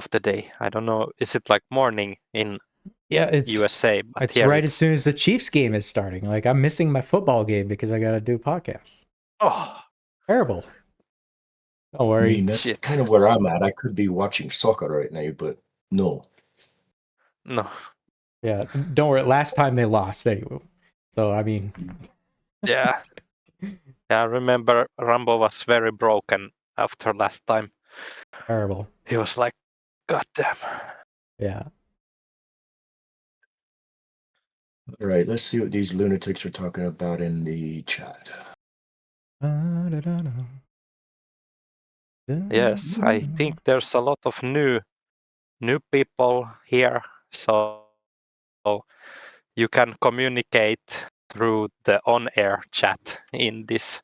of the day. I don't know. Is it like morning in it's USA? But it's here right as soon as the Chiefs game is starting. Like I'm missing my football game because I got to do podcasts. Oh, Terrible. Don't I worry. mean, that's shit. kind of where I'm at. I could be watching soccer right now, but no. No. Yeah, don't worry. Last time they lost anyway. So I mean, Yeah. Yeah, I remember Rambo was very broken after last time. terrible. He was like, God damn. Yeah. All right, let's see what these lunatics are talking about in the chat. Yes, I think there's a lot of new people here, so you can communicate through the on-air chat in this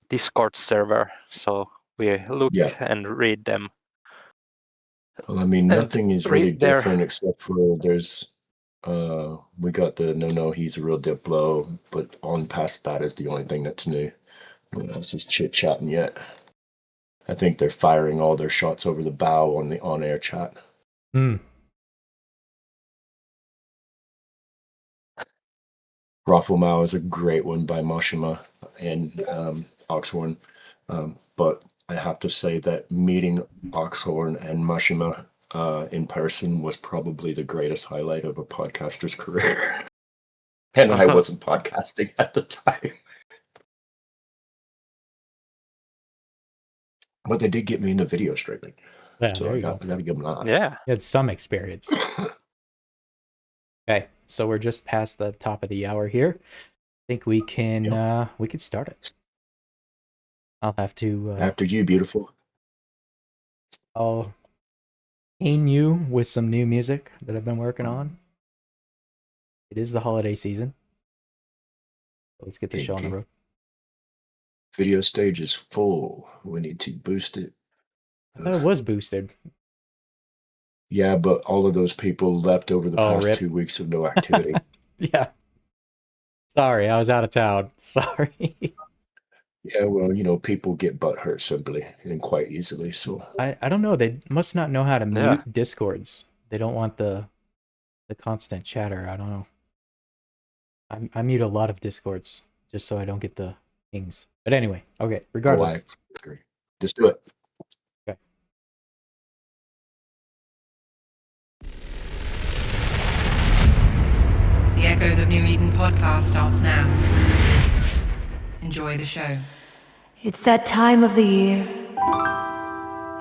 Discord server. So we look and read them. Well, I mean, nothing is really there. different except for there's we got the no, he's a real diplo, but on past that is the only thing that's new. No one else is chit chatting yet. I think they're firing all their shots over the bow on the on-air chat. Rafflemau is a great one by Mashima and Oxhorn. But I have to say that meeting Oxhorn and Mashima in person was probably the greatest highlight of a podcaster's career. And I wasn't podcasting at the time. But they did get me into video streaming. Yeah, so I got to give them that. Yeah. You had some experience. Okay, so we're just past the top of the hour here. I think we can start it. I'll have to after you, beautiful. I'll pain you with some new music that I've been working on. It is the holiday season. Let's get the show on the road. Video stage is full. We need to boost it. I thought it was boosted. Yeah, but all of those people left over the past 2 weeks of no activity. Yeah. Sorry, I was out of town. Sorry. Yeah, well, people get butthurt simply and quite easily. So I don't know. They must not know how to mute Discords. They don't want the constant chatter. I don't know. I mute a lot of Discords just so I don't get the pings. But anyway, okay. Regardless, I agree. Just do it. Okay. The Echoes of New Eden podcast starts now. Enjoy the show. It's that time of the year.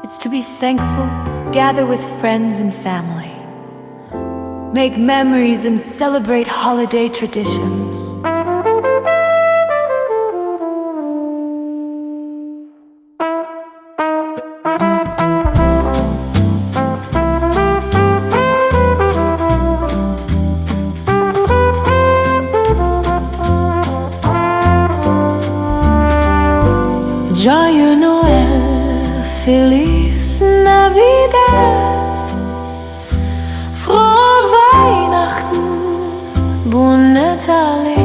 It's to be thankful, gather with friends and family, make memories and celebrate holiday traditions. Joyeux Noël, Feliz Navidad, frohe Weihnachten, Buon Natale,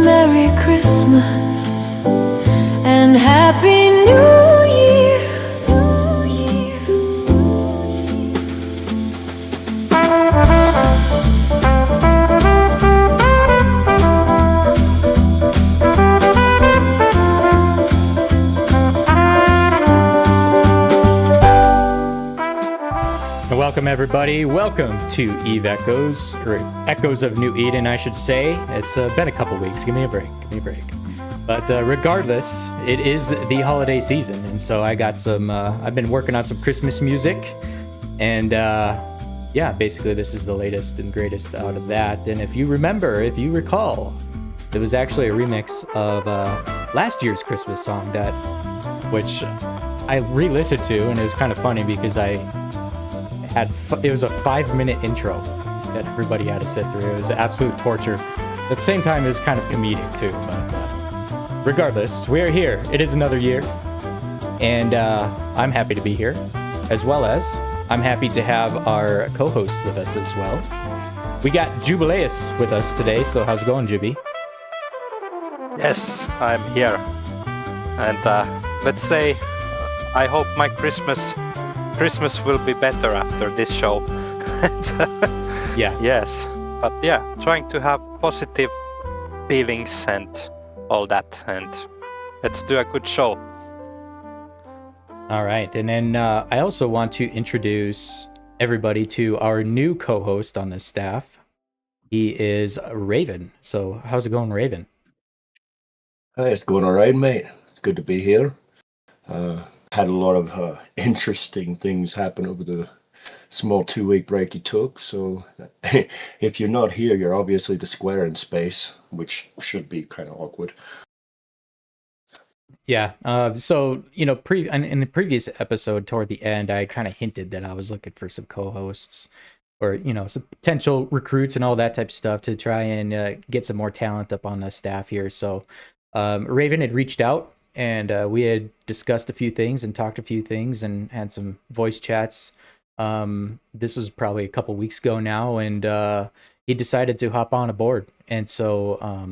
Merry Christmas, and Happy New Year. Welcome everybody. Welcome to Eve Echoes, or Echoes of New Eden, I should say. It's been a couple weeks. Give me a break. But regardless, it is the holiday season, and so I got some. I've been working on some Christmas music, and yeah, basically this is the latest and greatest out of that. And if you recall, it was actually a remix of last year's Christmas song which I re-listened to, and it was kind of funny because it was a 5-minute intro that everybody had to sit through. It was absolute torture. At the same time, it was kind of comedic too. But regardless, we're here. It is another year, and I'm happy to be here, as well as I'm happy to have our co-host with us as well. We got Jubileus with us today. So how's it going, Juby? Yes, I'm here, and let's say I hope my Christmas Christmas will be better after this show. Yeah. Yes, but yeah, trying to have positive feelings and all that, and let's do a good show. All right. And then I also want to introduce everybody to our new co-host on the staff. He is Raven. So how's it going, Raven? Hi, it's going all right, mate. It's good to be here. Had a lot of interesting things happen over the small 2-week break you took. So if you're not here, you're obviously the square in space, which should be kind of awkward. Yeah. So, you know, in the previous episode toward the end, I kind of hinted that I was looking for some co-hosts or, you know, some potential recruits and all that type of stuff to try and get some more talent up on the staff here. So Raven had reached out and we had discussed a few things and talked a few things and had some voice chats. This was probably a couple weeks ago now, and he decided to hop on aboard. And so,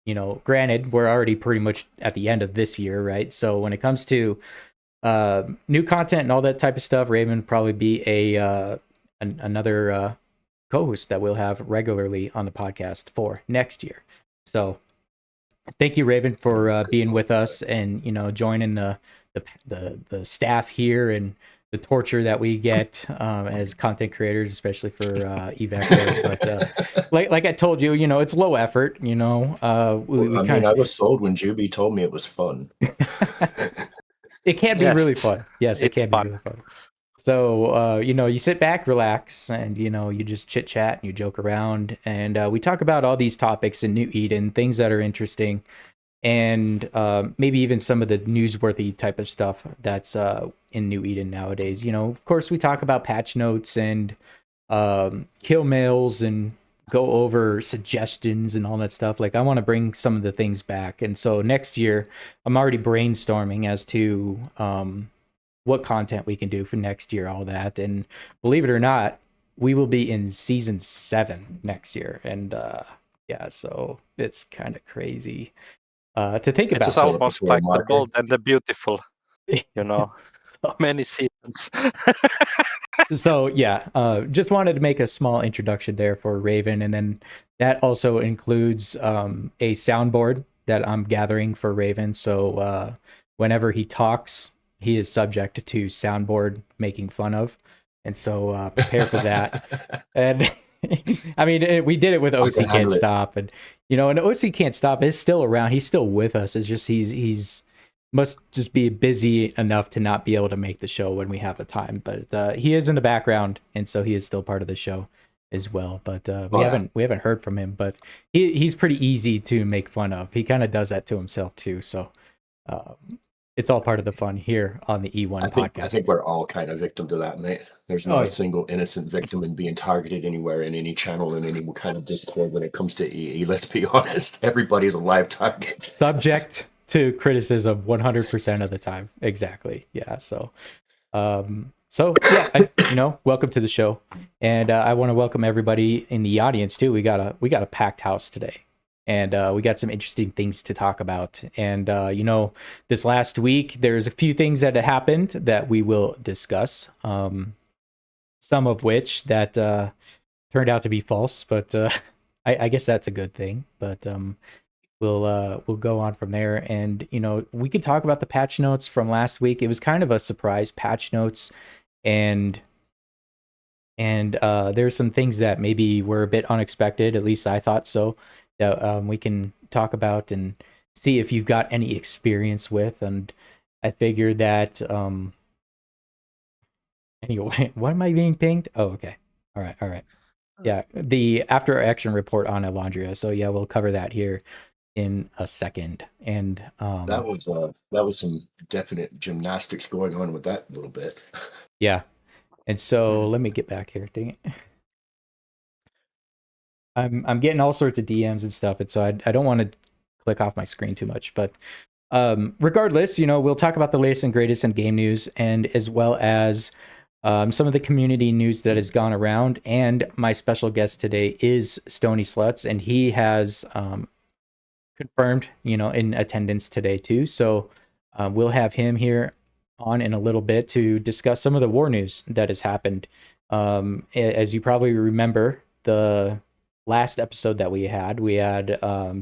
you know, granted, we're already pretty much at the end of this year, right? So when it comes to new content and all that type of stuff, Raven would probably be another co-host that we'll have regularly on the podcast for next year. So thank you, Raven, for being with us and, you know, joining the staff here and the torture that we get as content creators, especially for Evacos. But like I told you, you know, it's low effort. You know, I was sold when Juby told me it was fun. It can be really fun. Yes, it can fun. be really fun. So, you know, you sit back, relax, and, you know, you just chit chat and you joke around. And we talk about all these topics in New Eden, things that are interesting, and maybe even some of the newsworthy type of stuff that's in New Eden nowadays. You know, of course, we talk about patch notes and kill mails and go over suggestions and all that stuff. Like, I want to bring some of the things back. And so next year, I'm already brainstorming as to what content we can do for next year, all that. And believe it or not, we will be in season 7 next year. And yeah, so it's kind of crazy to think about. It's almost like the bold and the beautiful, you know. So many seasons. So yeah, just wanted to make a small introduction there for Raven, and then that also includes a soundboard that I'm gathering for Raven. So whenever he talks, he is subject to soundboard making fun of, and so prepare for that. And I mean, we did it with OC Can't Stop, and you know, and OC Can't Stop is still around. He's still with us. It's just he's must just be busy enough to not be able to make the show when we have the time. But he is in the background, and so he is still part of the show as well. But we haven't heard from him. But he's pretty easy to make fun of. He kind of does that to himself too. So it's all part of the fun here on the EONE podcast. I think we're all kind of victim to that, mate. There's not a single innocent victim in being targeted anywhere in any channel in any kind of Discord when it comes to EE. Let's be honest. Everybody's a live target. Subject to criticism 100% of the time. Exactly. Yeah. So yeah, you know, welcome to the show, and I want to welcome everybody in the audience too. We got a packed house today, and we got some interesting things to talk about. And you know, this last week there's a few things that happened that we will discuss. Some of which that turned out to be false, but I guess that's a good thing. But we'll go on from there. And you know, we could talk about the patch notes from last week. It was kind of a surprise patch notes, and there's some things that maybe were a bit unexpected, at least I thought so, that we can talk about and see if you've got any experience with. And I figured that anyway, why am I being pinged? Oh, okay. All right. Yeah, the after action report on Elandria. So yeah, we'll cover that here in a second. And that was some definite gymnastics going on with that little bit. Yeah. And so let me get back here. Dang it. I'm getting all sorts of DMs and stuff, and so I don't want to click off my screen too much. But regardless, you know, we'll talk about the latest and greatest in game news, and as well as some of the community news that has gone around. And my special guest today is Stoney Sluts, and he has confirmed, you know, in attendance today too. So we'll have him here on in a little bit to discuss some of the war news that has happened. As you probably remember, the last episode that we had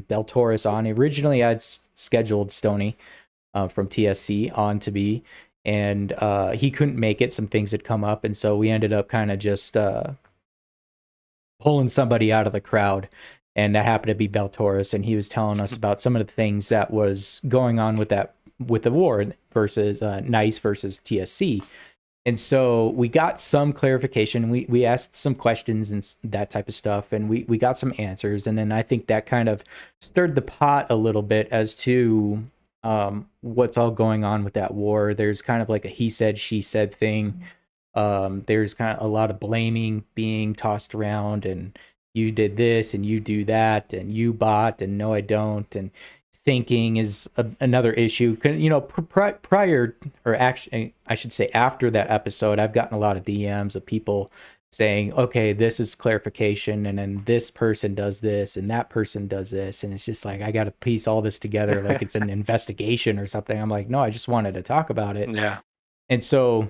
Bell Taurus on. Originally, I'd scheduled Stoney from TSC on to be, and he couldn't make it. Some things had come up, and so we ended up kind of just pulling somebody out of the crowd, and that happened to be Bell Taurus, and he was telling us about some of the things that was going on with the war versus NICE versus TSC. And so we got some clarification. We asked some questions and that type of stuff, and we got some answers. And then I think that kind of stirred the pot a little bit as to what's all going on with that war. There's kind of like a he said, she said thing. There's kind of a lot of blaming being tossed around, and you did this and you do that and you bought and no, I don't. And thinking is another issue. Prior, or actually I should say after that episode, I've gotten a lot of DMs of people saying, okay, this is clarification, and then this person does this and that person does this, and it's just like I got to piece all this together like it's an investigation or something. I'm like, no, I just wanted to talk about it. Yeah. And so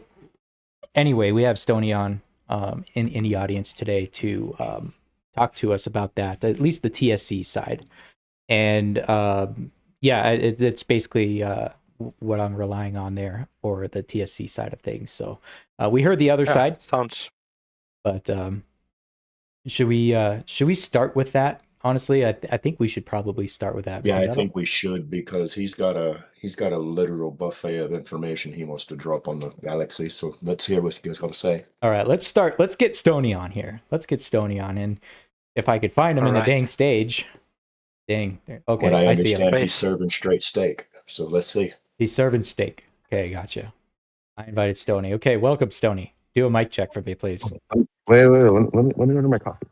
anyway, we have Stoney on in the audience today to talk to us about that, at least the TSC side. And it's basically what I'm relying on there for the TSC side of things. So we heard the other side. Sounds. But should we start with that? Honestly, I think we should probably start with that. Yeah, I think we should, because he's got a literal buffet of information he wants to drop on the galaxy. So let's hear what he's got to say. All right, let's start. Let's get Stoney on here. Let's get Stoney on, and if I could find him in the dang stage. Dang. Okay, What I I see him. understand, he's serving straight steak. So let's see. He's serving steak. Okay, gotcha. I invited Stoney. Okay, welcome, Stoney. Do a mic check for me, please. Wait. Let me order my coffee.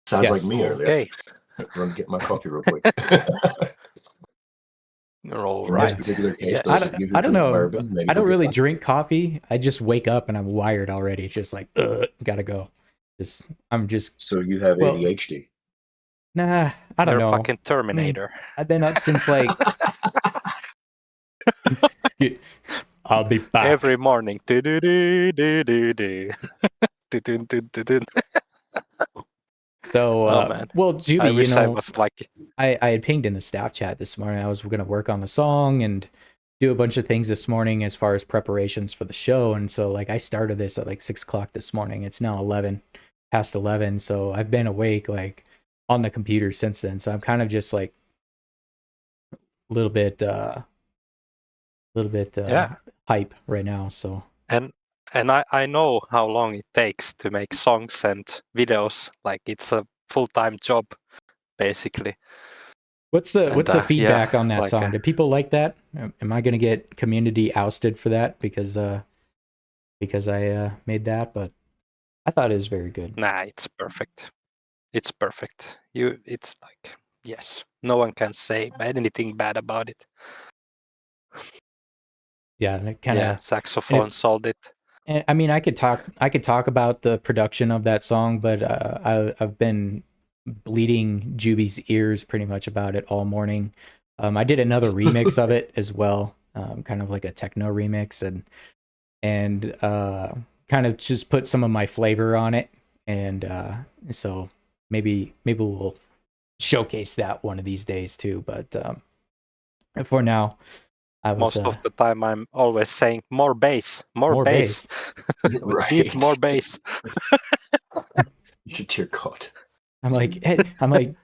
Sounds Yes. like me earlier. Okay. Run get my coffee real quick. You're all In this right. particular case, Yeah. those of you who I don't drink know. bourbon, maybe I don't go get really that. drink coffee. I just wake up and I'm wired already. It's just like, gotta go. I'm just So you have Well, ADHD. nah. I don't You're know. a fucking Terminator. I've been up since like I'll be back. Every morning. Do-do-do-do-do-do. Do-do-do-do-do. So, Oh, man. well, Juby, I wish I was like. I had pinged in the staff chat this morning. I was going to work on the song and do a bunch of things this morning as far as preparations for the show. And so, like, I started this at like 6:00 this morning. It's now past 11. So I've been awake like on the computer since then. So I'm kind of just like a little bit Yeah. hype right now. So And I know how long it takes to make songs and videos. Like, it's a full-time job, basically. what's the yeah, feedback on that like, song? Do people like that? Am I going to get community ousted for that because I made that? But I thought it was very good. Nah, it's perfect. It's perfect. It's like, yes, no one can say anything bad about it. Yeah, and it kind of. Yeah, saxophone sold it. And I mean, I could talk about the production of that song, but I've been bleeding Juby's ears pretty much about it all morning. I did another remix of it as well, kind of like a techno remix, and kind of just put some of my flavor on it, and so maybe we'll showcase that one of these days too. But for now, I was Most of the time, I'm always saying more bass, more bass. Right. Need more bass. Dear God. I'm like,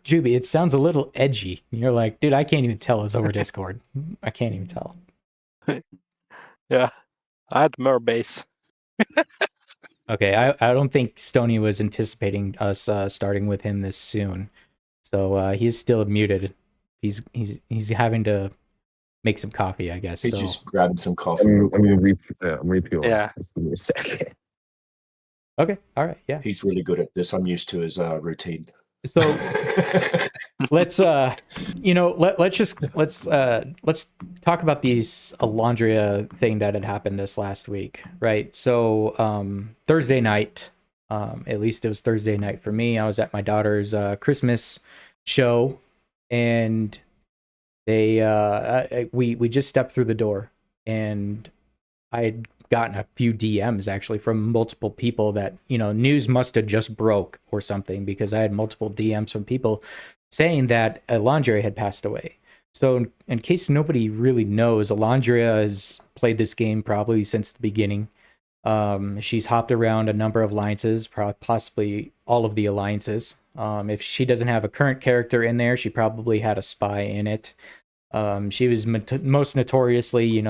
Juby, it sounds a little edgy. And you're like, dude, I can't even tell. It's over Discord. I can't even tell. Yeah, add more bass. Okay, I don't think Stoney was anticipating us starting with him this soon, so he's still muted. He's having to make some coffee, I guess. He's So. just grabbing some coffee. I'm refueling. Yeah. Just give me a second. Okay, all right, yeah. He's really good at this. I'm used to his routine. So let's talk about these Alondria thing that had happened this last week, right? So Thursday night, at least it was Thursday night for me. I was at my daughter's Christmas show, and We just stepped through the door, and I had gotten a few DMs actually from multiple people that, news must have just broke or something, because I had multiple DMs from people saying that Alondria had passed away. So in case nobody really knows, Alondria has played this game probably since the beginning. She's hopped around a number of alliances, possibly all of the alliances. If she doesn't have a current character in there, she probably had a spy in it. She was most notoriously,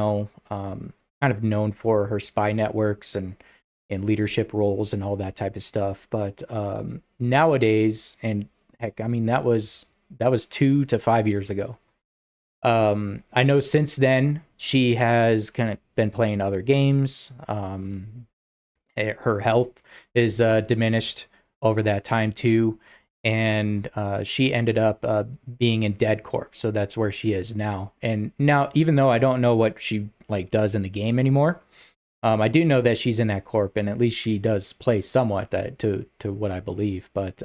kind of known for her spy networks and leadership roles and all that type of stuff. But nowadays, and heck, I mean, that was 2 to 5 years ago. I know since then she has kind of been playing other games. Her health is diminished over that time too, and she ended up being in Dead Corp, so that's where she is now. And now, even though I don't know what she does in the game anymore, I do know that she's in that corp, and at least she does play somewhat to what I believe. But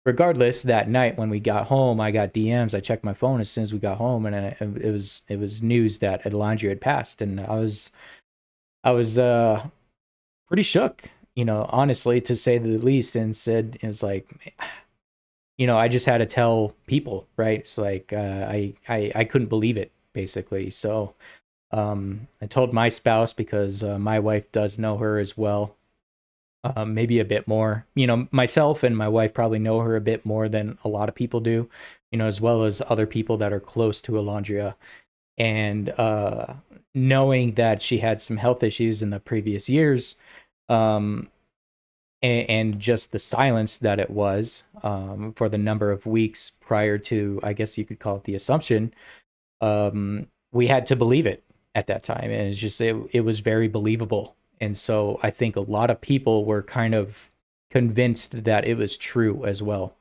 regardless, that night when we got home, I got DMs. I checked my phone as soon as we got home, and it was news that Alondria had passed, and I was pretty shook, honestly, to say the least, and said, it was like, I just had to tell people, right? It's like I couldn't believe it, basically. So I told my spouse, because my wife does know her as well. Maybe a bit more. Myself and my wife probably know her a bit more than a lot of people do, as well as other people that are close to Alondria. And knowing that she had some health issues in the previous years, and just the silence that it was for the number of weeks prior to, I guess you could call it the assumption, we had to believe it at that time. And it's just, it was very believable. And so I think a lot of people were kind of convinced that it was true as well.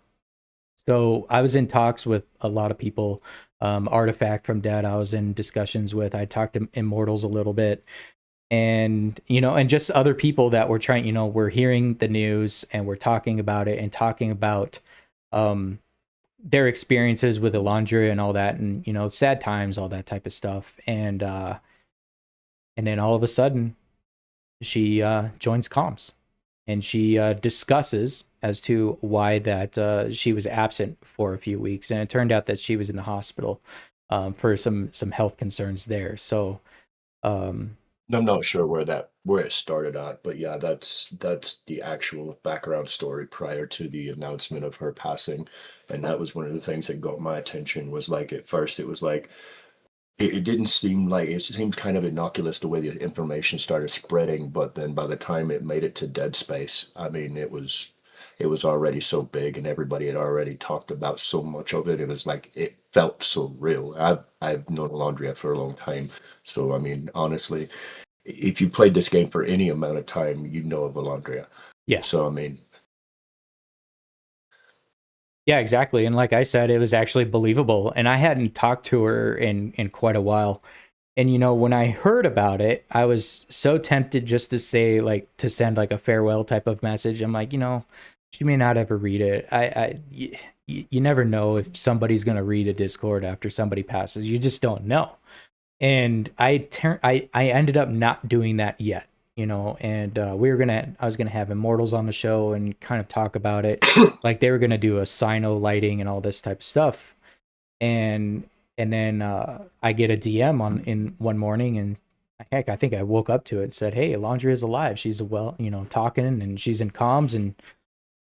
So I was in talks with a lot of people. Artifact from Dead, I was in discussions with. I talked to Immortals a little bit. And, and just other people that were trying, we're hearing the news and we're talking about it and talking about their experiences with Alondria and all that, and, sad times, all that type of stuff. And then all of a sudden, she joins comms, and she discusses as to why that she was absent for a few weeks, and it turned out that she was in the hospital for some health concerns there. So I'm not sure where it started at, but yeah, that's the actual background story prior to the announcement of her passing. And that was one of the things that got my attention. Was like, at first it was like, it didn't seem like, it seemed kind of innocuous the way the information started spreading, but then by the time it made it to Dead Space, I mean, it was already so big, and everybody had already talked about so much of it. It was like, it felt so real. I've known Alondria for a long time, so I mean, honestly, if you played this game for any amount of time, you know of Alondria. Yeah. So I mean, yeah, exactly. And like I said, it was actually believable. And I hadn't talked to her in quite a while. And, when I heard about it, I was so tempted just to say, like, to send like a farewell type of message. I'm like, she may not ever read it. You never know if somebody's going to read a Discord after somebody passes. You just don't know. And I ended up not doing that yet. And I was gonna have Immortals on the show and kind of talk about it. Like, they were gonna do a cyno lighting and all this type of stuff. And then I get a DM in one morning, and heck, I think I woke up to it and said, "Hey, Alondria is alive. She's talking, and she's in comms, and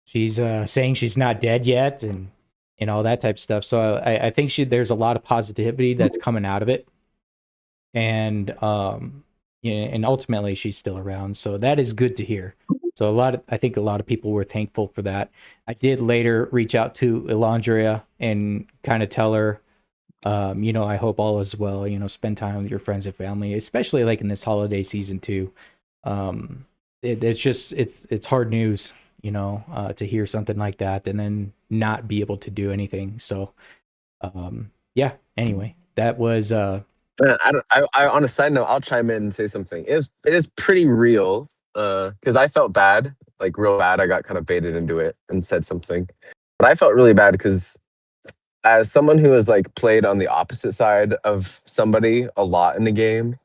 she's saying she's not dead yet, and all that type of stuff." So I think there's a lot of positivity that's coming out of it. And and ultimately she's still around, so that is good to hear. So I think a lot of people were thankful for that. I did later reach out to Alondria and kind of tell her, I hope all is well. Spend time with your friends and family, especially like in this holiday season too. It's hard news, to hear something like that and then not be able to do anything. So yeah. Anyway, that was I on a side note, I'll chime in and say something. It is pretty real, because I felt bad, like real bad. I got kind of baited into it and said something, but I felt really bad because as someone who has like played on the opposite side of somebody a lot in the game,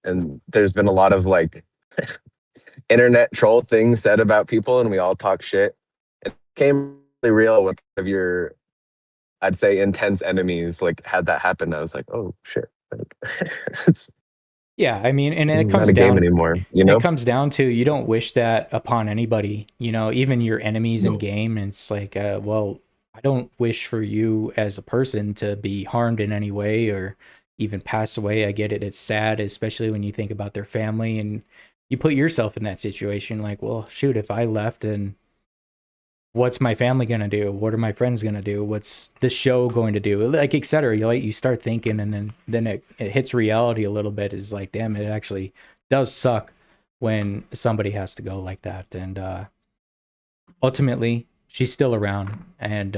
and there's been a lot of like internet troll things said about people, and we all talk shit. It became really real when one of your, I'd say, intense enemies like had that happen. I was like, oh shit, like, it's Yeah, I mean, and it not comes a game down anymore. You it know, comes down to you don't wish that upon anybody, even your enemies in No. game. And it's like, well, I don't wish for you as a person to be harmed in any way or even pass away. I get it. It's sad, especially when you think about their family and you put yourself in that situation. Like, well, shoot, if I left, and what's my family gonna do? What are my friends gonna do? What's the show going to do? Like, etc. You start thinking, and then it hits reality a little bit. Is like, damn, it actually does suck when somebody has to go like that. And ultimately, she's still around, and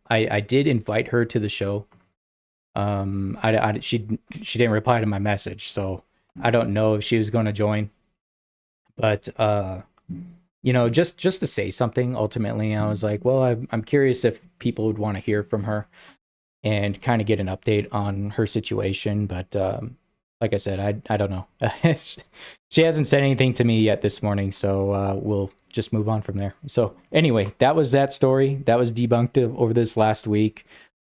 I did invite her to the show. She didn't reply to my message, so I don't know if she was going to join. But just to say something. Ultimately, I was like, well, I'm curious if people would want to hear from her and kind of get an update on her situation. But like I said, I don't know. She hasn't said anything to me yet this morning, so we'll just move on from there. So anyway, that was that story. That was debunked over this last week.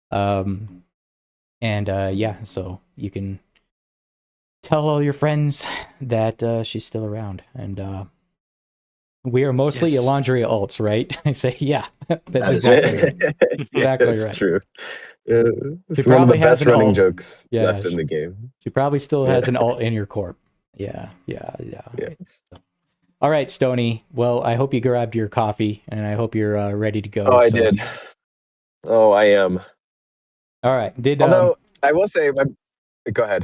And yeah, so you can tell all your friends that she's still around. And we are mostly Yes. Elandria alts, right? I say, yeah, that's That is exactly right. Exactly It's right. true. It's one of probably the has best an running alt. jokes Yeah, left in the game. She probably still has Yeah. an alt in your corp. Yeah. Yeah. All right, Stoney. Well, I hope you grabbed your coffee, and I hope you're ready to go. Oh, I So- did. Oh, I am. All right. Although I will say, go ahead.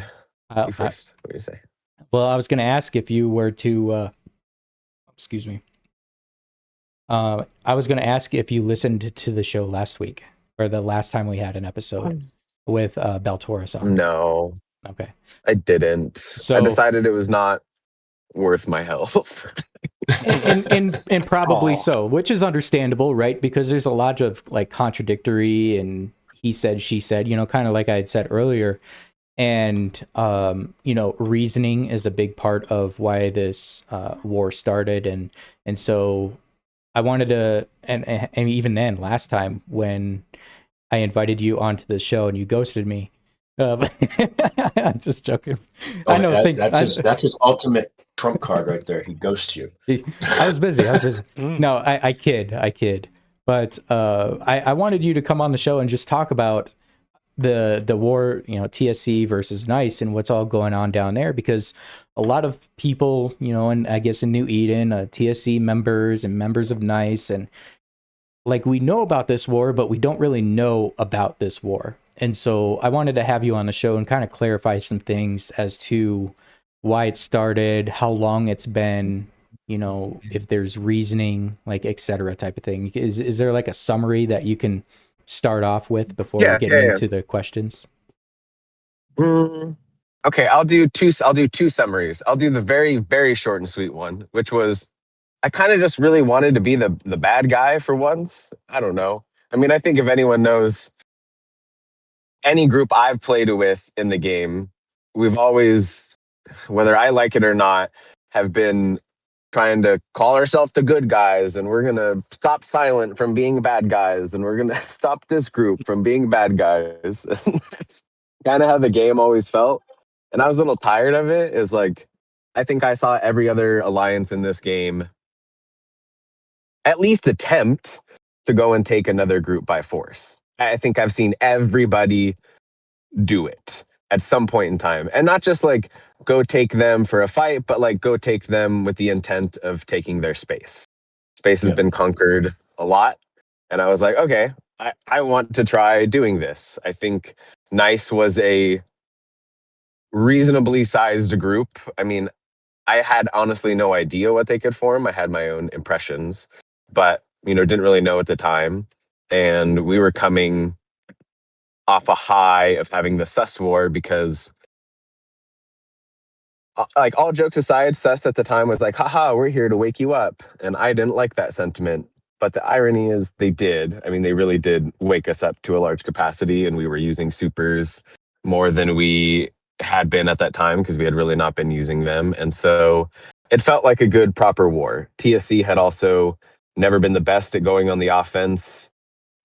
You I- first. What do you say? well, I was going to ask if you were to. Excuse me. I was going to ask if you listened to the show last week, or the last time we had an episode with Beltaurus on. No, Okay. I didn't. So- I decided it was not worth my health. and probably Aw. so, which is understandable, right? Because there's a lot of like contradictory and he said, she said, kind of like I had said earlier. And reasoning is a big part of why this war started, and so I wanted to, and even then, last time when I invited you onto the show and you ghosted me, I'm just joking. I know that's his ultimate trump card right there. He ghosts you. I was busy. No, I kid. But I wanted you to come on the show and just talk about the war, TSC versus NICE and what's all going on down there, because a lot of people, and I guess in New Eden, TSC members and members of NICE, and like we know about this war, but we don't really know about this war. And so I wanted to have you on the show and kind of clarify some things as to why it started, how long it's been, if there's reasoning, like et cetera type of thing. Is there like a summary that you can start off with before we get into the questions? Okay, I'll do two summaries. I'll do the very, very short and sweet one, which was I kind of just really wanted to be the bad guy for once. I don't know. I mean, I think if anyone knows any group I've played with in the game, we've always, whether I like it or not, have been trying to call ourselves the good guys, and we're gonna stop Silent from being bad guys, and we're gonna stop this group from being bad guys. That's kind of how the game always felt, and I was a little tired of it. Is like, I think I saw every other alliance in this game at least attempt to go and take another group by force. I think I've seen everybody do it at some point in time, and not just like go take them for a fight, but like go take them with the intent of taking their space. Space has been conquered a lot, and I was like, okay, I want to try doing this. I think NICE was a reasonably sized group. I mean, I had honestly no idea what they could form. I had my own impressions, but didn't really know at the time. And we were coming off a high of having the Sus war because, like, all jokes aside, Sus at the time was like, haha, we're here to wake you up. And I didn't like that sentiment. But the irony is they did. I mean, they really did wake us up to a large capacity, and we were using supers more than we had been at that time because we had really not been using them. And so it felt like a good, proper war. TSC had also never been the best at going on the offense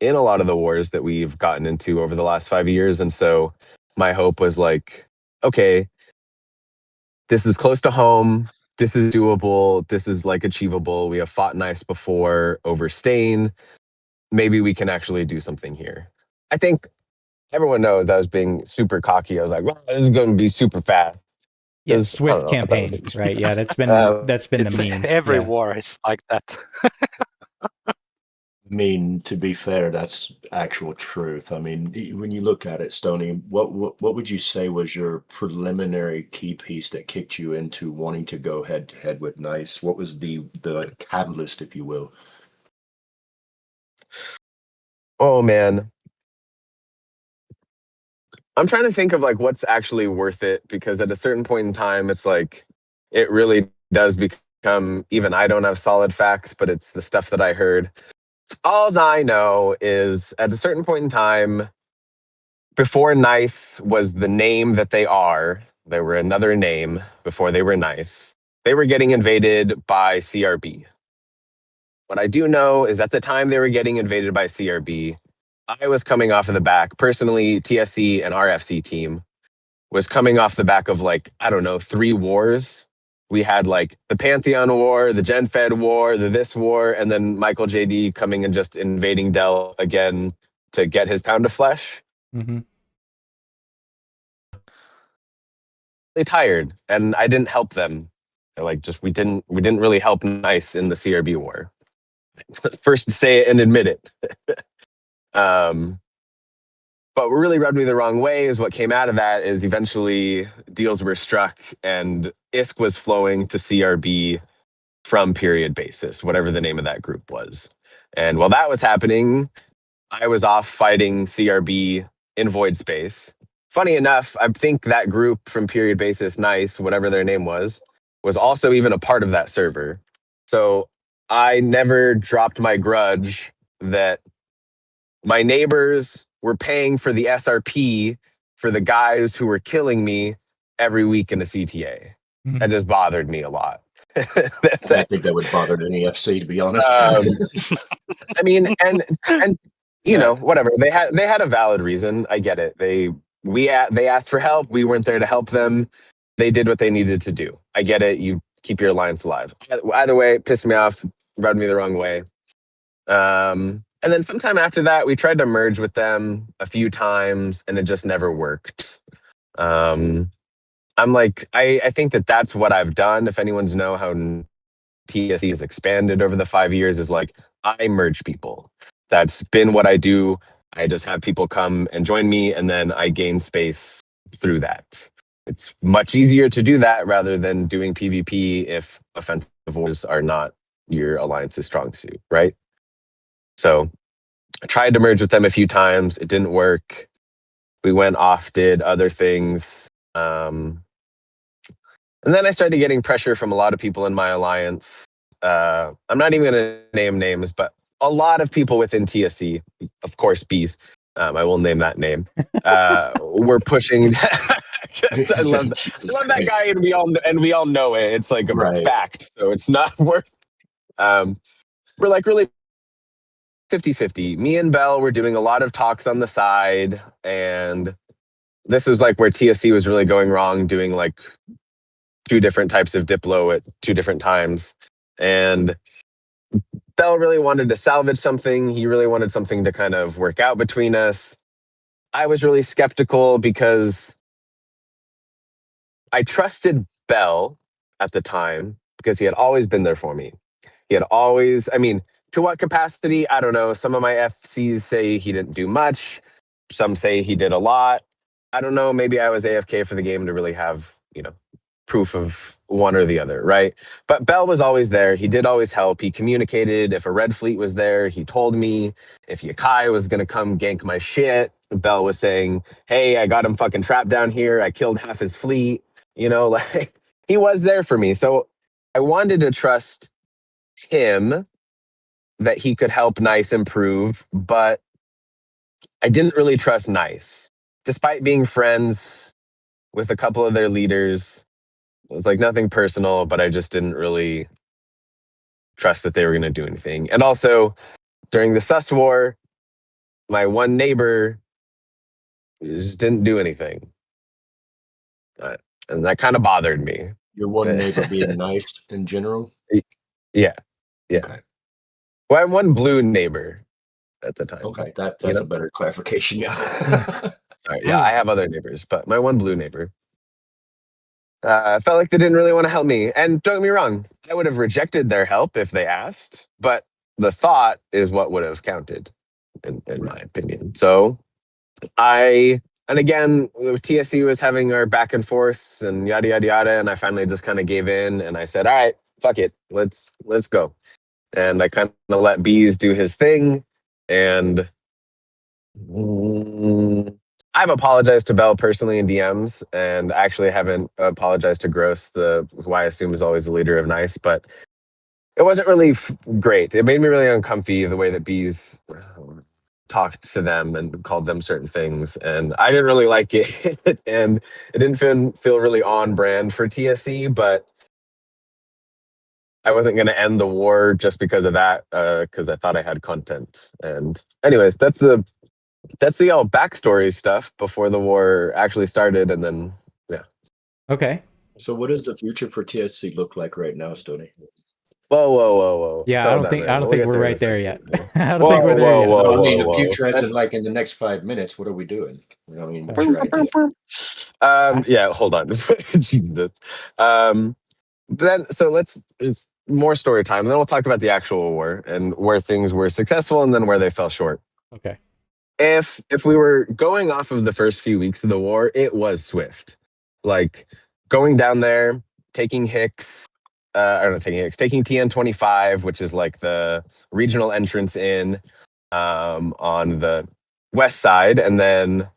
in a lot of the wars that we've gotten into over the last 5 years. And so my hope was like, okay, this is close to home. This is doable. This is like achievable. We have fought nice before over Stain. Maybe we can actually do something here. I think everyone knows I was being super cocky. I was like, well, this is going to be super fast. Yeah, 'Cause I Swift don't know, I thought it campaign, was- right? Yeah, that's been It's the meme. every Yeah. war is like that. I mean, to be fair, that's actual truth. I mean, when you look at it, Stoney, what would you say was your preliminary key piece that kicked you into wanting to go head to head with Nice? What was the catalyst, if you will? Oh man, I'm trying to think of like what's actually worth it, because at a certain point in time, it's like it really does become, even I don't have solid facts, but it's the stuff that I heard. All I know is at a certain point in time, before Nice was the name that they are, they were another name before they were Nice. They were getting invaded by CRB. What I do know is at the time they were getting invaded by CRB, I was coming off of the back. Personally, TSC and RFC team was coming off the back of like, I don't know, 3 wars. We had like the Pantheon War, the Gen Fed War, the this war, and then Michael JD coming and just invading Dell again to get his pound of flesh. Mm-hmm. They tired, and I didn't help them. Like, just we didn't really help Nice in the CRB war. First to say it and admit it. But what really rubbed me the wrong way is what came out of that is eventually deals were struck and ISK was flowing to CRB from period basis, whatever the name of that group was. And while that was happening, I was off fighting CRB in void space. Funny enough, I think that group from period basis, Nice, whatever their name was also even a part of that server. So I never dropped my grudge that my neighbors were paying for the SRP for the guys who were killing me every week in a CTA. Mm-hmm. That just bothered me a lot. I think that would bother any FC, to be honest. I mean, and you know, whatever. They had a valid reason. I get it. They asked for help. We weren't there to help them. They did what they needed to do. I get it. You keep your alliance alive. Either way, it pissed me off, rubbed me the wrong way. And then sometime after that, we tried to merge with them a few times, and it just never worked. I'm like, I think that's what I've done. If anyone's know how TSC has expanded over the 5 years, is like I merge people. That's been what I do. I just have people come and join me, and then I gain space through that. It's much easier to do that rather than doing PvP if offensive wars are not your alliance's strong suit, right? So I tried to merge with them a few times. It didn't work. We went off, did other things. And then I started getting pressure from a lot of people in my alliance. I'm not even going to name names, but a lot of people within TSC, of course, Bees, I will name that name, were pushing. I love that guy, and we all know it. It's like a fact, so it's not worth. We're like really 50-50. Me and Bell were doing a lot of talks on the side, and this is like where TSC was really going wrong, doing like 2 different types of Diplo at 2 different times. And Bell really wanted to salvage something. He really wanted something to kind of work out between us. I was really skeptical because I trusted Bell at the time because he had always been there for me. He had always, I mean, to what capacity? I don't know. Some of my FCs say he didn't do much. Some say he did a lot. I don't know. Maybe I was AFK for the game to really have, proof of one or the other, right? But Bell was always there. He did always help. He communicated. If a red fleet was there, he told me. If Yakai was going to come gank my shit, Bell was saying, hey, I got him fucking trapped down here. I killed half his fleet. Like he was there for me. So I wanted to trust him that he could help Nice improve, but I didn't really trust Nice. Despite being friends with a couple of their leaders, it was like nothing personal, but I just didn't really trust that they were going to do anything. And also, during the Sus War, my one neighbor just didn't do anything. And that kind of bothered me. Your one neighbor being nice in general? Yeah. Yeah. Okay. Well, I had one blue neighbor at the time. Okay, that's a better clarification. Yeah. Sorry, yeah, I have other neighbors, but my one blue neighbor felt like they didn't really want to help me. And don't get me wrong, I would have rejected their help if they asked, but the thought is what would have counted, in my opinion. So and again, TSC was having our back and forths and yada yada yada, and I finally just kind of gave in and I said, "All right, fuck it, let's go." And I kind of let Bees do his thing, and I've apologized to Bell personally in DMs, and actually haven't apologized to Gross, who I assume is always the leader of Nice, but it wasn't really great. It made me really uncomfy the way that Bees talked to them and called them certain things, and I didn't really like it. And it didn't feel really on brand for TSC, but I wasn't going to end the war just because of that, because I thought I had content. And anyways, that's the all backstory stuff before the war actually started, and then Okay. So what does the future for TSC look like right now, Stoney? Whoa. Yeah, Settle I down don't there. We'll think get we're there in right a there second. yet. I don't think we're there yet. I mean, the whoa. future as in like in the next 5 minutes, what are we doing? I mean, what's your idea? Yeah, hold on. Jesus. Then so it's more story time, and then we'll talk about the actual war and where things were successful and then where they fell short. Okay. If we were going off of the first few weeks of the war, it was swift. Like going down there, taking Hicks, or not taking Hicks, taking TN-25, which is like the regional entrance in on the west side, and then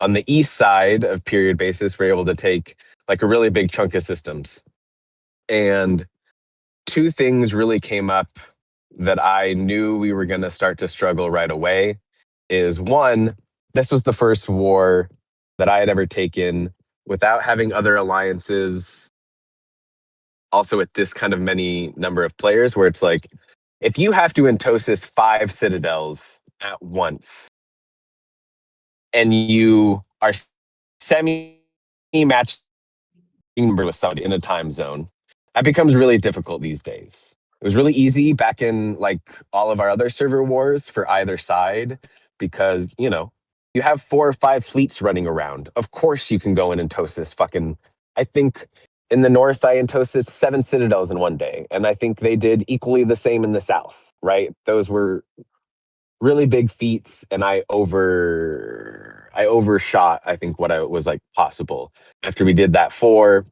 on the east side of period basis, we're able to take like a really big chunk of systems. And two things really came up that I knew we were going to start to struggle right away. Is one, this was the first war that I had ever taken without having other alliances, also with this kind of many number of players, where it's like, if you have to entosis 5 citadels at once, and you are semi-matching with somebody in a time zone, that becomes really difficult these days. It was really easy back in like all of our other server wars for either side, because, you have 4 or 5 fleets running around. Of course you can go in and toast this fucking, I think in the north I toasted 7 citadels in one day, and I think they did equally the same in the south, right? Those were really big feats, and I overshot, I think, what I was like possible. After we did that 4,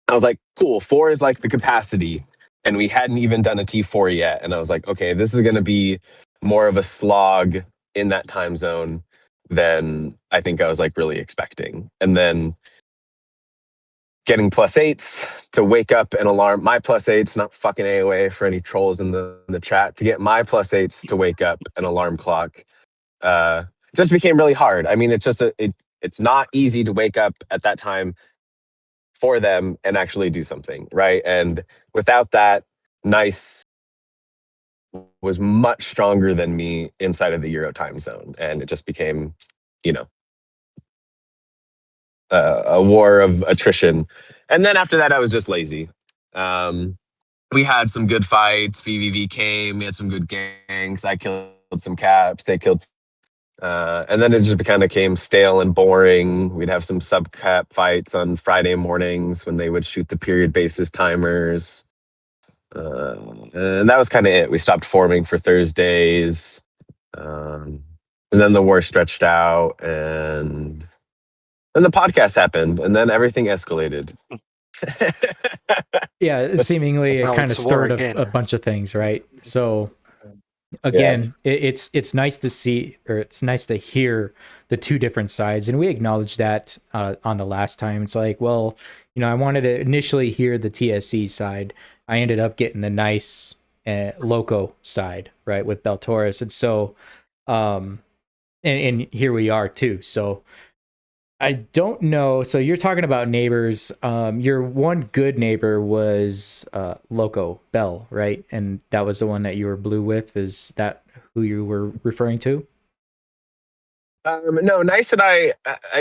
I was like, cool, 4 is like the capacity, and we hadn't even done a T4 yet. And I was like, okay, this is going to be more of a slog in that time zone than I think I was like really expecting. And then getting +8s to wake up and alarm my +8s, not fucking AOA for any trolls in the chat, to get my +8s to wake up an alarm clock just became really hard. I mean, it's just it's not easy to wake up at that time for them and actually do something, right? And without that, Nice was much stronger than me inside of the Euro time zone, and it just became, a war of attrition. And then after that, I was just lazy. We had some good fights. VVV came. We had some good gangs. I killed some caps. They killed. And then it just kind of became stale and boring. We'd have some sub-cap fights on Friday mornings when they would shoot the period basis timers. And that was kind of it. We stopped forming for Thursdays. And then the war stretched out, and then the podcast happened, and then everything escalated. Yeah, seemingly it now kind of it's war stirred again. a bunch of things, right? So again, it's nice to see, or it's nice to hear the two different sides, and we acknowledged that on the last time. It's like, well, I wanted to initially hear the TSC side. I ended up getting the nice Loco side, right, with Beltoris. And so, and here we are too. So I don't know. So you're talking about neighbors. Your one good neighbor was Loco Bell, right? And that was the one that you were blue with. Is that who you were referring to? No, Nice and I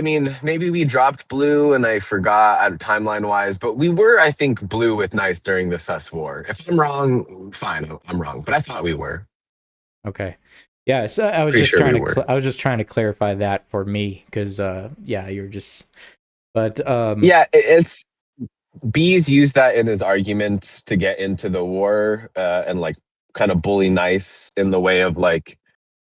mean, maybe we dropped blue and I forgot timeline wise, but we were, I think, blue with Nice during the Sus War. If I'm wrong, fine, I'm wrong, but I thought we were. Okay. Yeah, so I was Pretty just sure trying we to were. I was just trying to clarify that for me because yeah, you're just but Yeah, it's Bees used that in his argument to get into the war and like kind of bully Nice in the way of like,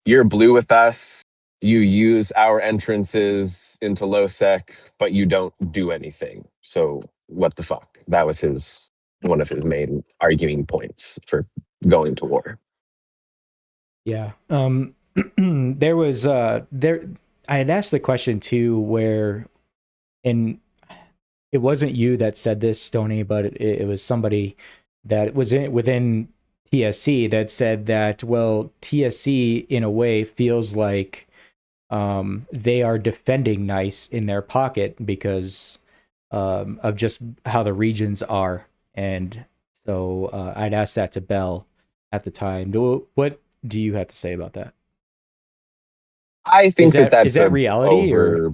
you're blue with us, you use our entrances into low sec, but you don't do anything. So what the fuck? That was one of his main arguing points for going to war. yeah. There was there I had asked the question too where and it wasn't you that said this, Stoney, but it was somebody that was within TSC that said that, well, TSC in a way feels like they are defending Nice in their pocket because of just how the regions are. And so I'd asked that to Bell at the time. What do you have to say about that? I think that Is that's that reality over.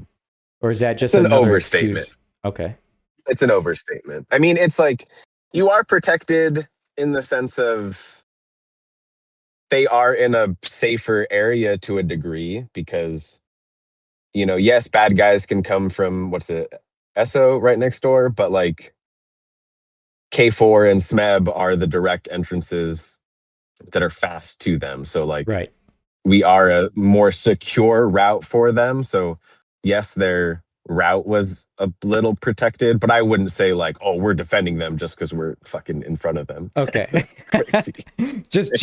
or is that It's just an another overstatement. excuse? Okay. It's an overstatement. I mean, it's like you are protected in the sense of they are in a safer area to a degree because, yes, bad guys can come from what's it, Esso right next door, but like K4 and SMEB are the direct entrances that are fast to them. So like Right. we are a more secure route for them. So yes, their route was a little protected, but I wouldn't say like, oh, we're defending them just because we're fucking in front of them. Okay. Crazy. Just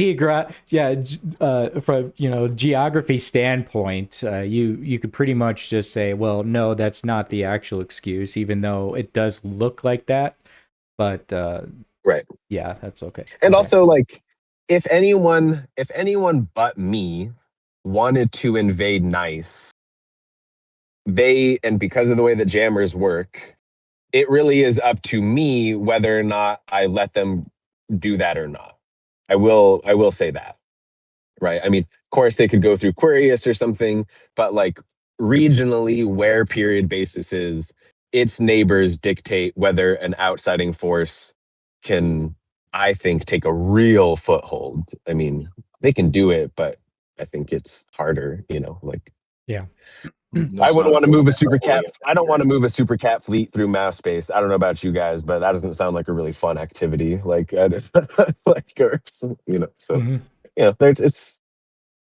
from geography standpoint, you could pretty much just say, well, no, that's not the actual excuse, even though it does look like that. But Right. yeah, that's okay. And Okay. also like if anyone but me wanted to invade Nice, and because of the way that jammers work, it really is up to me whether or not I let them do that or not. I will say that. Right. I mean, of course they could go through Quirius or something, but like regionally where period basis is, its neighbors dictate whether an outsiding force can, I think, take a real foothold. I mean, they can do it, but I think it's harder, like Yeah. I wouldn't want to move a super cat. I don't want to move a super cat fleet through mouse space. I don't know about you guys, but that doesn't sound like a really fun activity. Like, or, so. Mhm.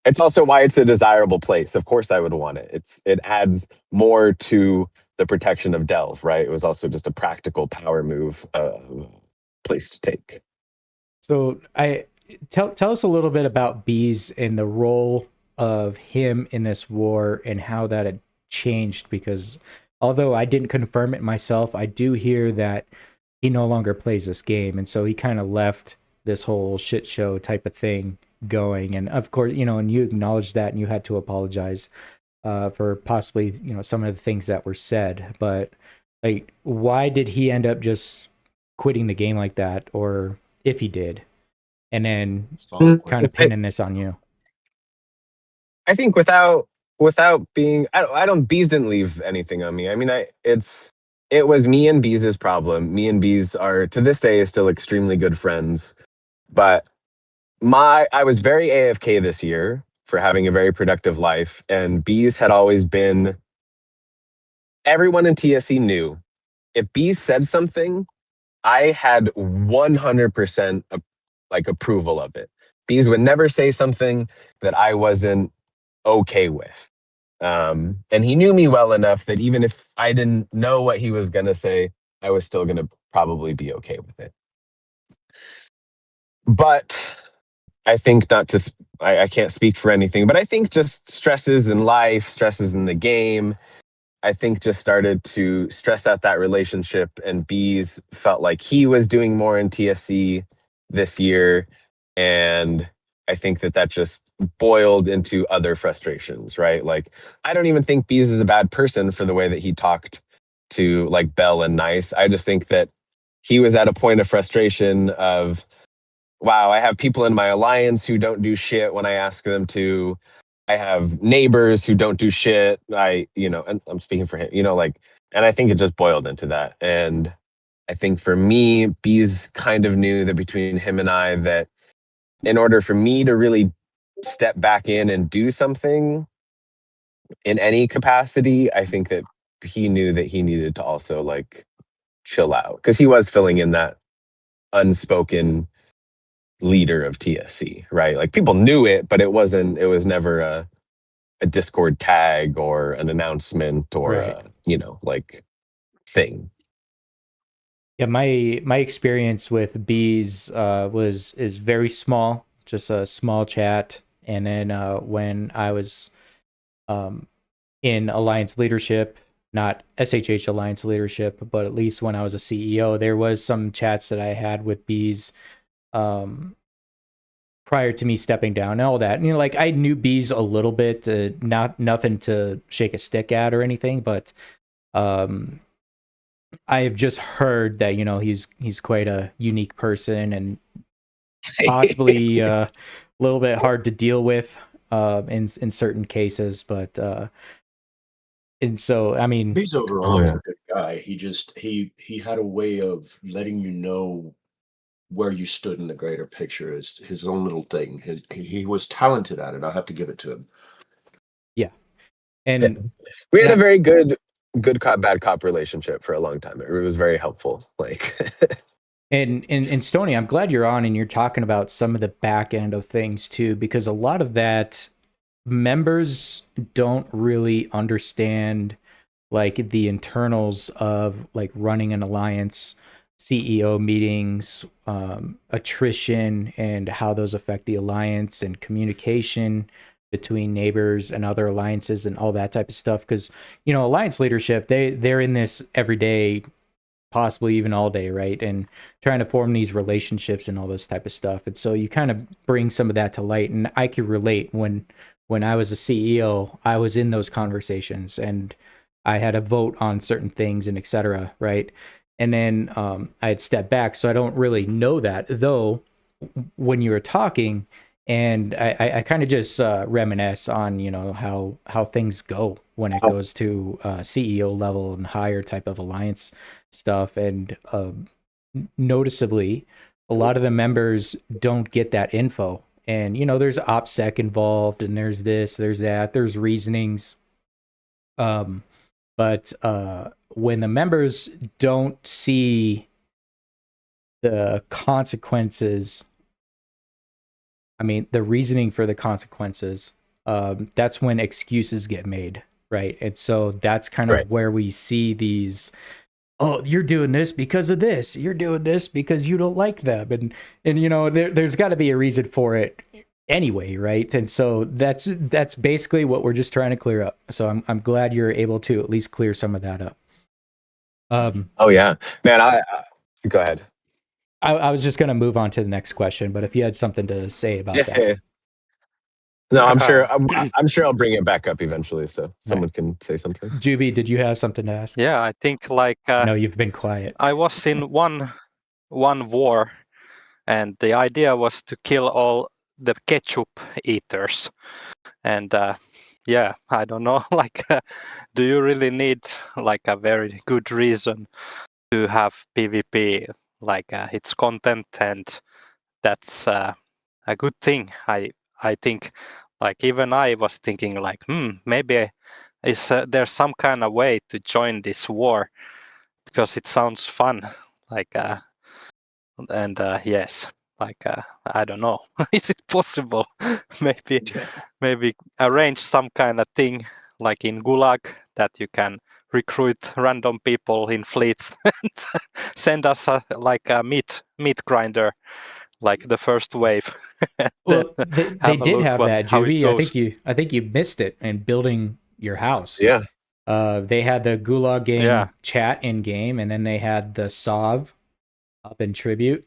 It's also why it's a desirable place. Of course, I would want it. It adds more to the protection of Delve, right? It was also just a practical power move place to take. So I tell us a little bit about Bees and the role of him in this war and how that had changed, because although I didn't confirm it myself, I do hear that he no longer plays this game, and so he kind of left this whole shit show type of thing going. And of course, and you acknowledged that and you had to apologize for possibly some of the things that were said. But like, why did he end up just quitting the game like that, or if he did, and then kind of pinning this on you? I think without being, I don't. Bees didn't leave anything on me. I mean, it was me and Bees' problem. Me and Bees are to this day still extremely good friends, but I was very AFK this year for having a very productive life, and Bees had always been. Everyone in TSC knew if Bees said something, I had 100% like approval of it. Bees would never say something that I wasn't okay with. And he knew me well enough that even if I didn't know what he was going to say, I was still going to probably be okay with it. But I think I can't speak for anything, but I think just stresses in life, stresses in the game, I think just started to stress out that relationship, and Bees felt like he was doing more in TSC this year. And I think that just boiled into other frustrations, right? Like, I don't even think Bees is a bad person for the way that he talked to like Bell and Nice. I just think that he was at a point of frustration of, wow, I have people in my alliance who don't do shit when I ask them to. I have neighbors who don't do shit. And I'm speaking for him, like, and I think it just boiled into that. And I think for me, Bees kind of knew that between him and I, that in order for me to really step back in and do something in any capacity, I think that he knew that he needed to also like chill out, because he was filling in that unspoken leader of TSC, right? Like, people knew it, but it was never a Discord tag or an announcement or Right. like thing. Yeah, my experience with Bees is very small, just a small chat. And then when I was in Alliance leadership, not SHH Alliance leadership, but at least when I was a CEO, there was some chats that I had with Bees prior to me stepping down and all that. And, like, I knew Bees a little bit, nothing to shake a stick at or anything, but I've just heard that, he's quite a unique person and possibly a little bit hard to deal with in certain cases. But and so, I mean, He's overall was a good guy. He had a way of letting you know where you stood in the greater picture, is his own little thing. He was talented at it. I have to give it to him. yeah. And we had and a very good cop, bad cop relationship for a long time. It was very helpful. Like, and Stoney, I'm glad you're on and you're talking about some of the back end of things too, because a lot of that members don't really understand, like, the internals of like running an alliance, CEO meetings, attrition, and how those affect the alliance, and communication between neighbors and other alliances and all that type of stuff. Because alliance leadership, they're in this every day, possibly even all day, right? And trying to form these relationships and all this type of stuff. And so you kind of bring some of that to light. And I can relate, when I was a CEO, I was in those conversations and I had a vote on certain things and et cetera, right? And then I had stepped back, so I don't really know that. Though when you were talking, and I kind of just reminisce on how things go when it goes to CEO level and higher type of alliance stuff, and noticeably, a lot of the members don't get that info. And there's OPSEC involved, and there's this, there's that, there's reasonings. But when the members don't see the consequences, I mean, the reasoning for the consequences, that's when excuses get made, right? And so that's kind of where we see these, oh, you're doing this because of this, you're doing this because you don't like them, and there's got to be a reason for it anyway, right? And so that's basically what we're just trying to clear up. So I'm glad you're able to at least clear some of that up. oh yeah, man. I go ahead. I was just going to move on to the next question, but if you had something to say about that. No, I'm sure. I'm sure I'll bring it back up eventually, so someone can say something. Juby, did you have something to ask? Yeah, I think like No, you've been quiet. I was in one war, and the idea was to kill all the ketchup eaters. And yeah, I don't know, like, do you really need like a very good reason to have PvP? Like, it's content, and that's a good thing. I think, like, even I was thinking like, maybe is there's some kind of way to join this war, because it sounds fun. Like, and yes, like, I don't know, is it possible? maybe arrange some kind of thing like in Gulag, that you can recruit random people in fleets and send us like a meat grinder, like the first wave. Well, they did have that, how it Juby. goes. I think you missed it in building your house. Yeah. They had the Gulag game Yeah. chat in game, and then they had the Sov up in tribute.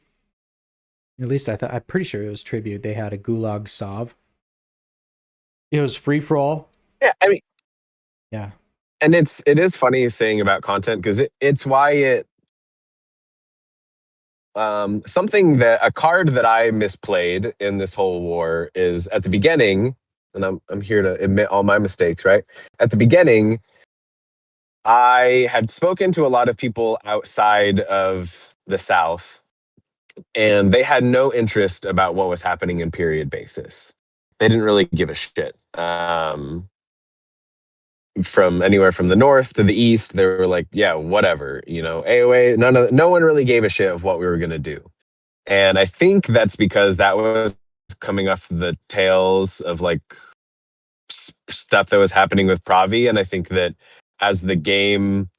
At least I'm pretty sure it was Tribute. They had a Gulag Sov. It was free for all. Yeah, I mean, Yeah. and it is funny saying about content because it's why it something that a card that I misplayed in this whole war is at the beginning, and I'm here to admit all my mistakes, right? At the beginning, I had spoken to a lot of people outside of the South, and they had no interest about what was happening in period basis. They didn't really give a shit. From anywhere from the north to the east, they were like, yeah, whatever, AOA, no one really gave a shit of what we were going to do. And I think that's because that was coming off the tails of like stuff that was happening with Pravi. And I think that as the game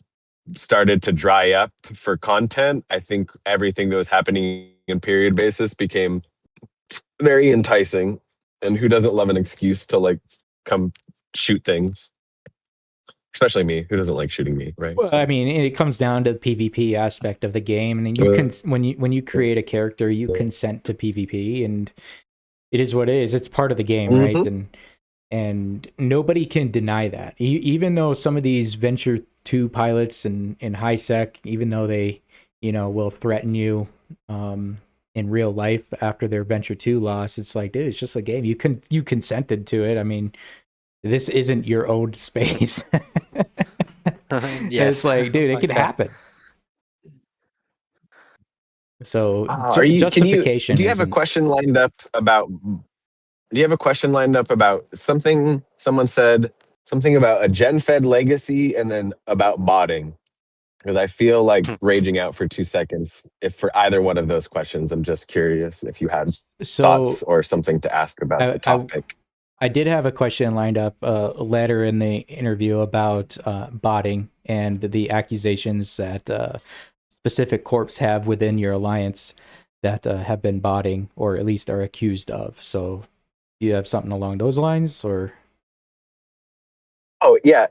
started to dry up for content, I think everything that was happening in period basis became very enticing. And who doesn't love an excuse to like come shoot things? Especially me. Who doesn't like shooting me, right? Well, I mean, it comes down to the PvP aspect of the game, and you can when you create a character, you consent to PvP, and it is what it is. It's part of the game, right? And nobody can deny that. Even though some of these Venture 2 pilots and high sec, even though they, will threaten you in real life after their Venture 2 loss, it's like, dude, it's just a game. You consented to it. I mean, this isn't your own space. Yes. It's like, dude, it can happen. So justification. Do you have a question lined up about? Do you have a question lined up about something someone said, something about a gen fed legacy, and then about botting? Because I feel like raging out for 2 seconds. If for either one of those questions, I'm just curious if you had thoughts or something to ask about the topic. I did have a question lined up later in the interview about botting and the accusations that specific corps have within your alliance that have been botting or at least are accused of. So do you have something along those lines or? Oh yeah.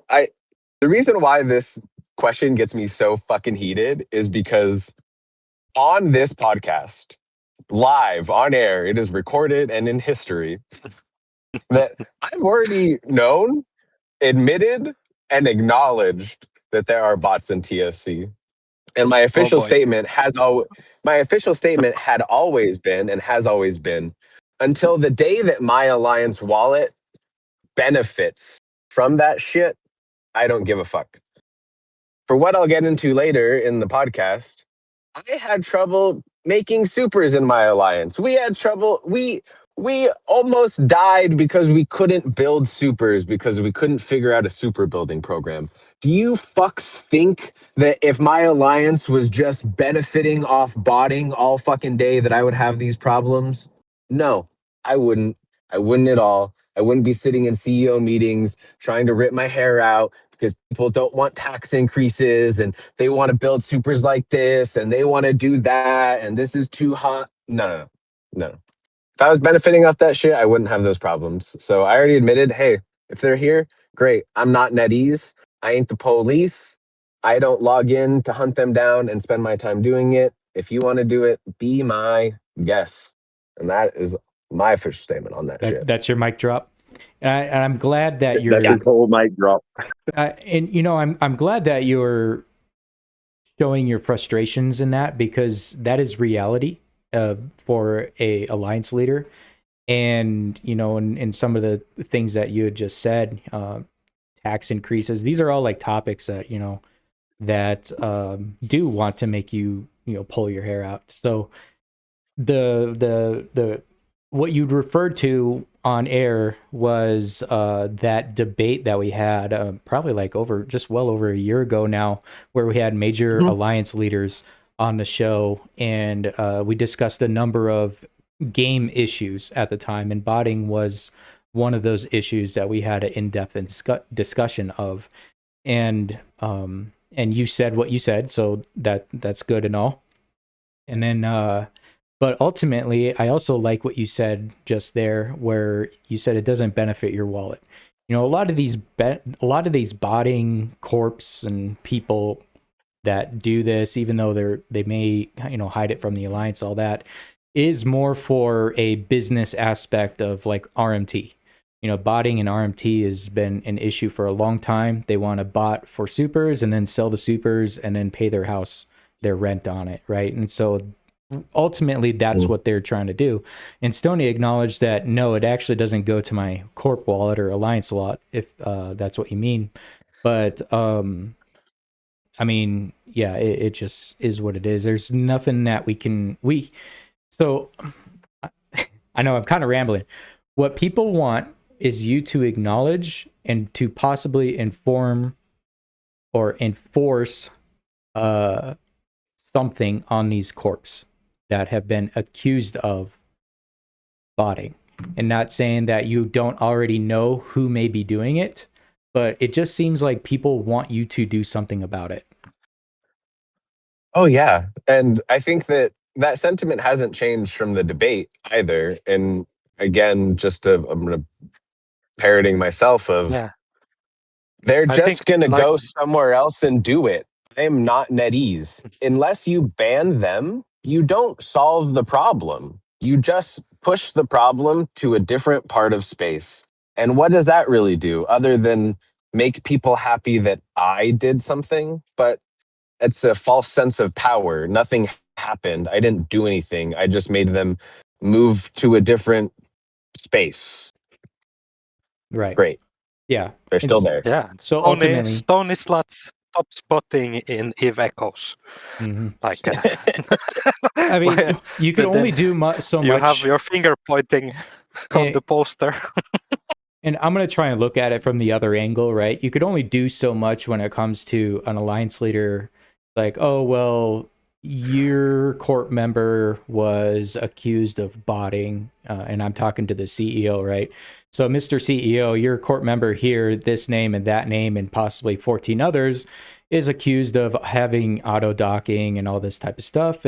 The reason why this question gets me so fucking heated is because on this podcast, live on air, it is recorded and in history that I've already known, admitted, and acknowledged that there are bots in TSC. And my official statement had always been and has always been, until the day that my Alliance wallet benefits from that shit, I don't give a fuck. For what I'll get into later in the podcast, I had trouble making supers in my Alliance. We had trouble. We almost died because we couldn't build supers because we couldn't figure out a super building program. Do you fucks think that if my Alliance was just benefiting off botting all fucking day that I would have these problems? No, I wouldn't. I wouldn't at all. I wouldn't be sitting in CEO meetings trying to rip my hair out because people don't want tax increases and they want to build supers like this and they want to do that and this is too hot. No. If I was benefiting off that shit, I wouldn't have those problems. So I already admitted, hey, if they're here, great. I'm not NetEase. I ain't the police. I don't log in to hunt them down and spend my time doing it. If you want to do it, be my guest. And that is my official statement on that shit. That's your mic drop. And I'm glad that you're... That's his whole mic drop. And, I'm glad that you're showing your frustrations in that because that is reality. For a alliance leader, and in some of the things that you had just said, tax increases, these are all like topics that that do want to make you pull your hair out. So the what you'd referred to on air was that debate that we had probably like well over a year ago now, where we had major alliance leaders on the show, and we discussed a number of game issues at the time, and botting was one of those issues that we had an in-depth discussion of. And you said what you said, so that's good and all. And then, but ultimately, I also like what you said just there, where you said it doesn't benefit your wallet. A lot of these botting corps and people that do this, even though they may hide it from the alliance, all that, is more for a business aspect of like RMT. You know, botting in RMT has been an issue for a long time. They want to bot for supers and then sell the supers and then pay their rent on it, right? And so ultimately that's what they're trying to do. And Stoney acknowledged that no, it actually doesn't go to my corp wallet or alliance lot, if that's what you mean. But I mean, yeah, it just is what it is. There's nothing that so I know I'm kind of rambling. What people want is you to acknowledge and to possibly inform or enforce something on these corps that have been accused of botting. And not saying that you don't already know who may be doing it, but it just seems like people want you to do something about it. Oh yeah, and I think that sentiment hasn't changed from the debate either. And again, I'm going to parroting myself of Yeah. they're I just think, going to like, go somewhere else and do it. I am not NetEase. Unless you ban them, you don't solve the problem. You just push the problem to a different part of space. And what does that really do other than make people happy that I did something? But it's a false sense of power. Nothing happened. I didn't do anything. I just made them move to a different space. Right. Great. Yeah. They're still there. yeah. So ultimately, Stoney slots top spotting in Eve Echoes. Like, I mean, you can only do so you much. have your finger pointing on the poster. And I'm going to try and look at it from the other angle, right? You could only do so much when it comes to an alliance leader. Like, oh, well, your corp member was accused of botting. And I'm talking to the CEO, right? So, Mr. CEO, your corp member here, this name and that name, and possibly 14 others, is accused of having auto docking and all this type of stuff.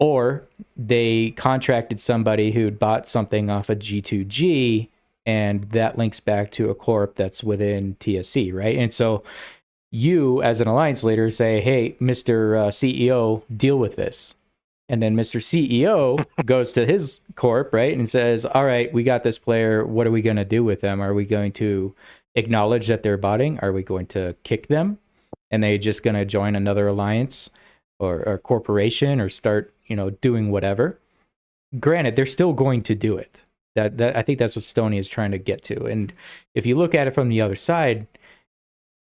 Or they contracted somebody who'd bought something off of G2G, and that links back to a corp that's within TSC, right? And so you, as an alliance leader, say, hey, Mr. CEO, deal with this. And then Mr. CEO goes to his corp, right, and says, all right, we got this player. What are we going to do with them? Are we going to acknowledge that they're botting? Are we going to kick them? And they just going to join another alliance or corporation or start, doing whatever? Granted, they're still going to do it. That I think that's what Stoney is trying to get to. And if you look at it from the other side,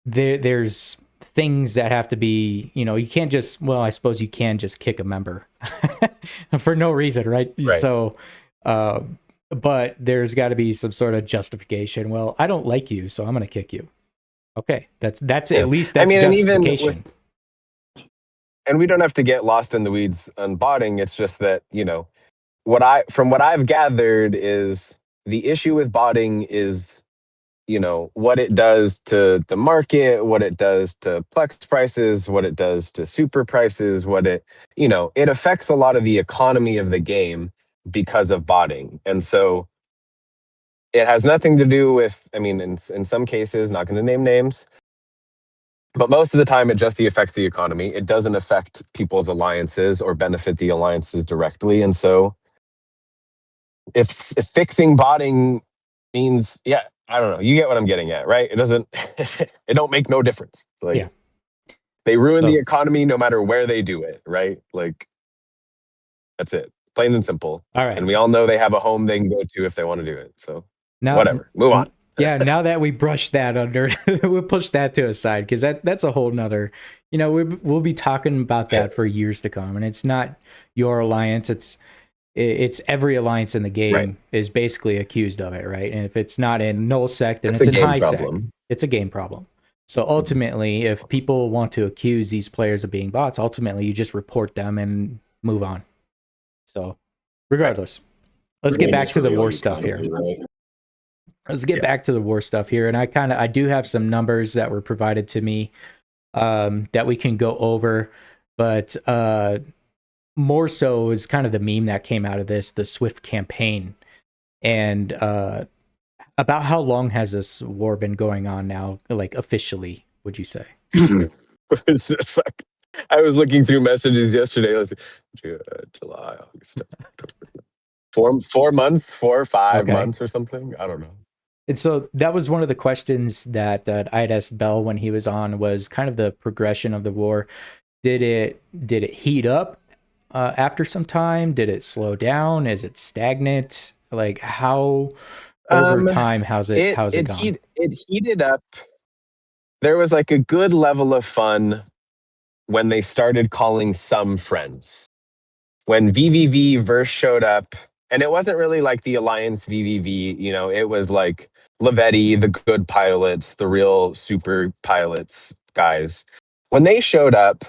there's things that have to be, you can't just, well, I suppose you can just kick a member for no reason, right? So, but there's got to be some sort of justification. Well, I don't like you, so I'm going to kick you. Okay, that's at least that's justification. And we don't have to get lost in the weeds on botting. It's just that, from what I've gathered is the issue with botting is, what it does to the market, what it does to Plex prices, what it does to super prices, it affects a lot of the economy of the game because of botting. And so it has nothing to do with, in some cases, not going to name names, but most of the time it just affects the economy. It doesn't affect people's alliances or benefit the alliances directly. And so if fixing botting means, I don't know, you get what I'm getting at, right? It doesn't, it don't make no difference. Like, they ruin the economy no matter where they do it, right? Like, that's it. Plain and simple. All right. And we all know they have a home they can go to if they want to do it. So whatever, move on. Now that we brush that under, we'll push that to a side, because that's a whole nother, we'll be talking about that for years to come. And it's not your alliance, it's every alliance in the game is basically accused of it, right? And if it's not in null sec, then it's in high sec. It's a game problem. So ultimately, if people want to accuse these players of being bots, ultimately you just report them and move on. So regardless, let's get back to the war stuff here. Let's get back to the war stuff here. And I do have some numbers that were provided to me that we can go over, but more so is kind of the meme that came out of this, the Swift campaign. And about how long has this war been going on now, like officially, would you say? I was looking through messages yesterday. Let's see, July, August, October. 4 months, 4 or 5 Okay. months or something. I don't know. And so that was one of the questions that I had asked Bell when he was on, was kind of the progression of the war. Did it heat up after some time? Did it slow down? Is it stagnant? Like, how over time how's it gone? It heated up. There was like a good level of fun when they started calling some friends. When VVV verse showed up, and it wasn't really like the Alliance VVV, it was like Lavetti, the good pilots, the real super pilots guys. When they showed up,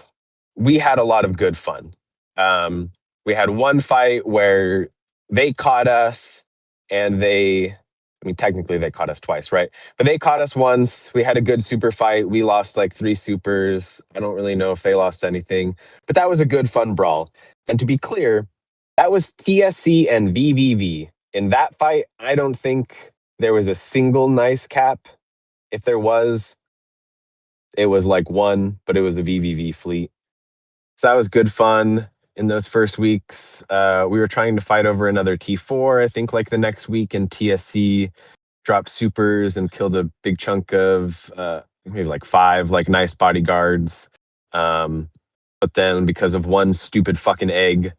we had a lot of good fun. We had one fight where they caught us, and technically they caught us twice, right? But they caught us once. We had a good super fight. We lost like 3 supers. I don't really know if they lost anything, but that was a good fun brawl. And to be clear, that was TSC and VVV. In that fight, I don't think there was a single nice cap. If there was, it was like one, but it was a VVV fleet. So that was good fun in those first weeks. We were trying to fight over another T4, I think, like the next week, and TSC dropped supers and killed a big chunk of maybe like 5 like nice bodyguards. But then because of one stupid fucking egg,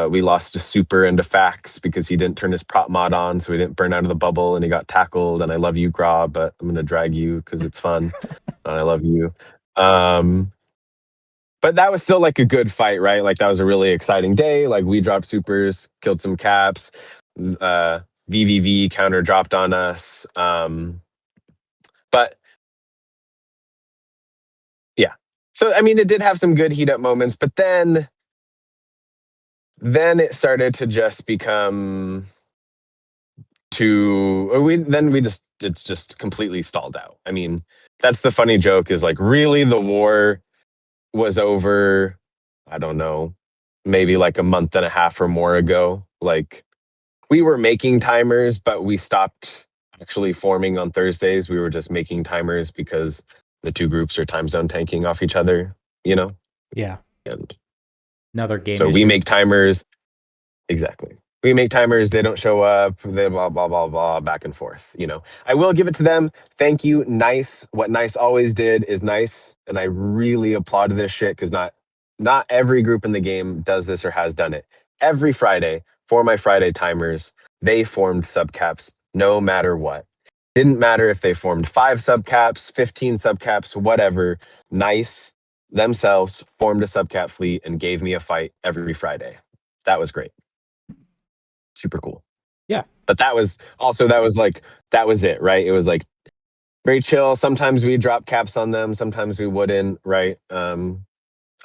we lost a super and a fax because he didn't turn his prop mod on, so he didn't burn out of the bubble, and he got tackled. And I love you, Gra, but I'm gonna drag you because it's fun. And I love you. But that was still like a good fight, right? Like that was a really exciting day. Like we dropped supers, killed some caps. VVV counter dropped on us. But yeah. So I mean, it did have some good heat up moments, but then it started to just become it's just completely stalled out. I mean, that's the funny joke, is like, really, the war was over, I don't know, maybe like a month and a half or more ago. Like, we were making timers, but we stopped actually forming on Thursdays. We were just making timers because the two groups are time zone tanking off each other, Yeah. And Another game so issue. we make timers. Exactly. We make timers, they don't show up, they blah, blah, blah, blah, back and forth. I will give it to them. Thank you. Nice. What Nice always did is nice. And I really applaud this shit, because not every group in the game does this or has done it. Every Friday, for my Friday timers, they formed subcaps no matter what. Didn't matter if they formed 5 subcaps, 15 subcaps, whatever. Nice themselves formed a subcap fleet and gave me a fight every Friday. That was great. Super cool. Yeah. But that was it, right? It was like very chill. Sometimes we drop caps on them, sometimes we wouldn't, right? I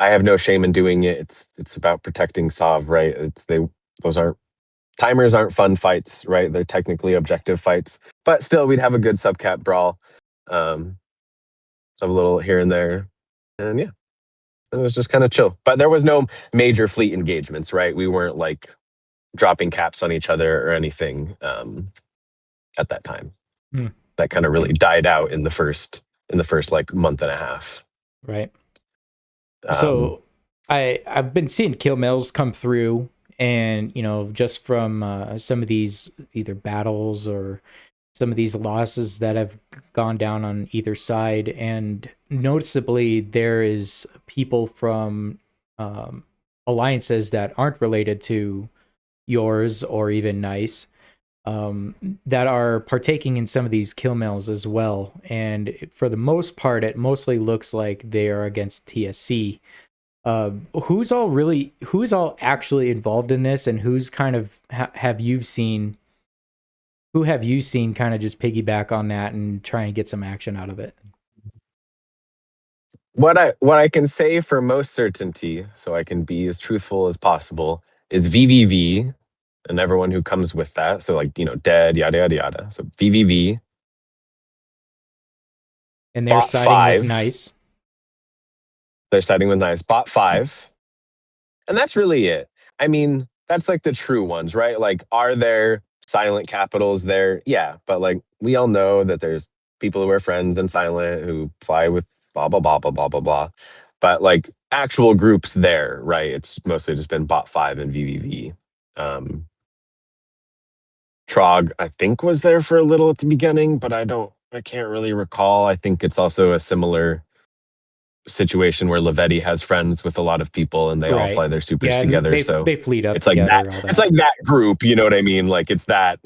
have no shame in doing it. It's about protecting Sov, right? Timers aren't fun fights, right? They're technically objective fights, but still we'd have a good subcap brawl. A little here and there. And yeah, it was just kind of chill. But there was no major fleet engagements, right? We weren't like dropping caps on each other or anything at that time. That kind of really died out in the first like month and a half. Right. So I've been seeing kill mails come through, and just from some of these either battles or some of these losses that have gone down on either side, and noticeably there is people from alliances that aren't related to yours or even Nice, that are partaking in some of these kill mails as well. And for the most part, it mostly looks like they are against TSC. Who's all actually involved in this, and who's kind of have you seen kind of just piggyback on that and try and get some action out of it? What I can say for most certainty, so I can be as truthful as possible, is VVV and everyone who comes with that. So like, dead, yada, yada, yada. So VVV. And they're siding with Nice. They're siding with Nice. Bot 5. And that's really it. I mean, that's like the true ones, right? Like, are there silent capitals there? Yeah. But like, we all know that there's people who are friends and silent who fly with blah, blah, blah, blah, blah, blah, blah. but like actual groups there, right? It's mostly just been bot 5 and VVV. Trog, I think, was there for a little at the beginning, but I can't really recall. I think it's also a similar situation where Lavetti has friends with a lot of people and they all Right. fly their supers Yeah, and together. they So they fleet up it's like together. that. All that. It's like that group, you know what I mean? Like it's that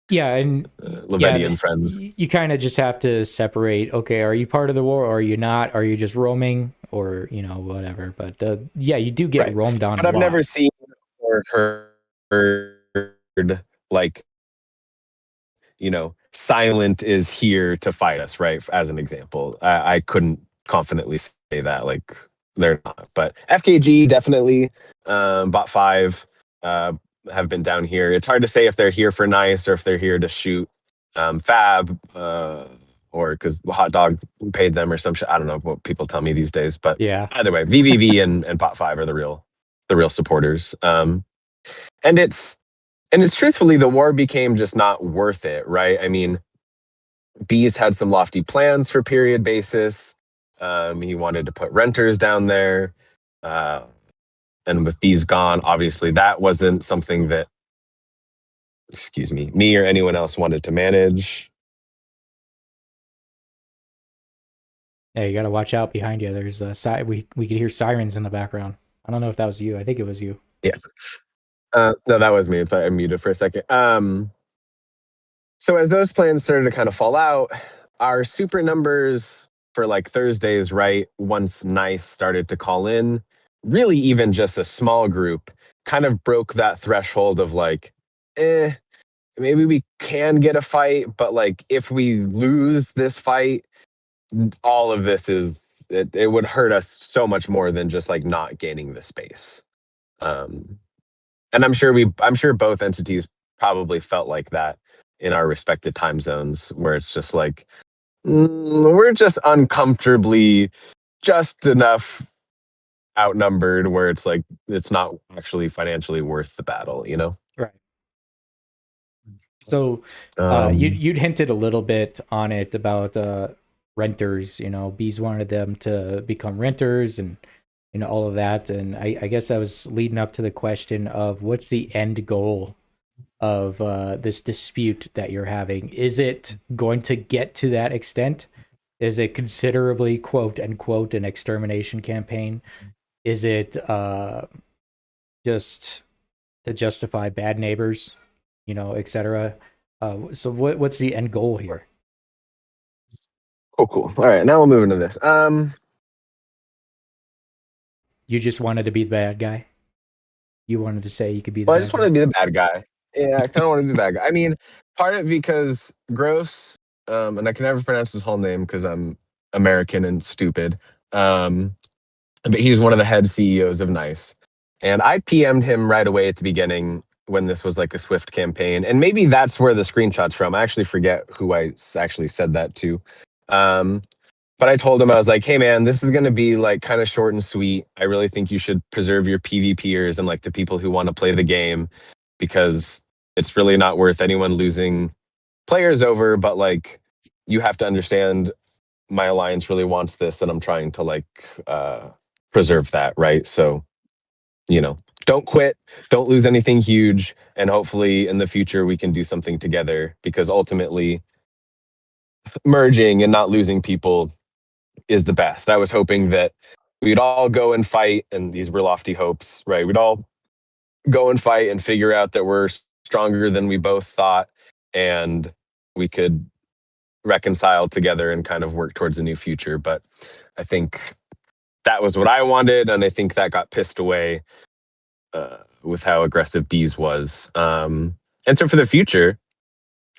Yeah, and Lavetti and friends. You kind of just have to separate. Okay, are you part of the war, or are you not? Are you just roaming, or whatever? But yeah, you do get Right. roamed on. But I've never seen or heard like silent is here to fight us, right? As an example, I couldn't confidently say that, like they're not. But FKG definitely, bot 5 have been down here. It's hard to say if they're here for nice or if they're here to shoot Fab, or because Hot Dog paid them or some shit. I don't know what people tell me these days, but Yeah, either way, VVV and bot 5 are the real supporters. And it's truthfully, the war became just not worth it, right? I mean, Bees had some lofty plans for period basis. He wanted to put renters down there. And with Bees gone, obviously that wasn't something that, me or anyone else wanted to manage. yeah, you got to watch out behind you. There's a we could hear sirens in the background. I don't know if that was you. I think it was you. Yeah. No, that was me. I muted for a second. So as those plans started to kind of fall out, our super numbers for like Thursdays, right? Once Nice started to call in, really even just a small group kind of broke that threshold of like, maybe we can get a fight, but like if we lose this fight, all of this it would hurt us so much more than just like not gaining the space. And I'm sure both entities probably felt like that in our respective time zones, where it's just like we're just uncomfortably just enough outnumbered where it's like it's not actually financially worth the battle, Right. So you'd hinted a little bit on it about renters. Bees wanted them to become renters and all of that. And I guess I was leading up to the question of what's the end goal of this dispute that you're having? Is it going to get to that extent? Is it considerably, quote unquote, an extermination campaign? Is it just to justify bad neighbors, etc.? So what's the end goal here? Cool. All right, now we'll move into this. You just wanted to be the bad guy? You wanted to say you could be the Well, I bad just guy? wanted to be the bad guy. Yeah, I kind of want to be the bad guy. I mean, part of it because Gross, and I can never pronounce his whole name because I'm American and stupid. But he's one of the head CEOs of Nice. And I PM'd him right away at the beginning when this was like a Swift campaign. And maybe that's where the screenshot's from. I actually forget who I actually said that to. But I told him, I was like, hey man, this is going to be like kind of short and sweet. I really think you should preserve your PvPers and like the people who want to play the game, because it's really not worth anyone losing players over. But like, you have to understand my alliance really wants this and I'm trying to like preserve that, right? So, don't quit, don't lose anything huge, and hopefully in the future we can do something together, because ultimately merging and not losing people is the best. I was hoping that we'd all go and fight, and these were lofty hopes, right? We'd all go and fight and figure out that we're stronger than we both thought, and we could reconcile together and kind of work towards a new future. But I think that was what I wanted, and I think that got pissed away with how aggressive Bees was. And so for the future,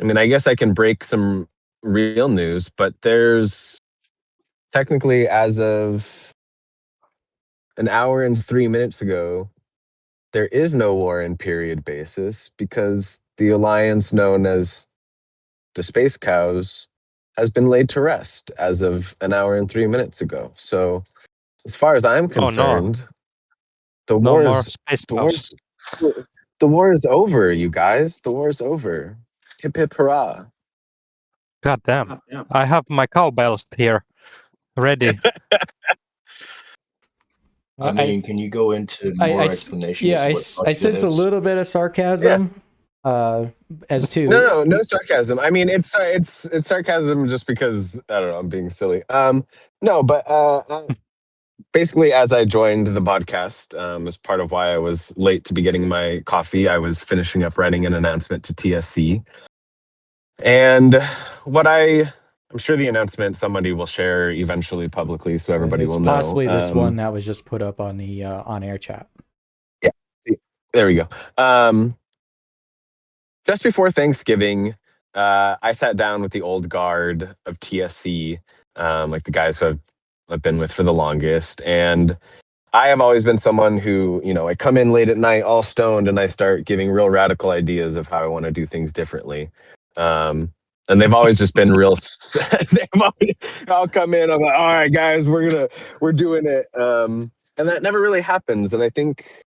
I mean, I guess I can break some real news, but there's technically, as of an hour and 3 minutes ago, there is no war in period basis, because the alliance known as the Space Cows has been laid to rest as of an hour and 3 minutes ago. So as far as I'm concerned, the No war more is space the cows. war is over, you guys. The war is over. Hip hip hurrah. God damn. I have my cowbells here ready. I mean, can you go into more explanation as to what I Butchka sense a is? little bit of sarcasm. As to No sarcasm. I mean, it's sarcasm just because I don't know. I'm being silly. No, but basically, as I joined the podcast, as part of why I was late to be getting my coffee, I was finishing up writing an announcement to TSC, and I'm sure the announcement somebody will share eventually publicly, so everybody it's will know. possibly this one that was just put up on the on-air chat. Yeah, there we go. Just before Thanksgiving, I sat down with the old guard of TSC, like the guys who I've been with for the longest. And I have always been someone who, I come in late at night all stoned and I start giving real radical ideas of how I want to do things differently. And they've always just been real. I'll come in, I'm like, all right, guys, we're doing it. And that never really happens. And I think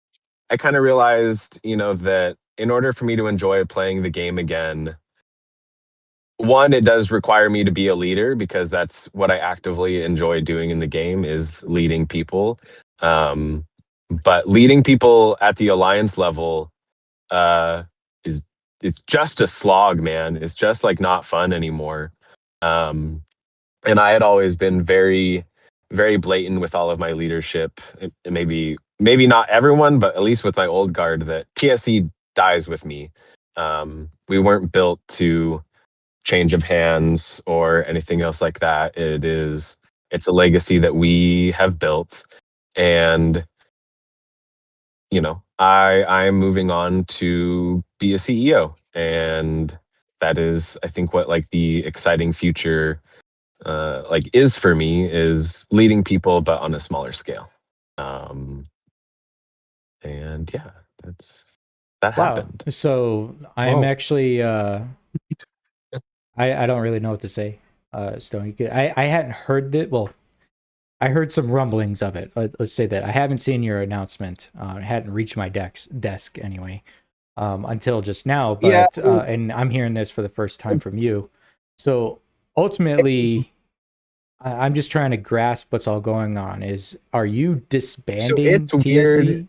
I kind of realized, that in order for me to enjoy playing the game again, one, it does require me to be a leader because that's what I actively enjoy doing in the game is leading people. But leading people at the alliance level is it's just a slog, man. It's just like not fun anymore. And I had always been very, very blatant with all of my leadership. Maybe not everyone, but at least with my old guard, that TSC dies with me. We weren't built to change of hands or anything else like that. It's a legacy that we have built, and I'm moving on to be a CEO, and that is, I think, what like the exciting future like is for me is leading people, but on a smaller scale. And yeah, that happened. So I'm actually I don't really know what to say, Stoney. I hadn't heard that. Well, I heard some rumblings of it. Let's say that I haven't seen your announcement. It hadn't reached my desk anyway, until just now. But and I'm hearing this for the first time from you. So ultimately, I'm just trying to grasp what's all going on. Are you disbanding it's TSC, weird.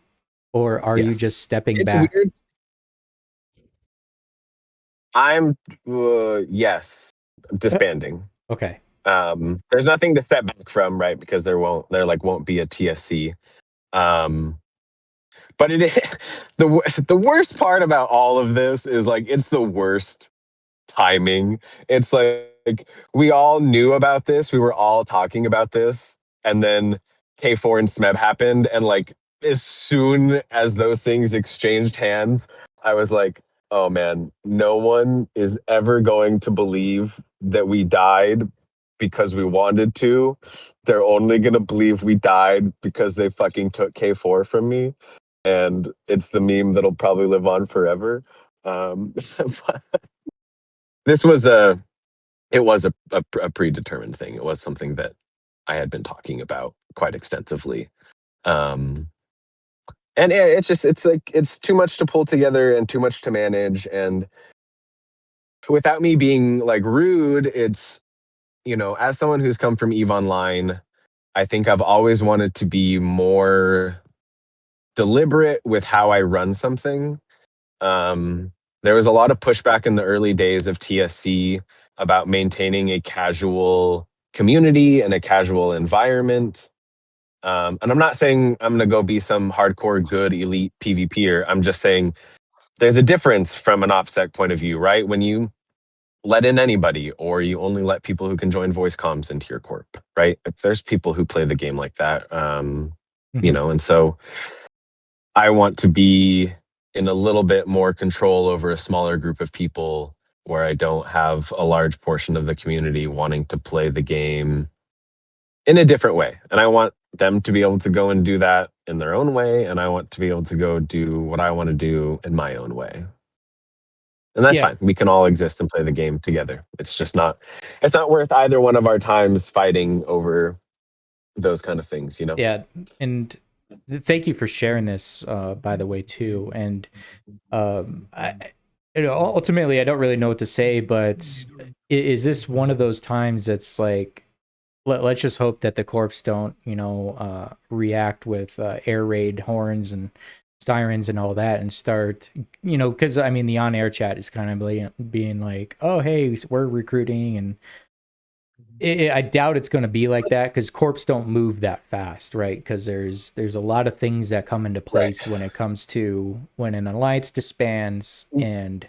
or are you Yes. just stepping It's back? weird. I'm yes, disbanding. Okay. There's nothing to step back from, right? Because there won't be a TSC. But it is the worst part about all of this is like it's the worst timing. It's like we all knew about this, we were all talking about this, and then K4 and SMEB happened, and like as soon as those things exchanged hands, I was like, oh man, no one is ever going to believe that we died because we wanted to. They're only gonna believe we died because they fucking took K4 from me. And it's the meme that'll probably live on forever. This was a predetermined thing. It was something that I had been talking about quite extensively. And yeah, it's too much to pull together and too much to manage. And without me being like rude, it's, as someone who's come from EVE Online, I think I've always wanted to be more deliberate with how I run something. There was a lot of pushback in the early days of TSC about maintaining a casual community and a casual environment. And I'm not saying I'm going to go be some hardcore good elite PvPer. I'm just saying there's a difference from an OPSEC point of view, right? When you let in anybody or you only let people who can join voice comms into your corp, right? If there's people who play the game like that, and so I want to be in a little bit more control over a smaller group of people where I don't have a large portion of the community wanting to play the game in a different way. And I want them to be able to go and do that in their own way. And I want to be able to go do what I want to do in my own way. And that's fine. We can all exist and play the game together. It's not worth either one of our times fighting over those kind of things, Yeah. And thank you for sharing this, by the way, too. And ultimately, I don't really know what to say, but is this one of those times that's like let's just hope that the corps don't, react with air raid horns and sirens and all that and start, because I mean the on-air chat is kind of being like, oh hey, we're recruiting, and I doubt it's going to be like that because corps don't move that fast, right? Because there's a lot of things that come into place when it comes to when an alliance disbands and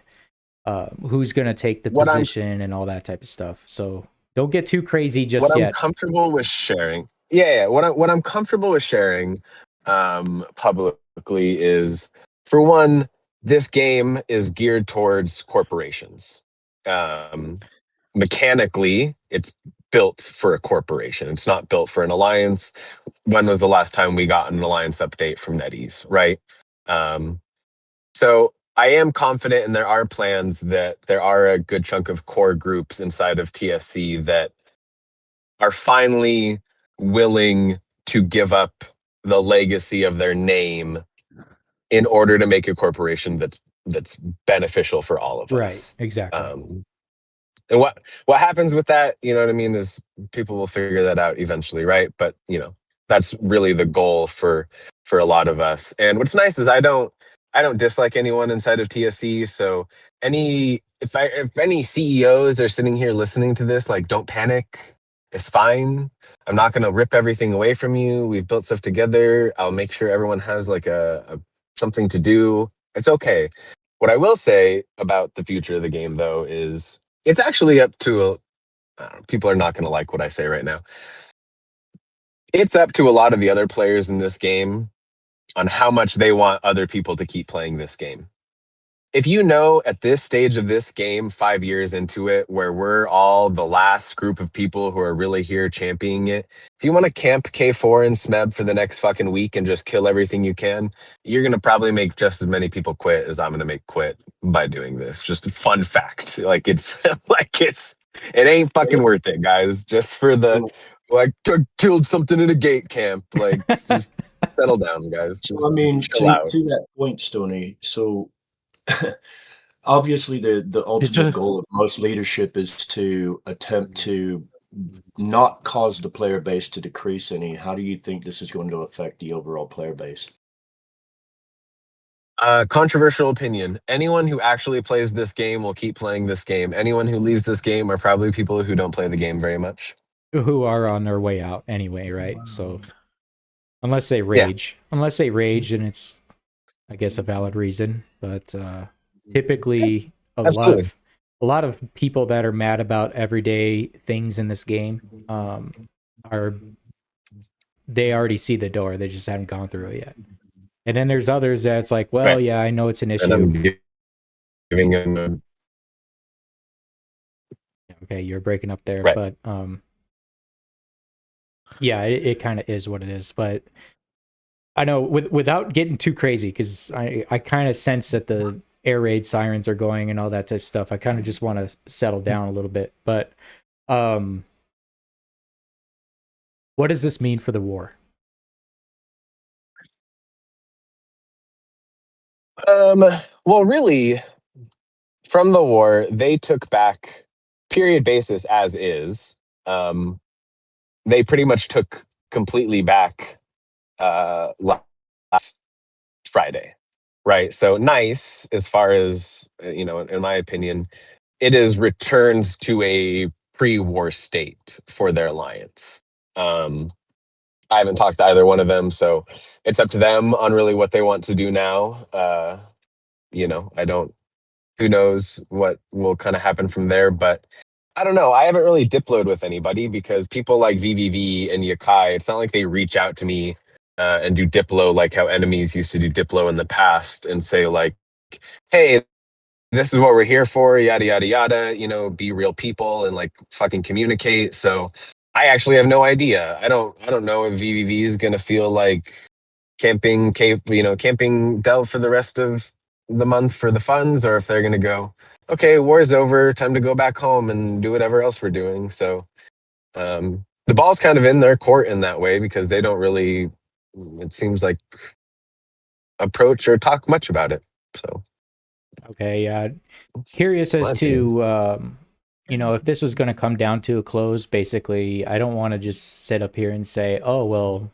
who's going to take the position and all that type of stuff. So don't get too crazy just what yet. I'm comfortable with sharing. Yeah. What I'm comfortable with sharing publicly is, for one, this game is geared towards corporations. Mechanically, it's built for a corporation. It's not built for an alliance. When was the last time we got an alliance update from NetEase, right? So I am confident, and there are plans that there are a good chunk of core groups inside of TSC that are finally willing to give up the legacy of their name in order to make a corporation that's beneficial for all of Right, us. exactly. And what happens with that, you know what I mean, is people will figure that out eventually, right? But that's really the goal for a lot of us. And what's nice is I don't dislike anyone inside of TSC. So if any CEOs are sitting here listening to this, like, don't panic. It's fine. I'm not gonna rip everything away from you. We've built stuff together. I'll make sure everyone has like a something to do. It's okay. What I will say about the future of the game, though, is it's actually up to people are not going to like what I say right now. It's up to a lot of the other players in this game on how much they want other people to keep playing this game. If you know at this stage of this game, 5 years into it, where we're all the last group of people who are really here championing it, if you want to camp K4 and SMEB for the next fucking week and just kill everything you can, you're going to probably make just as many people quit as I'm going to make quit by doing this. Just a fun fact. Like, it's it ain't fucking worth it, guys. Just for the, like, killed something in a gate camp. Like, just settle down, guys. So, Just I mean, chill out. to that point, Stoney, so obviously the ultimate goal of most leadership is to attempt to not cause the player base to decrease any. How do you think this is going to affect the overall player base? Controversial opinion. Anyone who actually plays this game will keep playing this game. Anyone who leaves this game are probably people who don't play the game very much. Who are on their way out anyway, right? So unless they rage, and it's, I guess, a valid reason. But typically, a lot of people that are mad about everyday things in this game they already see the door. They just haven't gone through it yet. And then there's others that's like, well, yeah, I know it's an issue. And I'm giving them okay, you're breaking up there, right. But yeah, it kind of is what it is. But I know without getting too crazy, because I kind of sense that the air raid sirens are going and all that type of stuff. I kind of just want to settle down a little bit. But what does this mean for the war? Well, really, from the war, they took back period basis as is. They pretty much took completely back last Friday, right? So nice, as far as, in my opinion, it is returned to a pre-war state for their alliance. I haven't talked to either one of them, so it's up to them on really what they want to do now. I don't, who knows what will kind of happen from there, but I don't know. I haven't really diploed with anybody because people like VVV and Yakai, it's not like they reach out to me and do diplo like how enemies used to do diplo in the past and say like, hey, this is what we're here for, yada, yada, yada, be real people and like fucking communicate. So I actually have no idea. I don't know if VVV is going to feel like camping Delve for the rest of the month for the funds, or if they're going to go, okay, war's over, time to go back home and do whatever else we're doing. So the ball's kind of in their court in that way because they don't really, it seems like, approach or talk much about it. So okay, curious as to if this was going to come down to a close, basically, I don't want to just sit up here and say, oh, well,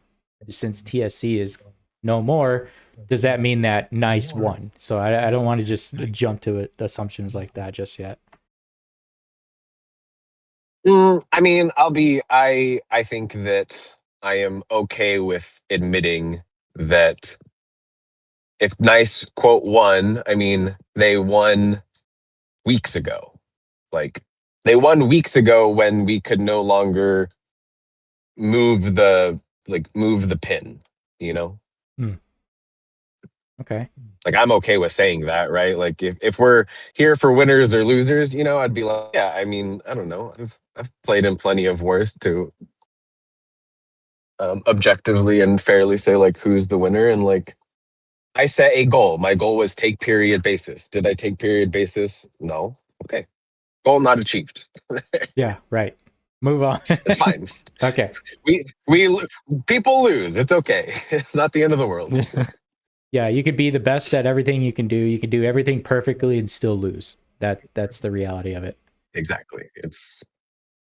since TSC is no more, does that mean that Nice won? So I don't want to just jump to it, assumptions like that just yet. I mean, I think that I am okay with admitting that if Nice quote won, I mean, they won weeks ago. Like, they won weeks ago when we could no longer move the pin, you know? Okay. Like, I'm okay with saying that, right? Like, if we're here for winners or losers, I'd be like, yeah, I mean, I don't know. I've played in plenty of wars to objectively and fairly say like who's the winner, and like I set a goal. My goal was take period basis. Did I take period basis? No. Okay. Goal not achieved. Yeah, right. Move on. It's fine. Okay. We people lose. It's okay. It's not the end of the world. Yeah, you could be the best at everything you can do. You can do everything perfectly and still lose. That's the reality of it. Exactly. It's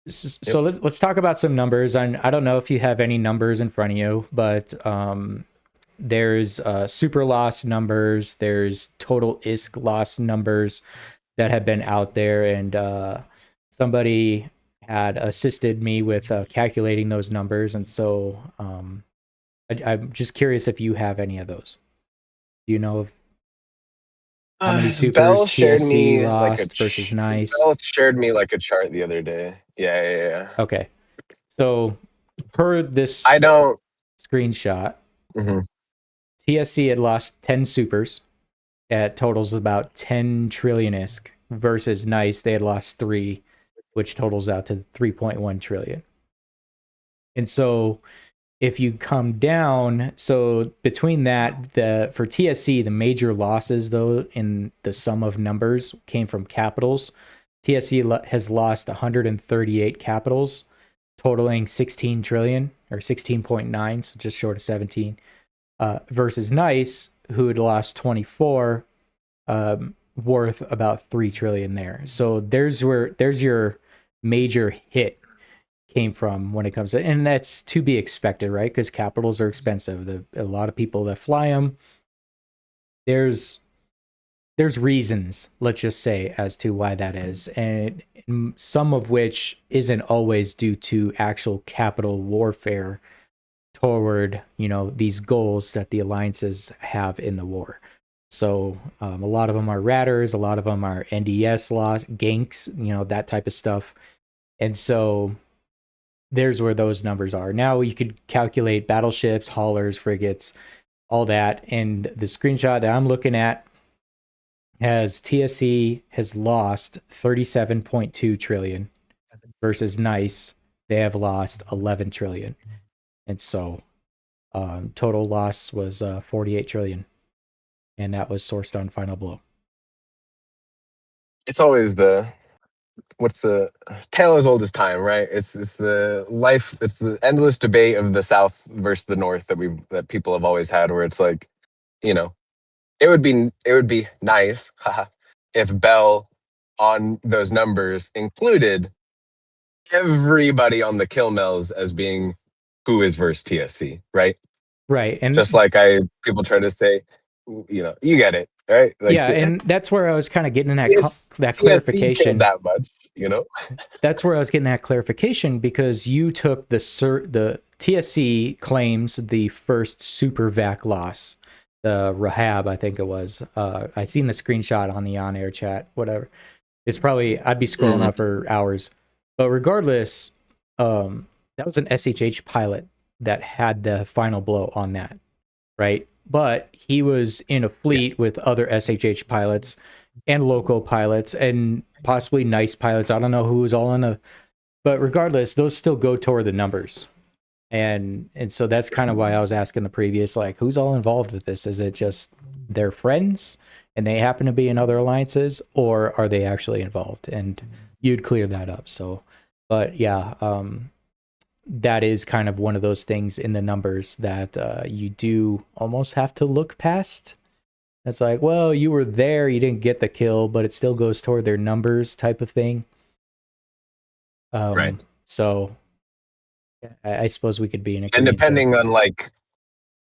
so let's talk about some numbers. I don't know if you have any numbers in front of you, but there's super loss numbers, there's total ISK loss numbers that have been out there, and somebody had assisted me with calculating those numbers, and so I'm just curious if you have any of those. Do you know of how many supers Bell shared TSC me lost versus Nice? Bell shared me like a chart the other day. Yeah. Okay. So per this I don't screenshot, mhm. TSC had lost 10 supers at totals about 10 trillion ISK versus Nice, they had lost 3, which totals out to 3.1 trillion. And so if you come down, so between that, for TSC, the major losses though in the sum of numbers came from capitals. TSC has lost 138 capitals, totaling 16 trillion or 16.9, so just short of 17, versus Nice, who had lost 24, worth about 3 trillion there. So there's your major hit came from when it comes to, and that's to be expected, right? Because capitals are expensive. A lot of people that fly them, there's reasons, let's just say, as to why that is, and some of which isn't always due to actual capital warfare toward these goals that the alliances have in the war. So a lot of them are ratters, a lot of them are NDS loss, ganks, that type of stuff, and so there's where those numbers are. Now you could calculate battleships, haulers, frigates, all that. And the screenshot that I'm looking at has TSC has lost 37.2 trillion versus Nice, they have lost 11 trillion. And so total loss was 48 trillion. And that was sourced on Final Blow. It's always what's the tale as old as time, right? It's the endless debate of the South versus the North that people have always had, where it's like, it would be nice if Bell on those numbers included everybody on the kill mills as being who is versus TSC, right? Right. And just like people try to say, you get it, right? Like, yeah, and that's where I was kind of getting that TSC clarification. That much, That's where I was getting that clarification, because you took the TSC claims the first super vac loss, the Rahab, I think it was. I seen the screenshot on the on-air chat. Whatever, it's probably, I'd be scrolling up for hours. But regardless, that was an SHH pilot that had the final blow on that, right? But he was in a fleet with other SHH pilots and local pilots and possibly Nice pilots. I don't know who was all in but regardless, those still go toward the numbers. And so that's kind of why I was asking the previous, like, who's all involved with this? Is it just their friends and they happen to be in other alliances, or are they actually involved? And you'd clear that up. So, but yeah, that is kind of one of those things in the numbers that you do almost have to look past. It's like, well, you were there, you didn't get the kill, but it still goes toward their numbers type of thing. Right. So I suppose we could be in And agreement. depending on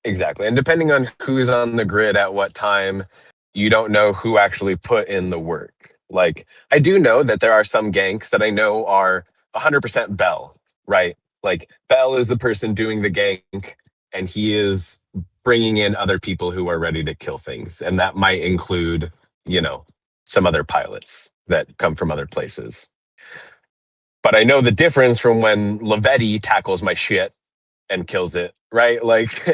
exactly, and depending on who's on the grid at what time, you don't know who actually put in the work. Like, I do know that there are some ganks that I know are 100% Bell, right? Like, Bell is the person doing the gank, and he is bringing in other people who are ready to kill things. And that might include, some other pilots that come from other places. But I know the difference from when Lavetti tackles my shit and kills it, right? Like,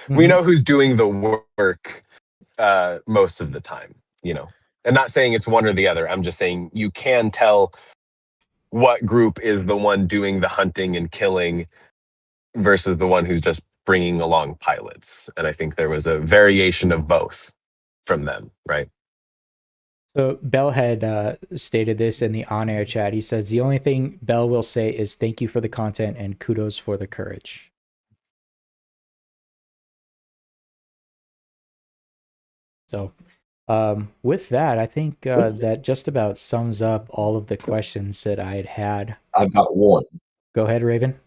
we Mhm. know who's doing the work most of the time, And not saying it's one or the other. I'm just saying you can tell what group is the one doing the hunting and killing versus the one who's just bringing along pilots. And I think there was a variation of both from them, right? So Bell had stated this in the on-air chat. He says the only thing Bell will say is thank you for the content and kudos for the courage. So with that, I think that just about sums up all of the questions that I had. I've got one. Go ahead, Raven.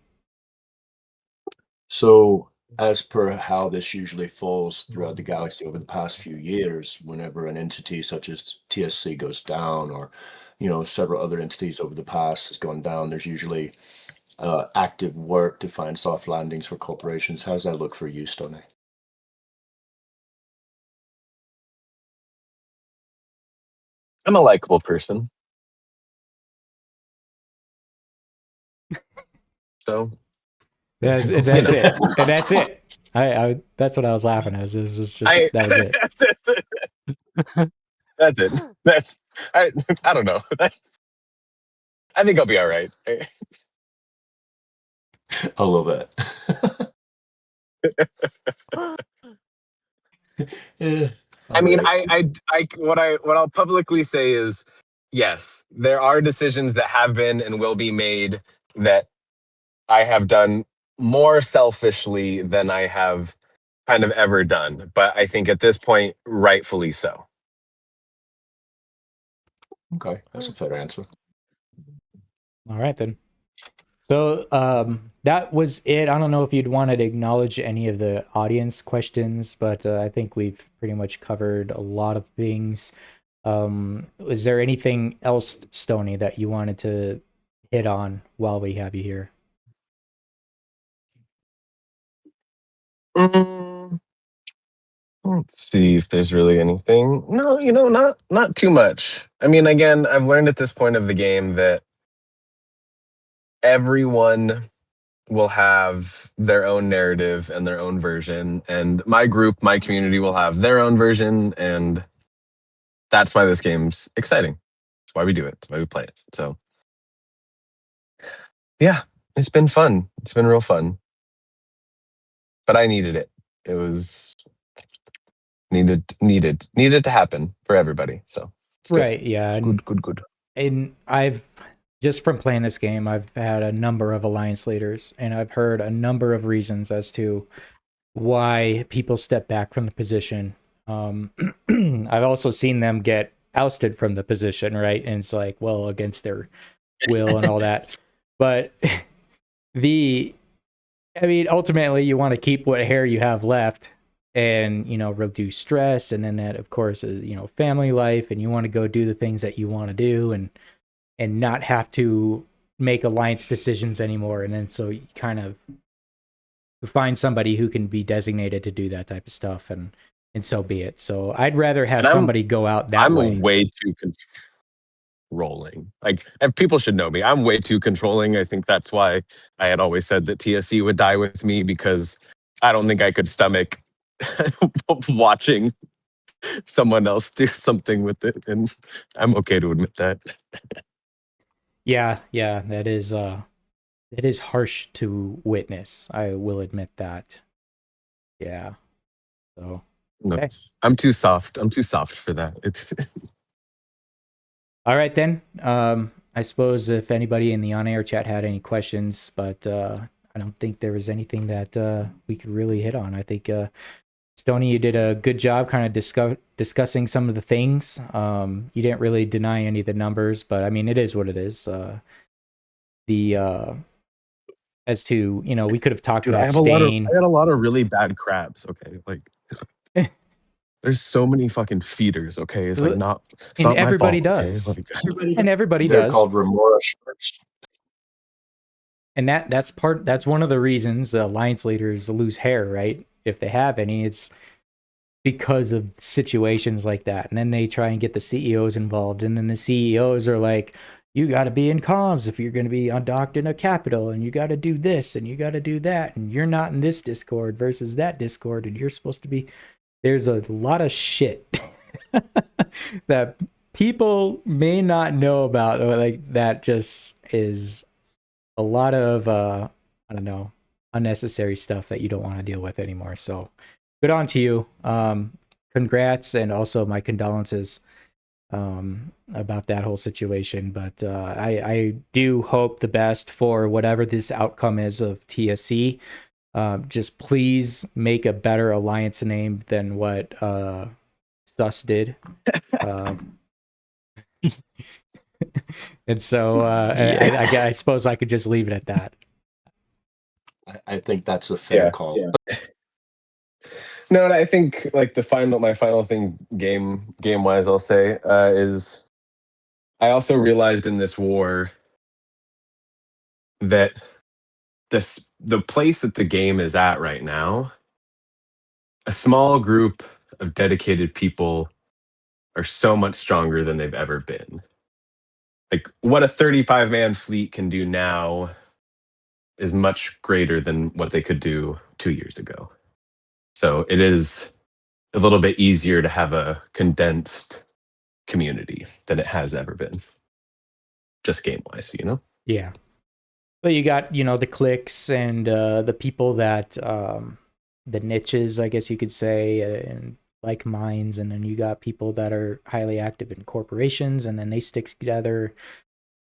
So, as per how this usually falls throughout the galaxy over the past few years, whenever an entity such as TSC goes down, or several other entities over the past has gone down, there's usually active work to find soft landings for corporations. How's that look for you, Stoney? I'm a likable person. So That's it. And that's it. I that's what I was laughing at. This was just that was it. That's it. I don't know. I think I'll be all right. I love it. Yeah, I mean, alright. what I'll publicly say is, yes, there are decisions that have been and will be made that I have done more selfishly than I have kind of ever done. But I think at this point, rightfully so. Okay, that's a fair answer. All right then. So that was it. I don't know if you'd want to acknowledge any of the audience questions, but I think we've pretty much covered a lot of things. Was there anything else, Stoney, that you wanted to hit on while we have you here? Let's see if there's really anything. No, not too much. I mean, again, I've learned at this point of the game that everyone will have their own narrative and their own version, and my group, my community will have their own version, and that's why this game's exciting. That's why we do it. That's why we play it. So, yeah, it's been fun. It's been real fun. But I needed it. It was needed to happen for everybody. So it's good. Right, yeah. It's good. And I've just from playing this game, I've had a number of alliance leaders, and I've heard a number of reasons as to why people step back from the position. I've also seen them get ousted from the position, right? And it's like, well, against their will and all that. But ultimately, you want to keep what hair you have left, and reduce stress, and then that, of course, is family life, and you want to go do the things that you want to do, and not have to make alliance decisions anymore. And then so you kind of find somebody who can be designated to do that type of stuff, and so be it. So I'd rather have somebody go out that way. I'm way too controlling. Like, and people should know me. I'm way too controlling. I think that's why I had always said that TSC would die with me, because I don't think I could stomach watching someone else do something with it, and I'm okay to admit that. Yeah, that is harsh to witness. I will admit that. Yeah. So No, okay. I'm too soft. I'm too soft for that. All right then. I suppose if anybody in the on-air chat had any questions, but I don't think there was anything that we could really hit on. I think Stoney, you did a good job kind of discussing some of the things. You didn't really deny any of the numbers, but I mean, it is what it is. as to, you know, we could have talked Dude, I about have Stain. I got a lot of really bad crabs. Okay, like there's so many fucking feeders. Okay, it's like not. It's And not my everybody fault. Okay, does. like, And everybody They're does. called remora sharks. And that's one of the reasons alliance leaders lose hair, right? If they have any, it's because of situations like that. And then they try and get the CEOs involved, and then the CEOs are like, you got to be in comms if you're going to be undocked in a capital, and you got to do this and you got to do that, and you're not in this Discord versus that Discord, and you're supposed to be. There's a lot of shit that people may not know about, or like that just is a lot of I don't know, unnecessary stuff that you don't want to deal with anymore. So good on to you. Congrats, and also my condolences about that whole situation. But I do hope the best for whatever this outcome is of TSC. Just please make a better alliance name than what Sus did. And so I suppose I could just leave it at that. I think that's a fair call. Yeah. No, and I think like my final thing game wise, I'll say is I also realized in this war that the place that the game is at right now, a small group of dedicated people are so much stronger than they've ever been. Like what a 35-man fleet can do now is much greater than what they could do 2 years ago. So it is a little bit easier to have a condensed community than it has ever been. Just game wise, you know? Yeah. But you got, you know, the cliques and the people that the niches, I guess you could say, and like minds, and then you got people that are highly active in corporations, and then they stick together.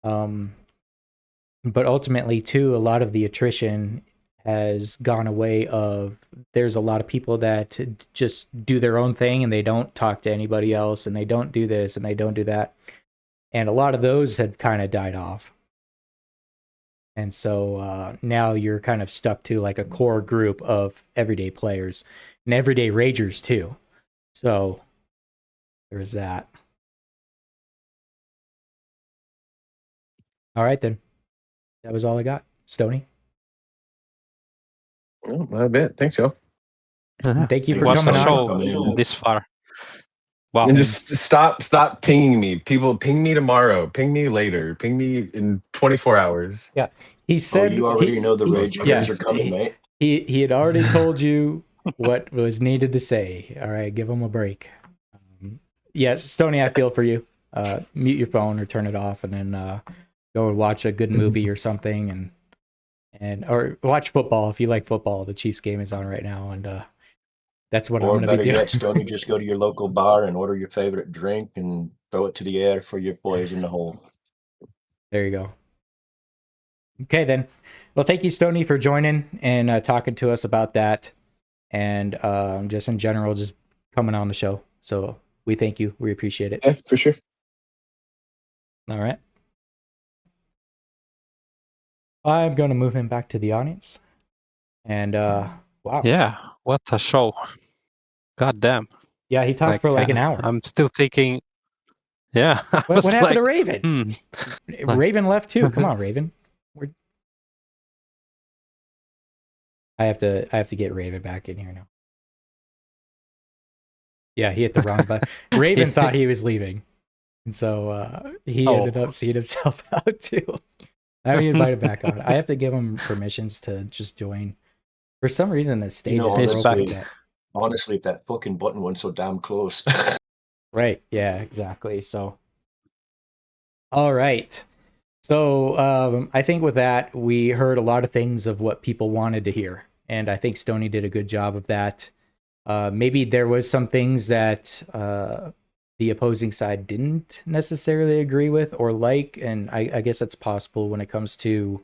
But ultimately, too, a lot of the attrition has gone away. There's a lot of people that just do their own thing, and they don't talk to anybody else, and they don't do this, and they don't do that. And a lot of those had kind of died off. And so now you're kind of stuck to like a core group of everyday players and everyday ragers too. So there's that. All right, then. That was all I got. Stoney? Oh, I bet. Thanks, y'all. Thank you for What's coming the on. show this far? Wow. And just stop pinging me. People, ping me tomorrow. Ping me later. Ping me in 24 hours. Yeah. He said you already know the rage yes, are coming, mate. He had already told you what was needed to say. All right, give him a break. Yeah, Stoney, I feel for you. Mute your phone or turn it off, and then go and watch a good movie or something, and or watch football if you like football. The Chiefs game is on right now, and that's what I'm going to be doing. Or better yet, Stoney, just go to your local bar and order your favorite drink and throw it to the air for your boys in the hole. There you go. Okay, then. Well, thank you, Stoney, for joining and talking to us about that, and just in general, just coming on the show. So we thank you. We appreciate it. Yeah, for sure. All right. I'm going to move him back to the audience. And wow. Yeah, what a show. God damn. Yeah, he talked for like an hour. I'm still thinking. Yeah. What happened to Raven? Raven left too. Come on, Raven. I have to get Raven back in here now. Yeah, he hit the wrong button. Raven thought he was leaving. And so he ended up seeing himself out too. Now we invite him back on. I have to give him permissions to just join. For some reason, the stage is broken yet. Honestly, if that fucking button went so damn close. Right. Yeah, exactly. So, all right. So I think with that, we heard a lot of things of what people wanted to hear. And I think Stoney did a good job of that. Maybe there was some things that the opposing side didn't necessarily agree with or like. And I guess that's possible when it comes to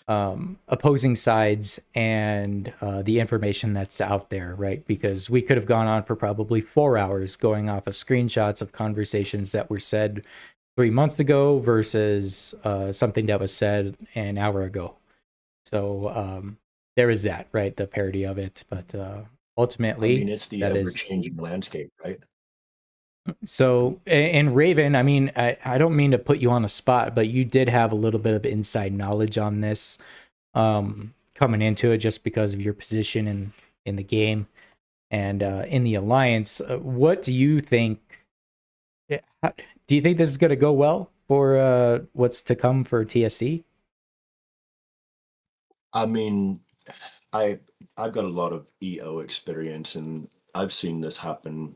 opposing sides and the information that's out there, right? Because we could have gone on for probably 4 hours going off of screenshots of conversations that were said 3 months ago versus something that was said an hour ago. So there is that, right? The parody of it, but ultimately, it's the that ever is changing landscape, right? so. And Raven, I mean, I don't mean to put you on the spot, but you did have a little bit of inside knowledge on this coming into it, just because of your position in the game and in the alliance. What do you think? Do you think this is going to go well for what's to come for TSC? I mean, I I've got a lot of EO experience, and I've seen this happen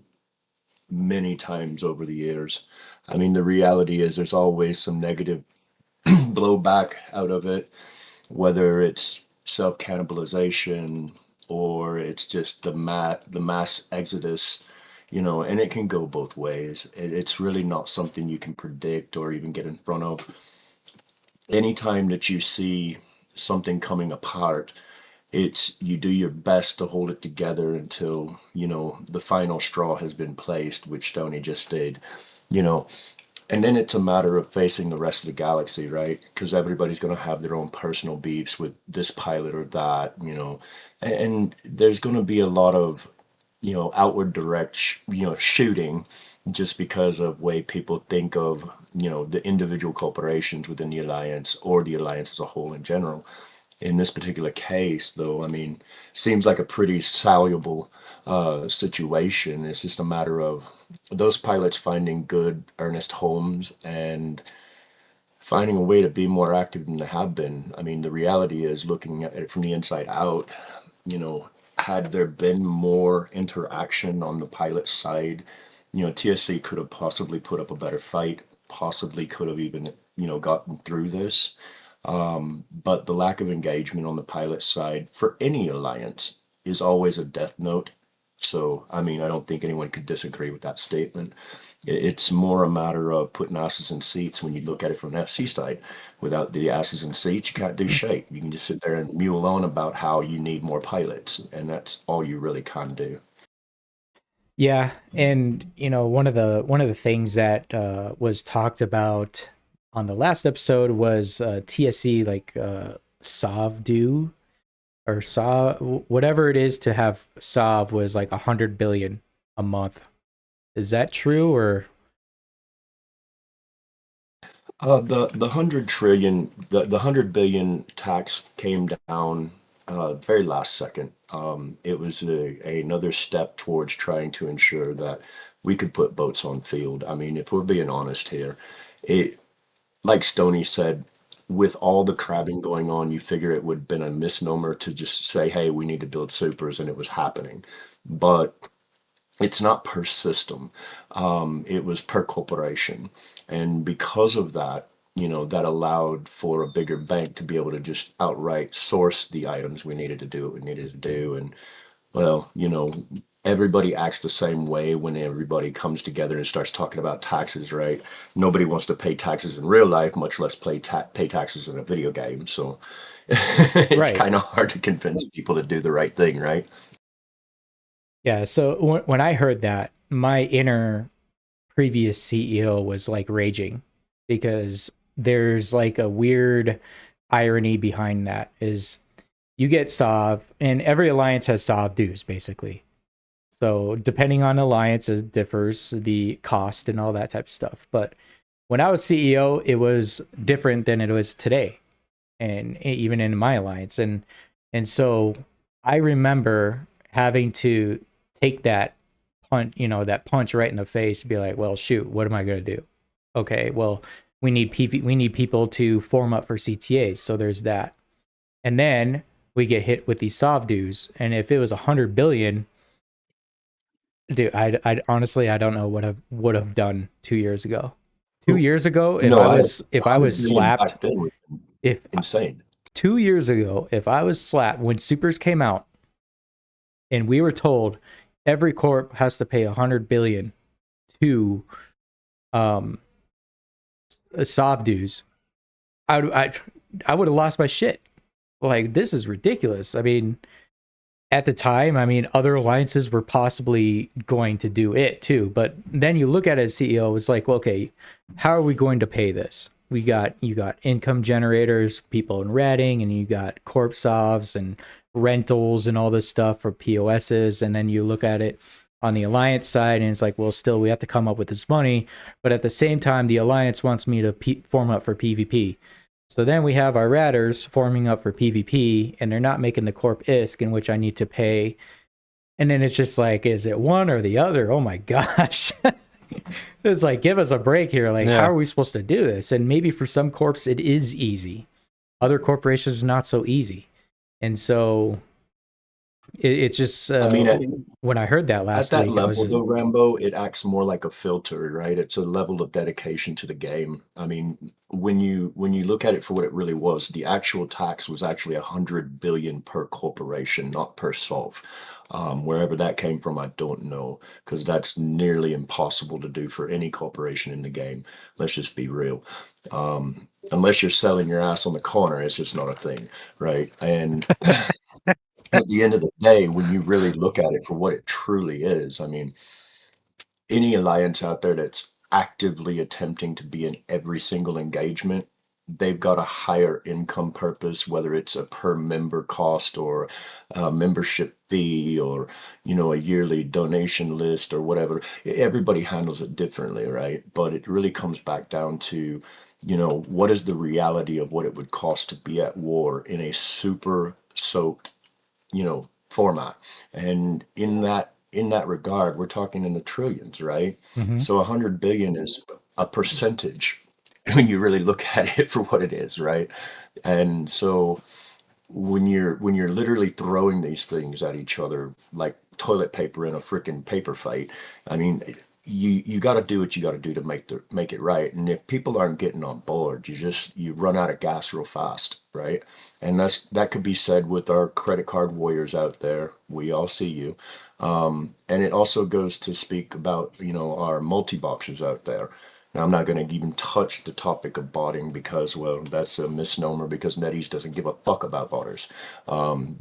many times over the years. I mean, the reality is there's always some negative blowback out of it, whether it's self-cannibalization or it's just the mass exodus, and it can go both ways. It's really not something you can predict or even get in front of. Anytime that you see something coming apart, it's you do your best to hold it together until the final straw has been placed, which Stoney just did. you know and then it's a matter of facing the rest of the galaxy, right? Because everybody's going to have their own personal beefs with this pilot or that, and there's going to be a lot of outward direct shooting, just because of way people think of the individual corporations within the alliance, or the alliance as a whole in general. In this particular case, though, I mean, seems like a pretty soluble situation. It's just a matter of those pilots finding good, earnest homes and finding a way to be more active than they have been. I mean, the reality is, looking at it from the inside out, had there been more interaction on the pilot side, TSC could have possibly put up a better fight, possibly could have even, gotten through this. But the lack of engagement on the pilot side for any alliance is always a death note. So, I mean, I don't think anyone could disagree with that statement. It's more a matter of putting asses in seats when you look at it from an FC side. Without the asses in seats, you can't do shit. You can just sit there and mule on about how you need more pilots, and that's all you really can do. Yeah, and one of the things that was talked about on the last episode was TSC, like SOV or SOV, whatever it is to have SOV, was like 100 billion a month. Is that true? Or The 100 trillion, the 100 billion tax came down very last second. It was another step towards trying to ensure that we could put boats on field. I mean, if we're being honest here, it like Stoney said, with all the crabbing going on, you figure it would have been a misnomer to just say, "Hey, we need to build supers," and it was happening. But it's not per system. It was per corporation. And because of that, that allowed for a bigger bank to be able to just outright source the items we needed to do what we needed to do. And well, everybody acts the same way when everybody comes together and starts talking about taxes, right? Nobody wants to pay taxes in real life, much less pay taxes in a video game. So it's right. kind of hard to convince people to do the right thing, right? Yeah, so when I heard that, my inner previous CEO was like raging, because there's like a weird irony behind that. Is you get SOV, and every alliance has SOV dues basically. So depending on alliance, it differs the cost and all that type of stuff. But when I was CEO, it was different than it was today, and even in my alliance. And so I remember having to take that punch right in the face, and be like, well, shoot, what am I going to do? Okay, well, we need people to form up for CTAs, so there's that. And then we get hit with these SOV dues, and if it was 100 billion, dude, I honestly, I don't know what I would have done 2 years ago. 2 years ago, if No, I I was if I 100 was billion slapped, back then was if insane. 2 years ago, if I was slapped when supers came out, and we were told every corp has to pay 100 billion to um SOV dues, I would have lost my shit. Like, this is ridiculous. I mean, at the time, I mean, other alliances were possibly going to do it too. But then you look at it as CEO, it's like, well, okay, how are we going to pay this? You got income generators, people in Redding, and you got corp sovs and rentals and all this stuff for POSs. And then you look at it on the alliance side, and it's like, well, still we have to come up with this money. But at the same time, the alliance wants me to form up for PvP. So then we have our radders forming up for PvP, and they're not making the corp ISK, in which I need to pay. And then it's just like, is it one or the other? Oh my gosh. It's like, give us a break here. Like, how are we supposed to do this? And maybe for some corps, it is easy. Other corporations, is not so easy. And so it's just, I mean, when I heard that last at that week, I was level, just, though, Rambo, it acts more like a filter, right? It's a level of dedication to the game. I mean, when you look at it for what it really was, the actual tax was actually 100 billion per corporation, not per solve. Wherever that came from, I don't know, because that's nearly impossible to do for any corporation in the game. Let's just be real. Unless you're selling your ass on the corner, it's just not a thing, right? And at the end of the day, when you really look at it for what it truly is, I mean, any alliance out there that's actively attempting to be in every single engagement, they've got a higher income purpose, whether it's a per member cost or a membership fee or, you know, a yearly donation list or whatever. Everybody handles it differently, right? But it really comes back down to, you know, what is the reality of what it would cost to be at war in a super soaked, you know, format. And in that regard, we're talking in the trillions, right? mm-hmm. So 100 billion is a percentage when you really look at it for what it is, right? And so when you're literally throwing these things at each other like toilet paper in a freaking paper fight, I mean, you got to do what you got to do to make it right. And if people aren't getting on board, you run out of gas real fast, right? And that could be said with our credit card warriors out there. We all see you. And it also goes to speak about, you know, our multi-boxers out there. Now, I'm not going to even touch the topic of botting because, well, that's a misnomer because NetEase doesn't give a fuck about botters.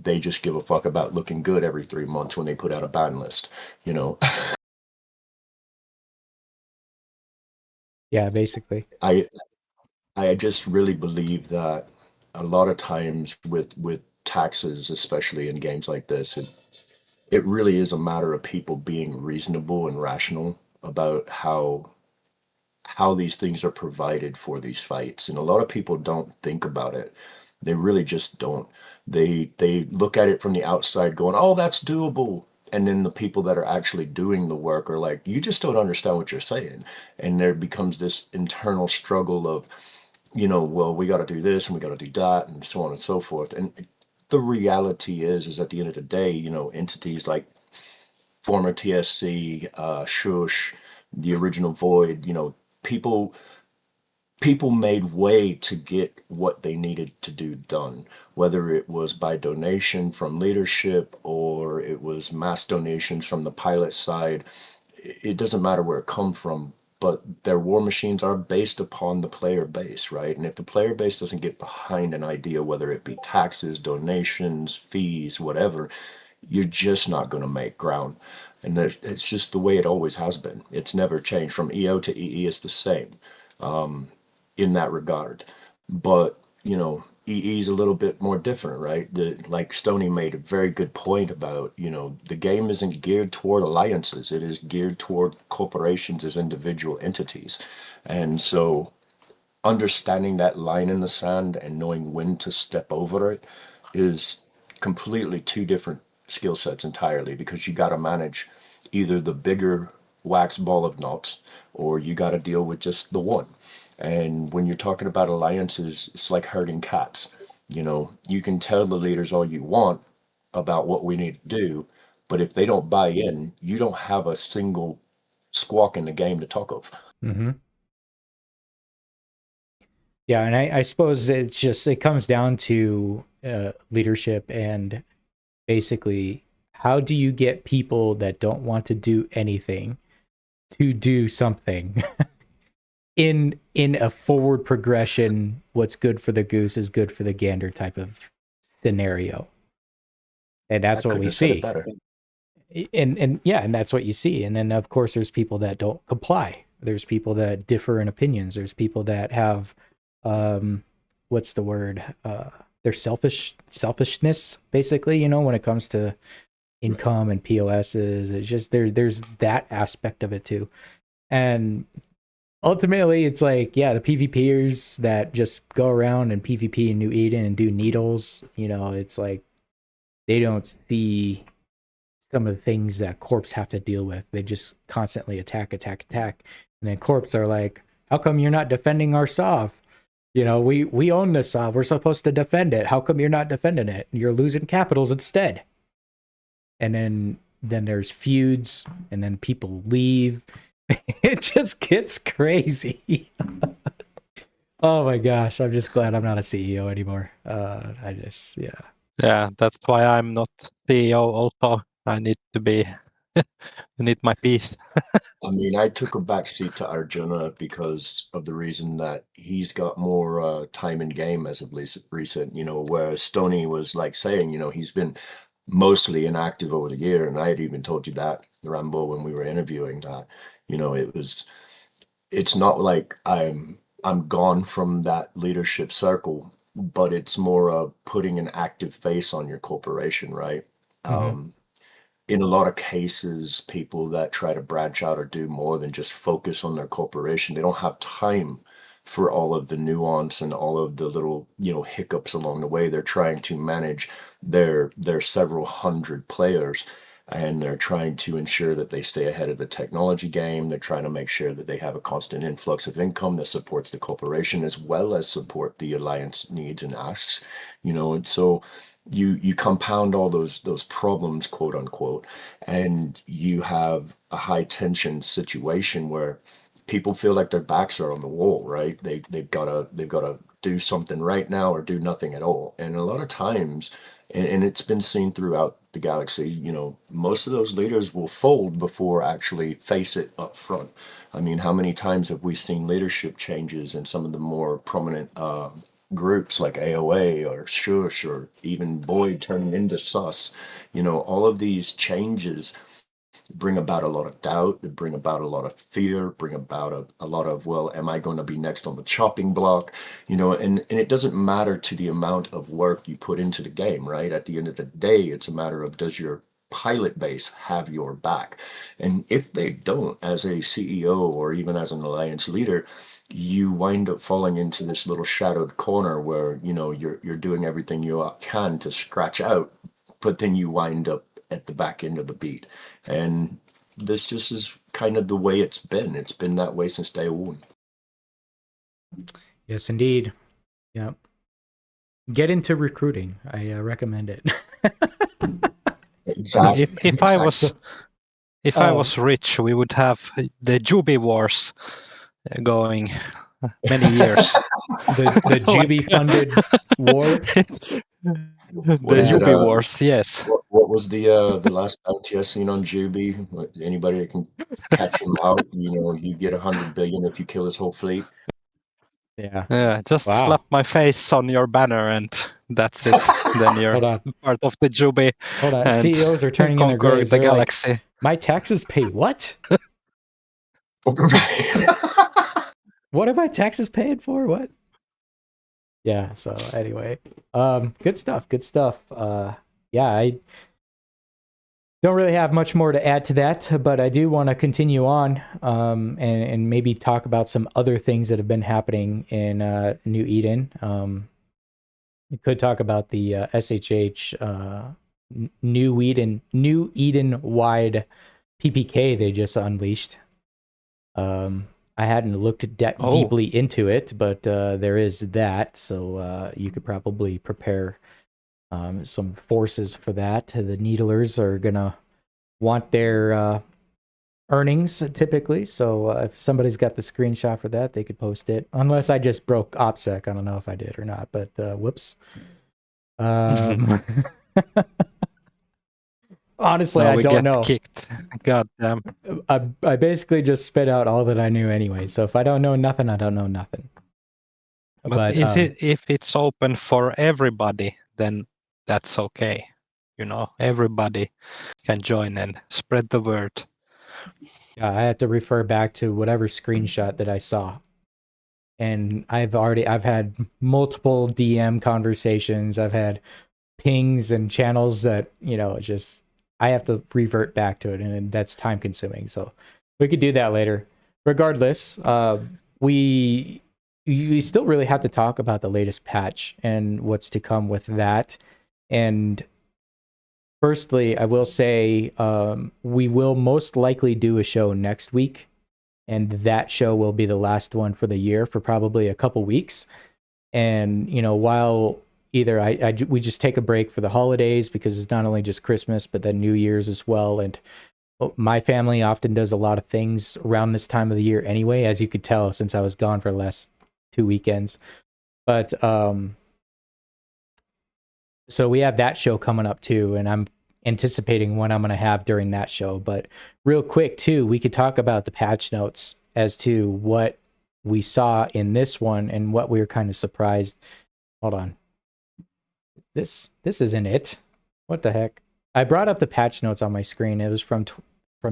They just give a fuck about looking good every 3 months when they put out a ban list, you know. Yeah, basically. I just really believe that a lot of times with taxes, especially in games like this, it really is a matter of people being reasonable and rational about how these things are provided for these fights. And a lot of people don't think about it. They really just don't. They look at it from the outside going, "Oh, that's doable." And then the people that are actually doing the work are like, "You just don't understand what you're saying." And there becomes this internal struggle of, you know, well, we got to do this and we got to do that and so on and so forth. And the reality is at the end of the day, you know, entities like former TSC, Shush, the original Void, you know, people made way to get what they needed to do done, whether it was by donation from leadership or it was mass donations from the pilot side. It doesn't matter where it come from, but their war machines are based upon the player base, right? And if the player base doesn't get behind an idea, whether it be taxes, donations, fees, whatever, you're just not going to make ground. And it's just the way it always has been. It's never changed. From EO to EE, it's the same in that regard. But, you know, EE is a little bit more different, right? Like Stoney made a very good point about, you know, the game isn't geared toward alliances. It is geared toward corporations as individual entities. And so understanding that line in the sand and knowing when to step over it is completely two different skill sets entirely, because you got to manage either the bigger wax ball of knots or you got to deal with just the one. And when you're talking about alliances, it's like herding cats. You know, you can tell the leaders all you want about what we need to do, but if they don't buy in, you don't have a single squawk in the game to talk of. Mm-hmm. Yeah, and I suppose it comes down to leadership and basically how do you get people that don't want to do anything to do something in a forward progression, what's good for the goose is good for the gander type of scenario. And that's I what couldn't we have said it see. better. And that's what you see. And then of course there's people that don't comply. There's people that differ in opinions. There's people that have what's the word? They're selfishness, basically, when it comes to income and POSs. It's just there's that aspect of it too. And ultimately it's like, yeah, the PvPers that just go around and PvP in New Eden and do needles, it's like they don't see some of the things that corps have to deal with. They just constantly attack. And then corps are like, how come you're not defending our SOV? We own this SOV. We're supposed to defend it. How come you're not defending it? You're losing capitals instead. And then there's feuds, and then people leave. It just gets crazy. Oh my gosh, I'm just glad I'm not a CEO anymore. Yeah, that's why I'm not CEO also. I need to be, I need my peace. I mean, I took a backseat to Arjuna because of the reason that he's got more time in game as of recent, whereas Stoney was like saying, he's been mostly inactive over the year. And I had even told you that, Rambo, when we were interviewing that, it's not like I'm gone from that leadership circle, but it's more of putting an active face on your corporation, right? In a lot of cases, people that try to branch out or do more than just focus on their corporation, they don't have time for all of the nuance and all of the little, hiccups along the way. They're trying to manage their several hundred players, and they're trying to ensure that they stay ahead of the technology game. They're trying to make sure that they have a constant influx of income that supports the corporation as well as support the alliance needs and asks, and so you compound all those problems, quote unquote, and you have a high tension situation where people feel like their backs are on the wall, right? They've gotta do something right now or do nothing at all. And a lot of times, and it's been seen throughout the galaxy, most of those leaders will fold before actually face it up front. I mean, how many times have we seen leadership changes in some of the more prominent groups like AOA or Shush or even Boyd turning into Sus? All of these changes bring about a lot of doubt, they bring about a lot of fear, bring about a lot of, well, am I going to be next on the chopping block? And it doesn't matter to the amount of work you put into the game, right? At the end of the day, it's a matter of, does your pilot base have your back? And if they don't, as a CEO or even as an alliance leader, you wind up falling into this little shadowed corner where you're doing everything you can to scratch out, but then you wind up at the back end of the beat. And this just is kind of the way it's been. It's been that way since day one. Yes, indeed. Yep. Get into recruiting. I recommend it. Exactly. If I was rich, we would have the Juby Wars going many years. the Juby funded war. The Juby Wars, yes. What was the last bounty I seen on Juby? Anybody that can catch him out, you get 100 billion if you kill his whole fleet. Yeah. Just Wow. slap my face on your banner and that's it. Then you're Hold on. part of the Juby. Hold on. And CEOs are turning in their conquer graves. the They're like, galaxy. my taxes pay what? What are my taxes paid for? What? Yeah, so anyway. Good stuff. Yeah, I don't really have much more to add to that, but I do want to continue on and maybe talk about some other things that have been happening in New Eden. We could talk about the SHH New Eden wide PPK they just unleashed. I hadn't looked deeply into it, but there is that, so you could probably prepare some forces for that. The Needlers are gonna want their earnings typically, so if somebody's got the screenshot for that, they could post it. Unless I just broke OPSEC, I don't know if I did or not, but whoops. Honestly, I don't know. Kicked. God damn. I basically just spit out all that I knew anyway. So if I don't know nothing, I don't know nothing. But is it, if it's open for everybody, then that's okay. everybody can join and spread the word. Yeah, I have to refer back to whatever screenshot that I saw. And I've had multiple DM conversations. I've had pings and channels that, just I have to revert back to it, and that's time consuming. So we could do that later. Regardless, we still really have to talk about the latest patch and what's to come with that. And firstly, I will say we will most likely do a show next week, and that show will be the last one for the year for probably a couple weeks. And while either we just take a break for the holidays, because it's not only just Christmas but then New Year's as well, and my family often does a lot of things around this time of the year anyway, as you could tell since I was gone for the last 2 weekends. But so we have that show coming up too, and I'm anticipating what I'm going to have during that show. But real quick too, we could talk about the patch notes as to what we saw in this one and what we were kind of surprised. Hold on. This isn't it. What the heck? I brought up the patch notes on my screen. It was from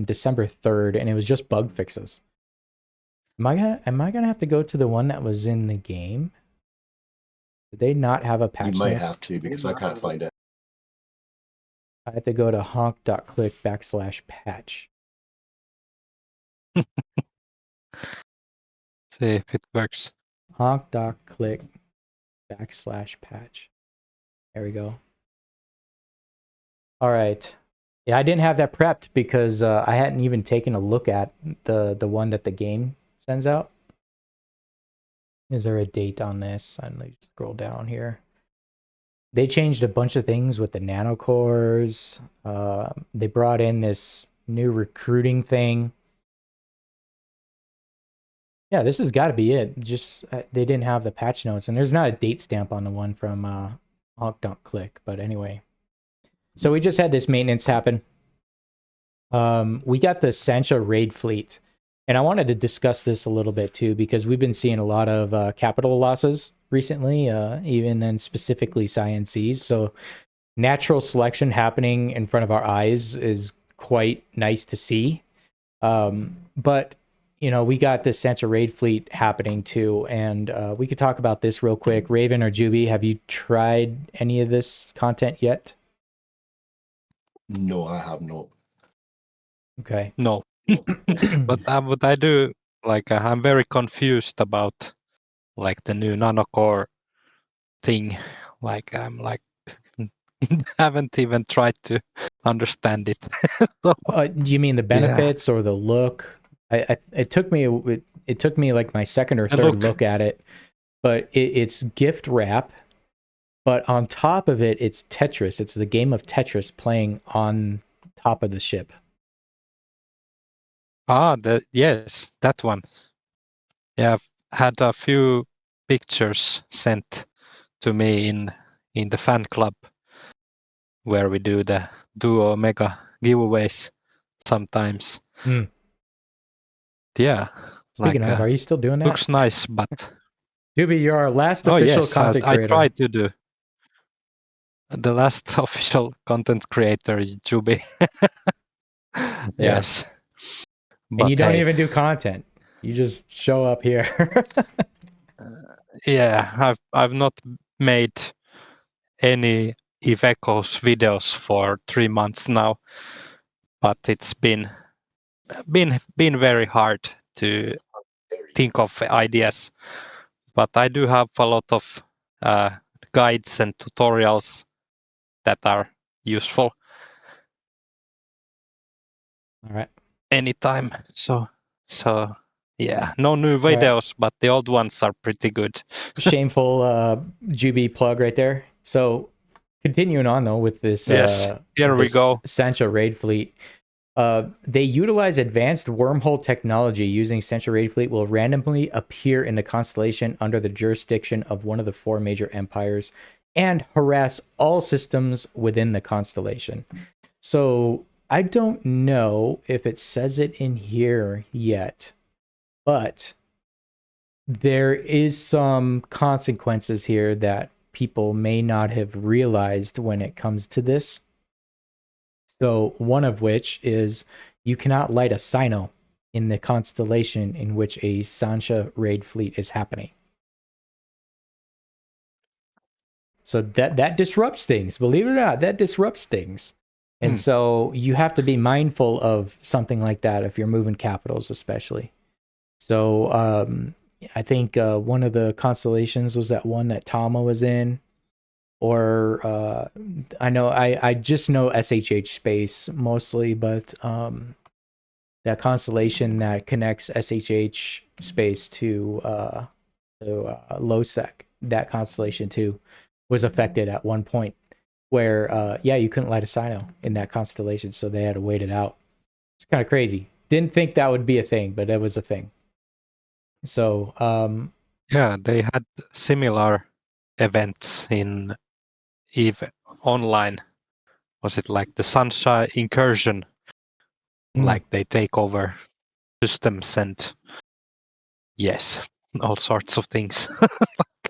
December 3rd, and it was just bug fixes. Am I gonna have to go to the one that was in the game? Did they not have a patch? You might notes? have to, because I can't find it. I have to go to honk.click/patch. See if it works. honk.click/patch. There we go. All right. Yeah, I didn't have that prepped because I hadn't even taken a look at the one that the game sends out. Is there a date on this? Let me scroll down here. They changed a bunch of things with the nanocores. They brought in this new recruiting thing. Yeah, this has got to be it. Just they didn't have the patch notes, and there's not a date stamp on the one from honk.click. But anyway, so we just had this maintenance happen. We got the Sancho raid fleet, and I wanted to discuss this a little bit too, because we've been seeing a lot of capital losses recently, even then specifically Cyan Seas. So natural selection happening in front of our eyes is quite nice to see. But we got this Sancho raid fleet happening too, and we could talk about this real quick. Raven or Juby, have you tried any of this content yet? No, I have not. Okay. No. But what I do, I'm very confused about the new nanocore thing. I'm haven't even tried to understand it. So, Do you mean the benefits or the look? It took me like my second or third look at it, but it's gift wrap, but on top of it, it's Tetris. It's the game of Tetris playing on top of the ship. Yes, that one. Yeah, I've had a few pictures sent to me in the fan club where we do the Duo Mega giveaways sometimes. Yeah. Speaking of, are you still doing that? Looks nice, but Juby, you're our last official content creator. I tried to do the last official content creator, Juby. Yes. And but you don't even do content. You just show up here. Yeah, I've not made any Iveco's videos for 3 months now, but it's been very hard to think of ideas. But I do have a lot of guides and tutorials that are useful. All right. Anytime. So yeah, no new videos, but the old ones are pretty good. Shameful Juby plug right there. So continuing on though with this, here we go. Sancho raid fleet. They utilize advanced wormhole technology. Using Sancho raid fleet will randomly appear in the constellation under the jurisdiction of one of the 4 major empires and harass all systems within the constellation. So I don't know if it says it in here yet, but there is some consequences here that people may not have realized when it comes to this. So one of which is you cannot light a Sino in the constellation in which a Sancha raid fleet is happening. So that disrupts things. Believe it or not, that disrupts things. And so you have to be mindful of something like that if you're moving capitals, especially. So I think one of the constellations was that one that Tama was in, or I just know SHH space mostly, but that constellation that connects SHH space to Losec, that constellation too, was affected at one point where you couldn't light a Sino in that constellation, so they had to wait it out. It's kind of crazy. Didn't think that would be a thing, but it was a thing. So yeah, they had similar events in EVE Online. Was it like the Sunshine Incursion? Like they take over systems and yes, all sorts of things.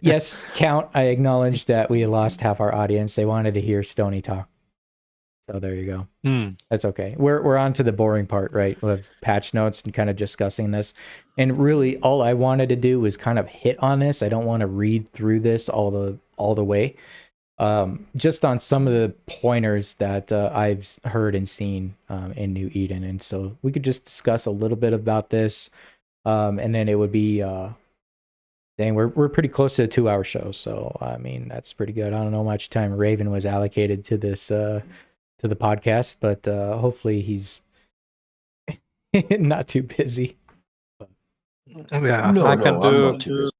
yes, Count, I acknowledge that we lost half our audience. They wanted to hear Stoney talk. So there you go. That's okay. We're on to the boring part, right? Of patch notes and kind of discussing this. And really all I wanted to do was kind of hit on this. I don't want to read through this all the way. Just on some of the pointers that I've heard and seen in New Eden. And so we could just discuss a little bit about this. And then it would be dang, we're pretty close to a 2-hour show, so I mean that's pretty good. I don't know how much time Raven was allocated to this to the podcast, but hopefully he's not too busy. Yeah, No, I no, can I'm do. not too busy.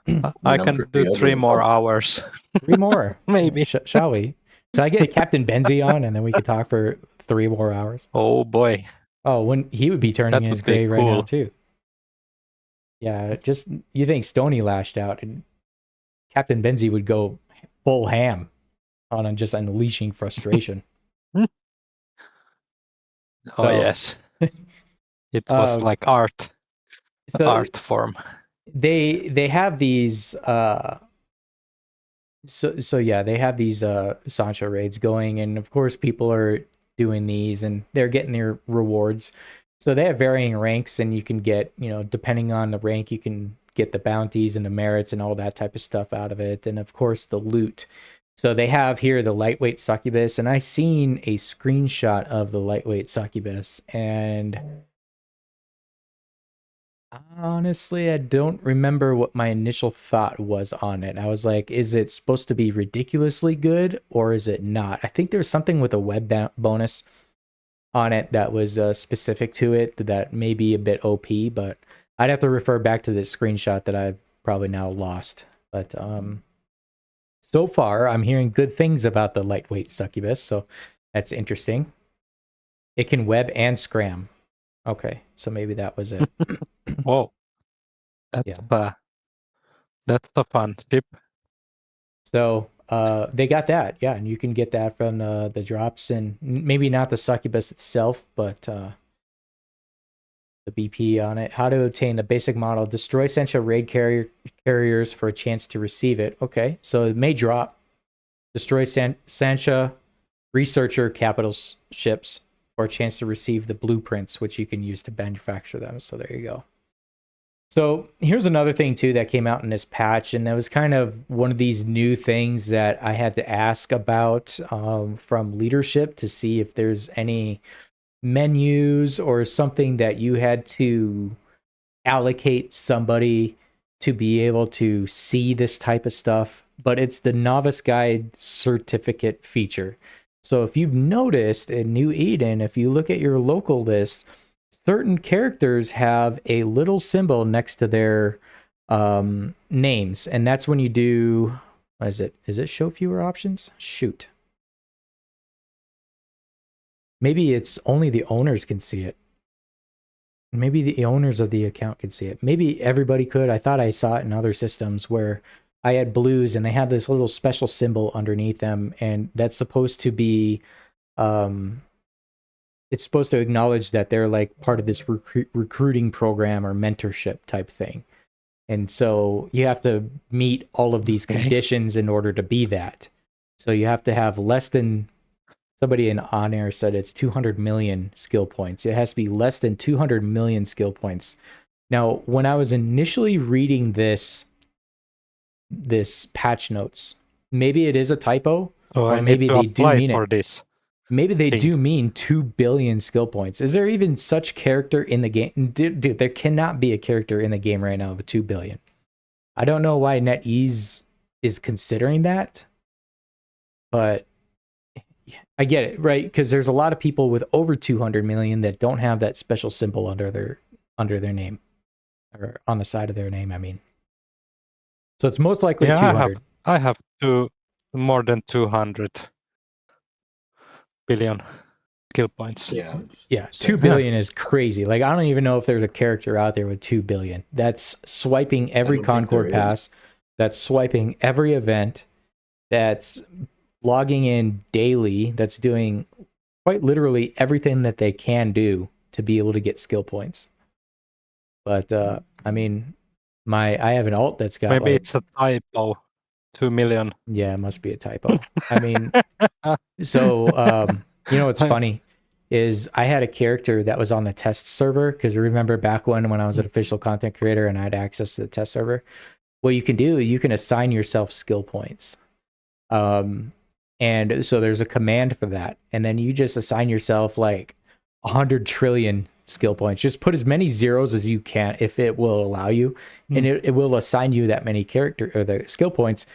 I When I'm can free, do I'll 3 do more it. hours. 3 more, Maybe. Shall we? Should I get Captain Benzie on, and then we could talk for 3 more hours? Oh boy, Oh, when he would be turning that in his would be grave right now cool. too. Yeah, just you think Stoney lashed out, and Captain Benzie would go full ham on just unleashing frustration. Oh So, yes, it was like art form. They have these so yeah, they have these Sancho raids going, and of course people are doing these and they're getting their rewards. So they have varying ranks, and you can get, depending on the rank, you can get the bounties and the merits and all that type of stuff out of it, and of course the loot. So they have here the lightweight succubus, and I seen a screenshot of the lightweight succubus, and honestly, I don't remember what my initial thought was on it. I was like, is it supposed to be ridiculously good or is it not? I think there was something with a web bonus on it that was specific to it that may be a bit OP, but I'd have to refer back to this screenshot that I've probably now lost. But so far, I'm hearing good things about the lightweight succubus, so that's interesting. It can web and scram. Okay, so maybe that was it. Whoa, that's the fun ship. So they got that, yeah, and you can get that from the drops, and maybe not the succubus itself, but the BP on it. How to obtain the basic model: destroy essential raid carriers for a chance to receive it. Okay, so it may drop. Destroy Sancha researcher capital ships for a chance to receive the blueprints, which you can use to manufacture them. So there you go. So here's another thing too that came out in this patch, and that was kind of one of these new things that I had to ask about from leadership to see if there's any menus or something that you had to allocate somebody to be able to see this type of stuff. But it's the Novice Guide certificate feature. So if you've noticed in New Eden, if you look at your local list, certain characters have a little symbol next to their names, and that's when you do, what is it? Is it show fewer options? Shoot. Maybe it's only the owners can see it. Maybe the owners of the account can see it. Maybe everybody could. I thought I saw it in other systems where I had blues and they have this little special symbol underneath them, and that's supposed to be it's supposed to acknowledge that they're like part of this recruiting program or mentorship type thing. And so you have to meet all of these conditions in order to be that. So you have to have less than Somebody in On Air said it's 200 million skill points. It has to be less than 200 million skill points. Now, when I was initially reading this patch notes, maybe it is a typo, So or I maybe need to they do apply mean for it. this. Maybe they thing. do mean 2 billion skill points. Is there even such character in the game? Dude, there cannot be a character in the game right now with 2 billion. I don't know why NetEase is considering that, but I get it, right? Because there's a lot of people with over 200 million that don't have that special symbol under their name, or on the side of their name, I mean. So it's most likely 200. I have more than 200 billion skill points. Yeah. Yeah, Same 2 here. billion is crazy. Like, I don't even know if there's a character out there with 2 billion. That's swiping every don't think Concord there is. pass. That's swiping every event. That's logging in daily. That's doing quite literally everything that they can do to be able to get skill points. But I mean, I have an alt that's got Maybe like, it's a typo. 2 million. yeah, it must be a typo. I mean, so you know what's funny is I had a character that was on the test server, because remember back when I was an official content creator and I had access to the test server. What you can do, you can assign yourself skill points. And so there's a command for that, and then you just assign yourself like 100 trillion skill points. Just put as many zeros as you can if it will allow you, and it will assign you that many character or the skill points,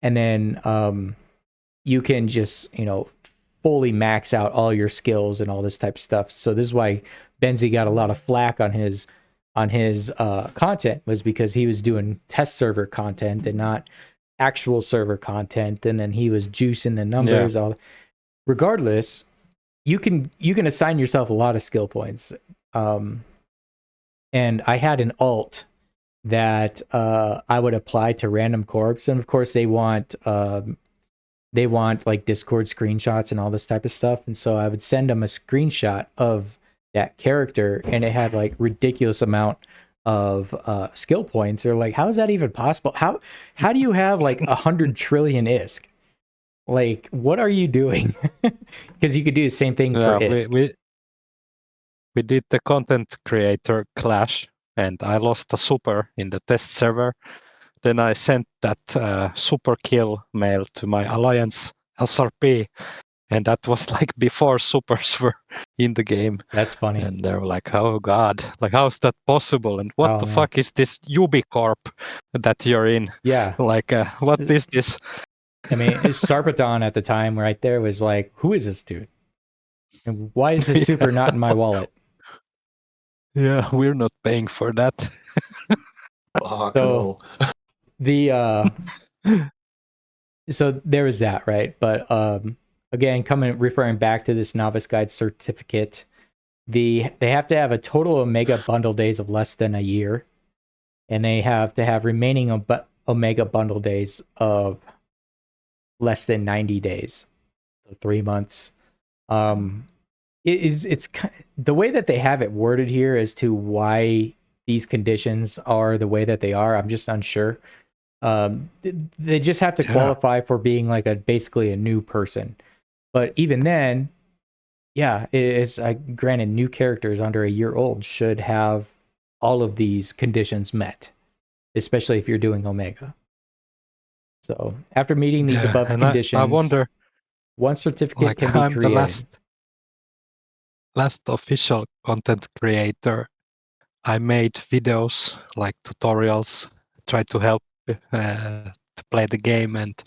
and then you can just, you know, fully max out all your skills and all this type of stuff. So this is why Benzie got a lot of flack on his content, was because he was doing test server content and not actual server content, and then he was juicing the numbers. All regardless, you can assign yourself a lot of skill points. And I had an alt that I would apply to random corps, and of course they want like Discord screenshots and all this type of stuff, and so I would send them a screenshot of that character, and it had like ridiculous amount of skill points. They're like, how is that even possible? How do you have like 100 trillion ISK? Like, what are you doing? Because you could do the same thing for ISK. We did the content creator clash, and I lost a super in the test server. Then I sent that super kill mail to my alliance SRP, and that was like before supers were in the game. That's funny. And they were like, oh God, like how's that possible? And what the man. fuck is this Ubicorp that you're in? Yeah. Like, what is this? I mean, Sarpedon at the time right there was like, who is this dude? And why is his super not in my wallet? Yeah, we're not paying for that. Fuck So- no. The so there was that, right? But again, referring back to this novice guide certificate, they have to have a total Omega bundle days of less than a year, and they have to have remaining Omega bundle days of less than 90 days, so 3 months. It's the way that they have it worded here as to why these conditions are the way that they are. I'm just unsure. They just have to qualify for being like basically a new person. But even then, yeah, it's granted, new characters under a year old should have all of these conditions met, especially if you're doing Omega. So after meeting these above conditions, I wonder, one certificate like, can be I'm created. the last official content creator. I made videos, like tutorials, tried to help to play the game and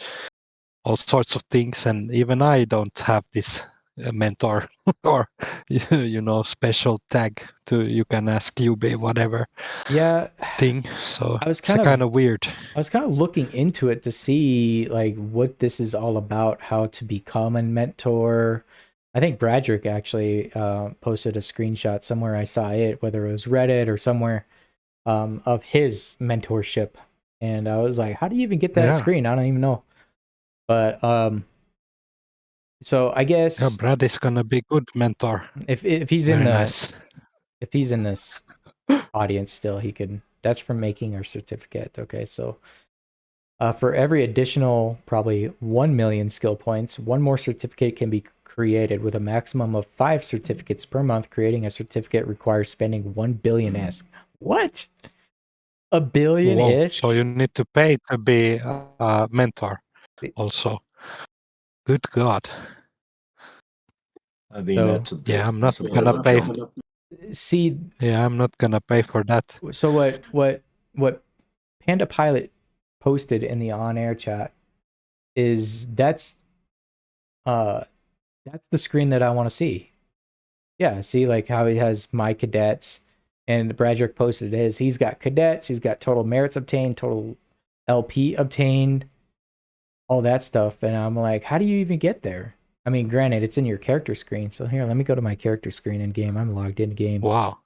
all sorts of things, and even I don't have this mentor or special tag to you can ask UB whatever thing. So I was it's kind of weird. I was kind of looking into it to see like what this is all about, how to become a mentor. I think Bradrick actually posted a screenshot somewhere. I saw it, whether it was Reddit or somewhere, of his mentorship, and I was like, how do you even get that screen? I don't even know. But so I guess Brad is gonna be good mentor. if he's in nice. If he's in this audience still, he can. That's for making our certificate. Okay, so For every additional probably 1 million skill points, one more certificate can be created with a maximum of 5 certificates per month. Creating a certificate requires spending 1 billion ISK. What? A billion Whoa. ISK? So you need to pay to be a mentor also. Good God. I mean, So- that's a bit. Yeah, I'm not that's a bit gonna of a pay. jump. See, Yeah, I'm not gonna pay for that. so what Panda Pilot posted in the on-air chat is that's the screen that I want to see. Yeah, see like how he has my cadets, and Bradrick posted his. He's got cadets, he's got total merits obtained, total LP obtained, all that stuff. And I'm like, how do you even get there? I mean, granted, it's in your character screen. So here, let me go to my character screen in game. I'm logged in game. Wow.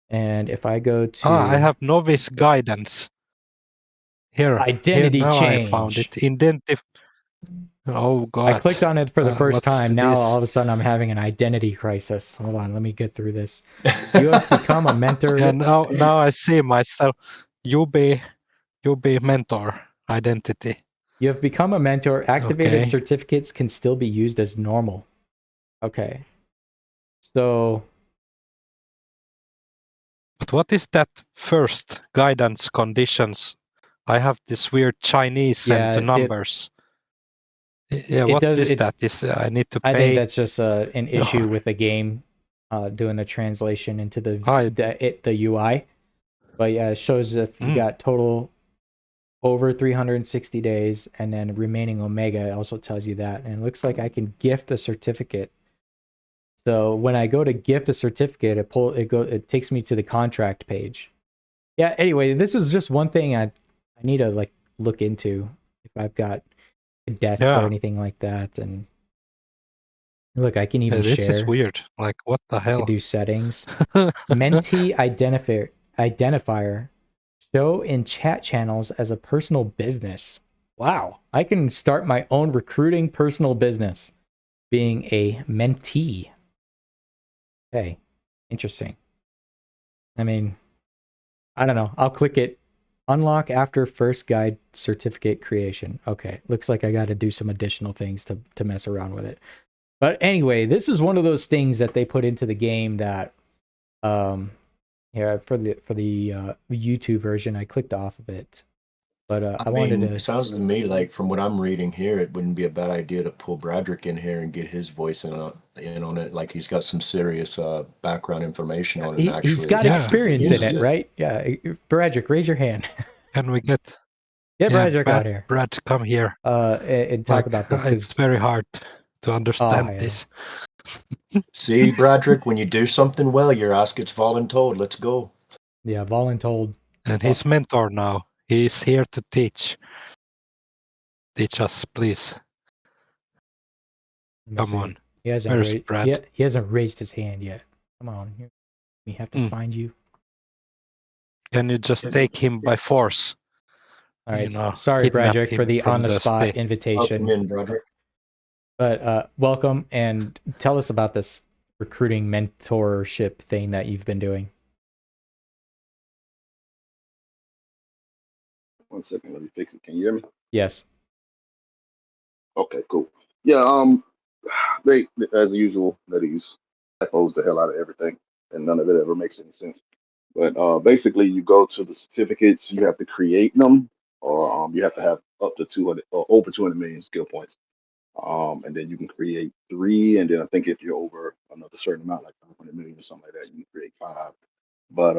And if I go to I have novice guidance. Here identity now change, I found it. Oh God. I clicked on it for the first What's time. Now this? all of a sudden I'm having an identity crisis. Hold on, let me get through this. You have become a mentor. And now I see myself. You be mentor identity. You have become a mentor. Activated Okay. certificates can still be used as normal. Okay. So But what is that first guidance conditions? I have this weird Chinese Yeah, and the numbers. What is that? Is I need to pay? I think that's just an issue with the game doing the translation into the UI. But yeah, it shows if you got total over 360 days, and then remaining Omega, it also tells you that. And it looks like I can gift a certificate. So when I go to gift a certificate, it takes me to the contract page. Yeah, anyway, this is just one thing I need to like look into if I've got cadets or anything like that. And look, I can even this share. is weird. Like, what the I hell? do settings. Mentee identifier. Show in chat channels as a personal business. Wow. I can start my own recruiting personal business being a mentee. Okay. Interesting. I mean, I don't know. I'll click it. Unlock after first guide certificate creation. Okay. Looks like I got to do some additional things to mess around with it. But anyway, this is one of those things that they put into the game that yeah, for the YouTube version, I clicked off of it. But I wanted to. It sounds to me like, from what I'm reading here, it wouldn't be a bad idea to pull Bradrick in here and get his voice in on it. Like, he's got some serious background information on it. He's got experience in it, right? Yeah, Bradrick, raise your hand. Can we get? Get Bradrick out here. Brad, come here. And talk about this. It's very hard to understand this. See, Bradrick, when you do something well, your ass gets voluntold. Let's go. Yeah, voluntold. And he's mentor now. He's here to teach. Teach us, please. Come on. He hasn't Brad? He hasn't raised his hand yet. Come on. We have to find you. Can you just take him by force? All right. Sorry, Bradrick, for the on-the-spot invitation. Welcome in, Bradrick. But welcome, and tell us about this recruiting mentorship thing that you've been doing. 1 second, let me fix it. Can you hear me? Yes. Okay, cool. Yeah, they, as usual, these typos the hell out of everything, and none of it ever makes any sense. But basically, you go to the certificates, you have to create them, or you have to have up to 200 or over 200 million skill points. And then you can create 3, and then I think if you're over another certain amount, like 500 million or something like that, you can create 5. But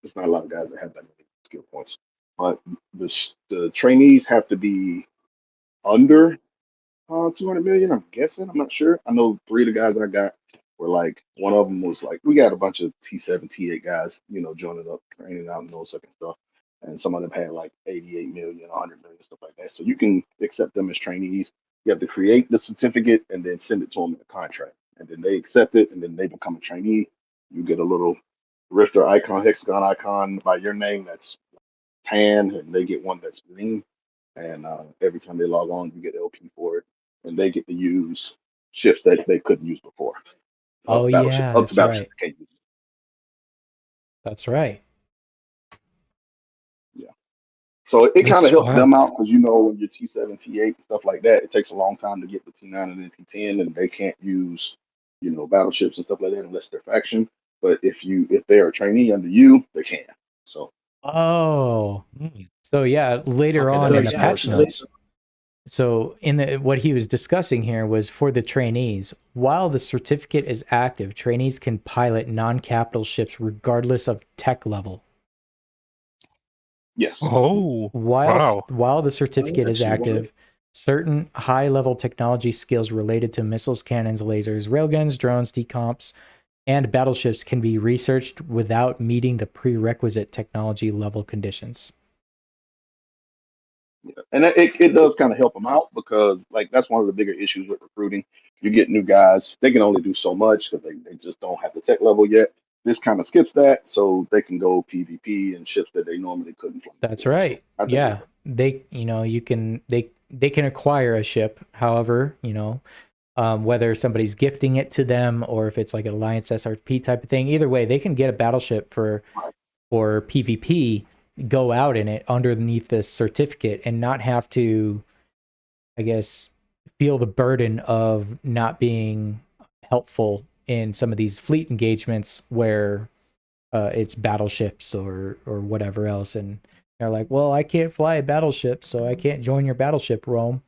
it's not a lot of guys that have that many skill points. But the trainees have to be under 200 million. I'm guessing. I'm not sure. I know 3 of the guys I got were like, one of them was like, we got a bunch of T7, T8 guys, joining up, training out and all certain stuff. And some of them had like 88 million, 100 million, stuff like that. So you can accept them as trainees. You have to create the certificate and then send it to them in a contract. And then they accept it, and then they become a trainee. You get a little Rifter icon, hexagon icon by your name that's pan, and they get one that's green. And every time they log on, you get LP for it, and they get to use shifts that they couldn't use before. Yeah, that's right. Use. That's right. Yeah. So it kind of It's helps wild. them out because you know when you're T7, T8 and stuff like that, it takes a long time to get to T9 and then T10, and they can't use battleships and stuff like that unless they're faction. But if they're a trainee under you, they can. So Oh, Mm. so yeah, later Okay, that on in the makes more patch sense. notes. So what he was discussing here was for the trainees. While the certificate is active, trainees can pilot non-capital ships regardless of tech level. yes, Oh, wow. While the certificate is That's useful. active, certain high-level technology skills related to missiles, cannons, lasers, railguns, drones, decomps, and battleships can be researched without meeting the prerequisite technology level conditions. and it does kind of help them out because like that's one of the bigger issues with recruiting. You get new guys, they can only do so much because they just don't have the tech level yet. This kind of skips that, so they can go PvP and ships that they normally couldn't fly That's before. So right. I think Yeah. They, they can acquire a ship, however, whether somebody's gifting it to them or if it's like an Alliance SRP type of thing. Either way, they can get a battleship for PvP, go out in it underneath this certificate and not have to, I guess, feel the burden of not being helpful in some of these fleet engagements where it's battleships or whatever else, and they're like, well, I can't fly a battleship, so I can't join your battleship, Rome.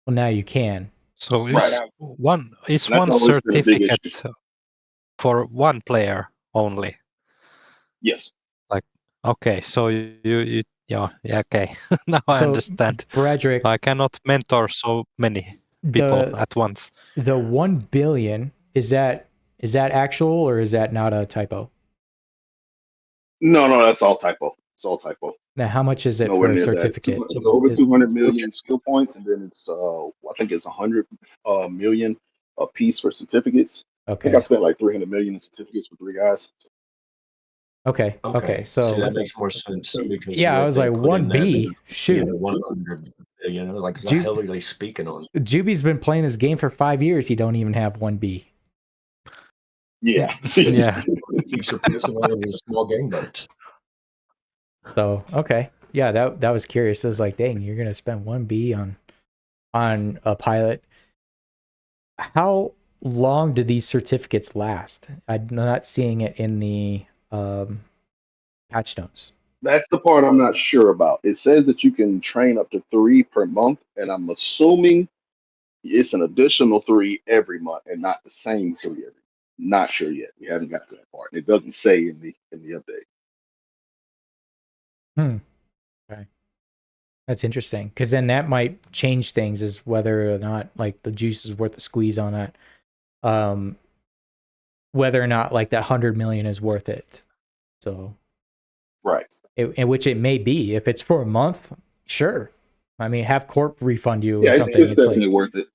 Well, now you can. So right, is and that's one always been a big issue. certificate for one player only? Yes, Like, okay, so you yeah, okay. Now I So, understand. Bradrick, I cannot mentor so many people the at once. the 1 billion, is that actual or is that not a typo? no, that's all typo. It's all typo. Now, how much is it Nowhere for a near that. It's, certificate? it's over Is- 200 million skill points, and then it's I think it's 100 million a piece for certificates. I think I Okay. spent like 300 million in certificates for 3 guys. Okay. Okay, see, So, that makes more sense because yeah, I what was they like, put in there, 1B. being Shoot. 100 billion, like the Ju- hell are they speaking on? Juby's been playing this game for 5 years. He don't even have 1B. Yeah. Yeah. Keep surpassing all of these small gunboats. So, okay. Yeah, that was curious. I was like, dang, you're gonna spend 1B on a pilot. How long do these certificates last? I'm not seeing it in the patch notes. That's the part I'm not sure about. It says that you can train up to 3 per month, and I'm assuming it's an additional 3 every month and not the same 3 every month. Not sure yet. We haven't got to that part. It doesn't say in the update. Okay. That's interesting because then that might change things as whether or not like the juice is worth the squeeze on that. Um, whether or not like that 100 million is worth it. So, Right. in which it may be if it's for a month, sure. I mean, have Corp refund you Yeah, or it's, something. it's It's definitely like, worth it.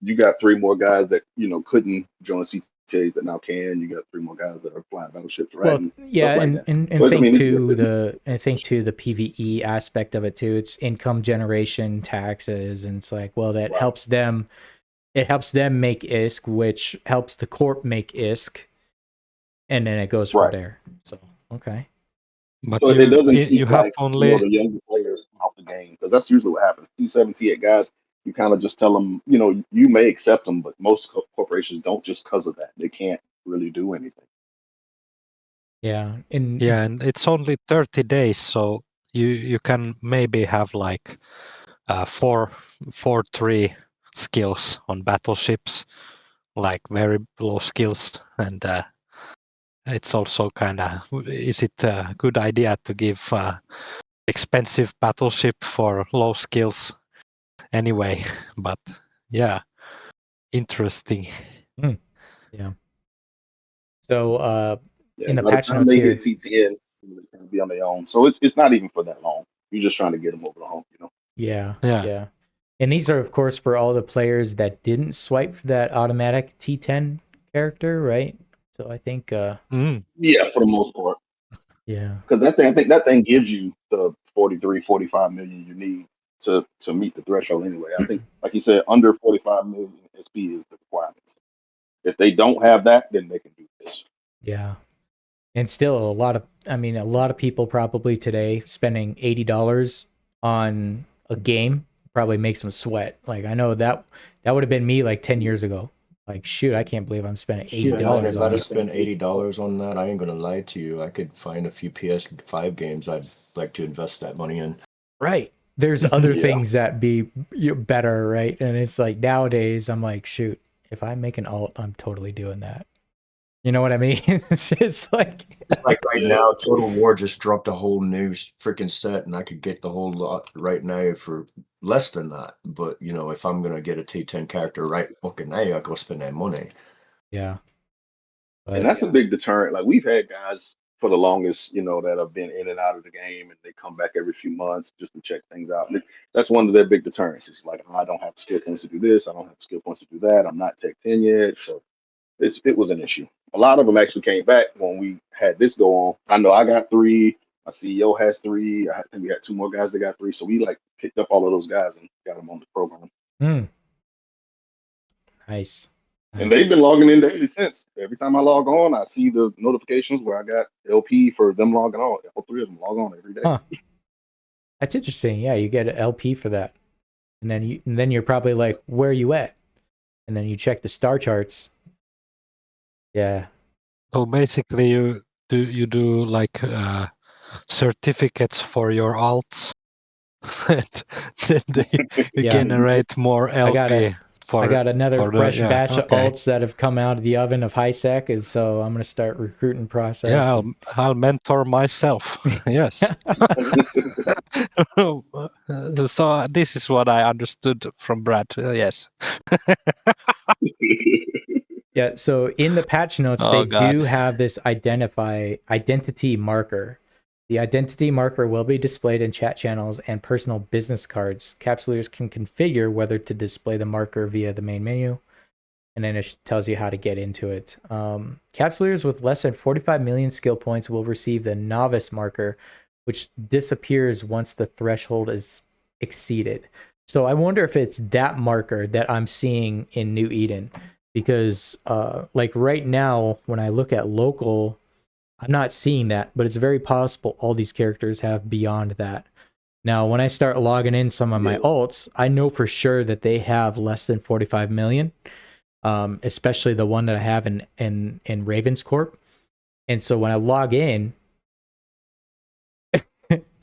You got 3 more guys that couldn't join CTAs that now can. You got 3 more guys that are flying battleships, right, well, and yeah, stuff like and that. and, and But I think mean, it's to worth it. the PVE aspect of it too. It's income generation taxes, and it's like, well, that Right. helps them. It helps them make ISK, which helps the corp make ISK, and then it goes from Right. there. So, okay. But So it doesn't you keep have like only the younger players out the game because that's usually what happens. T7, T8 guys, you kind of just tell them, you may accept them, but most corporations don't just because of that. They can't really do anything. Yeah, and it's only 30 days, so you can maybe have like four 3 skills on battleships, like very low skills, and it's also kind of, is it a good idea to give expensive battleship for low skills anyway? But yeah, interesting. yeah. So, Yeah, in the by the patch time notes they hit here, T10, they're going to be on their own. So it's not even for that long. You're just trying to get them over the hump. yeah, Yeah. yeah. And these are, of course, for all the players that didn't swipe for that automatic T10 character, right? So I think, Mm. Yeah, for the most part. yeah. Because I think that thing gives you the 43, 45 million you need to meet the threshold anyway. I think, like you said, under 45 million SP is the requirement. If they don't have that, then they can do this. Yeah. And still a lot of people probably today spending $80 on a game probably makes them sweat. Like I know that would have been me like 10 years ago. Like shoot, I can't believe I'm spending $80 If on I'd have this. spent $80 on that, I ain't gonna lie to you. I could find a few PS5 games I'd like to invest that money in. Right. There's other Yeah. things that be better, right? And it's like nowadays I'm like, shoot, if I make an alt, I'm totally doing that. You know what I mean? It's just like It's like right now, Total War just dropped a whole new freaking set, and I could get the whole lot right now for less than that. But you know, if I'm gonna get a T10 character right fucking now, I go spend that money. yeah. And But that's a big deterrent. Like we've had guys for the longest, that have been in and out of the game, and they come back every few months just to check things out. And that's one of their big deterrents. It's like, oh, I don't have skill points to do this. I don't have skill points to do that. I'm not Tech 10 yet, so it was an issue. A lot of them actually came back when we had this go on. I know I got 3. My CEO has 3. I think we had 2 more guys that got 3. So we like picked up all of those guys and got them on the program. nice. And they've been logging in daily since. Every time I log on, I see the notifications where I got LP for them logging on. All 3 of them log on every day. Huh. That's interesting. Yeah, you get an LP for that. And then you're probably like, where are you at? And then you check the star charts. Yeah. So basically, you do like certificates for your alts, and then they Yeah. generate more LP. I got another fresh batch of okay. alts that have come out of the oven of HiSec, and so I'm gonna start recruiting process. Yeah, I'll mentor myself. Yes. So this is what I understood from Brad. Yes. Yeah, so in the patch notes, Oh, they God. do have this identity marker. The identity marker will be displayed in chat channels and personal business cards. Capsuleers can configure whether to display the marker via the main menu, and then it tells you how to get into it. Capsuleers with less than 45 million skill points will receive the novice marker, which disappears once the threshold is exceeded. So I wonder if it's that marker that I'm seeing in New Eden. Because like right now, when I look at local, I'm not seeing that, but it's very possible all these characters have beyond that. Now, when I start logging in some of my alts, I know for sure that they have less than 45 million, especially the one that I have in Ravens Corp. And so when I log in,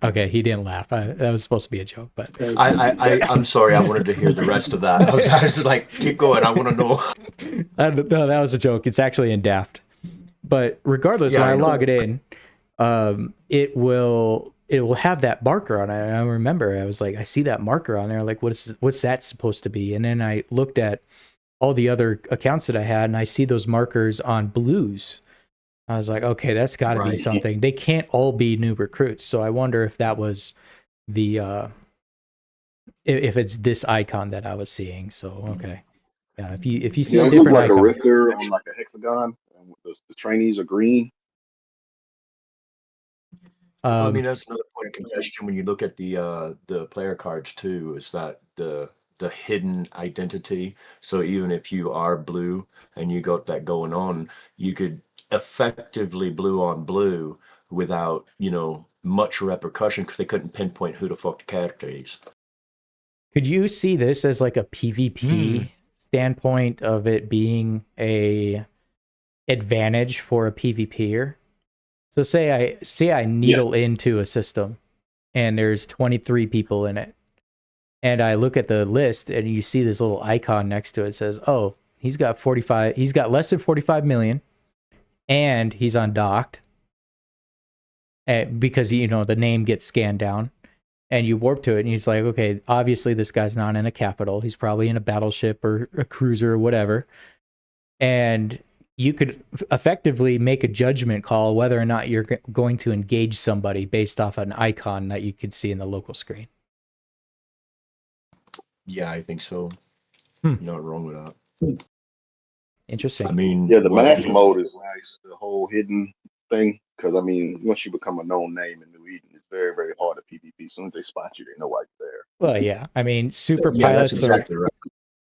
okay, he didn't laugh. That was supposed to be a joke, but I'm sorry. I wanted to hear the rest of that. I was like, keep going. I want to know. no, that was a joke. It's actually in Daft. But regardless, Yeah, when I I know. log it in, it will have that marker on it. And I remember I was like, I see that marker on there. Like, what's that supposed to be? And then I looked at all the other accounts that I had, and I see those markers on blues. I was like, okay, that's got to be Right. something. They can't all be new recruits. So I wonder if that was the if it's this icon that I was seeing. So okay, yeah. If you see Yeah, a it looks different like a icon, Richter on like a hexagon, and the trainees are green. I mean, that's another point of contention when you look at the player cards too. Is that the hidden identity? So even if you are blue and you got that going on, you could effectively blue on blue without much repercussion because they couldn't pinpoint who the fuck the character is. could you see this as like a PvP standpoint of it being a advantage for a PvPer? So say I needle into a system and there's 23 people in it. And I look at the list and you see this little icon next to it says, "Oh, he's got less than 45 million and he's undocked." Because the name gets scanned down. And you warp to it, and he's like, okay, obviously this guy's not in a capital. He's probably in a battleship or a cruiser or whatever. And you could effectively make a judgment call whether or not you're going to engage somebody based off an icon that you could see in the local screen. Yeah, I think so. Hmm. You're not wrong with that. Interesting. I mean, Yeah, the master mode is nice. The whole hidden thing, because I mean, once you become a known name in New Eden, it's very, very hard to PvP. As soon as they spot you, they know why you're there. Well, yeah. I mean, super yeah, that's pilots exactly right.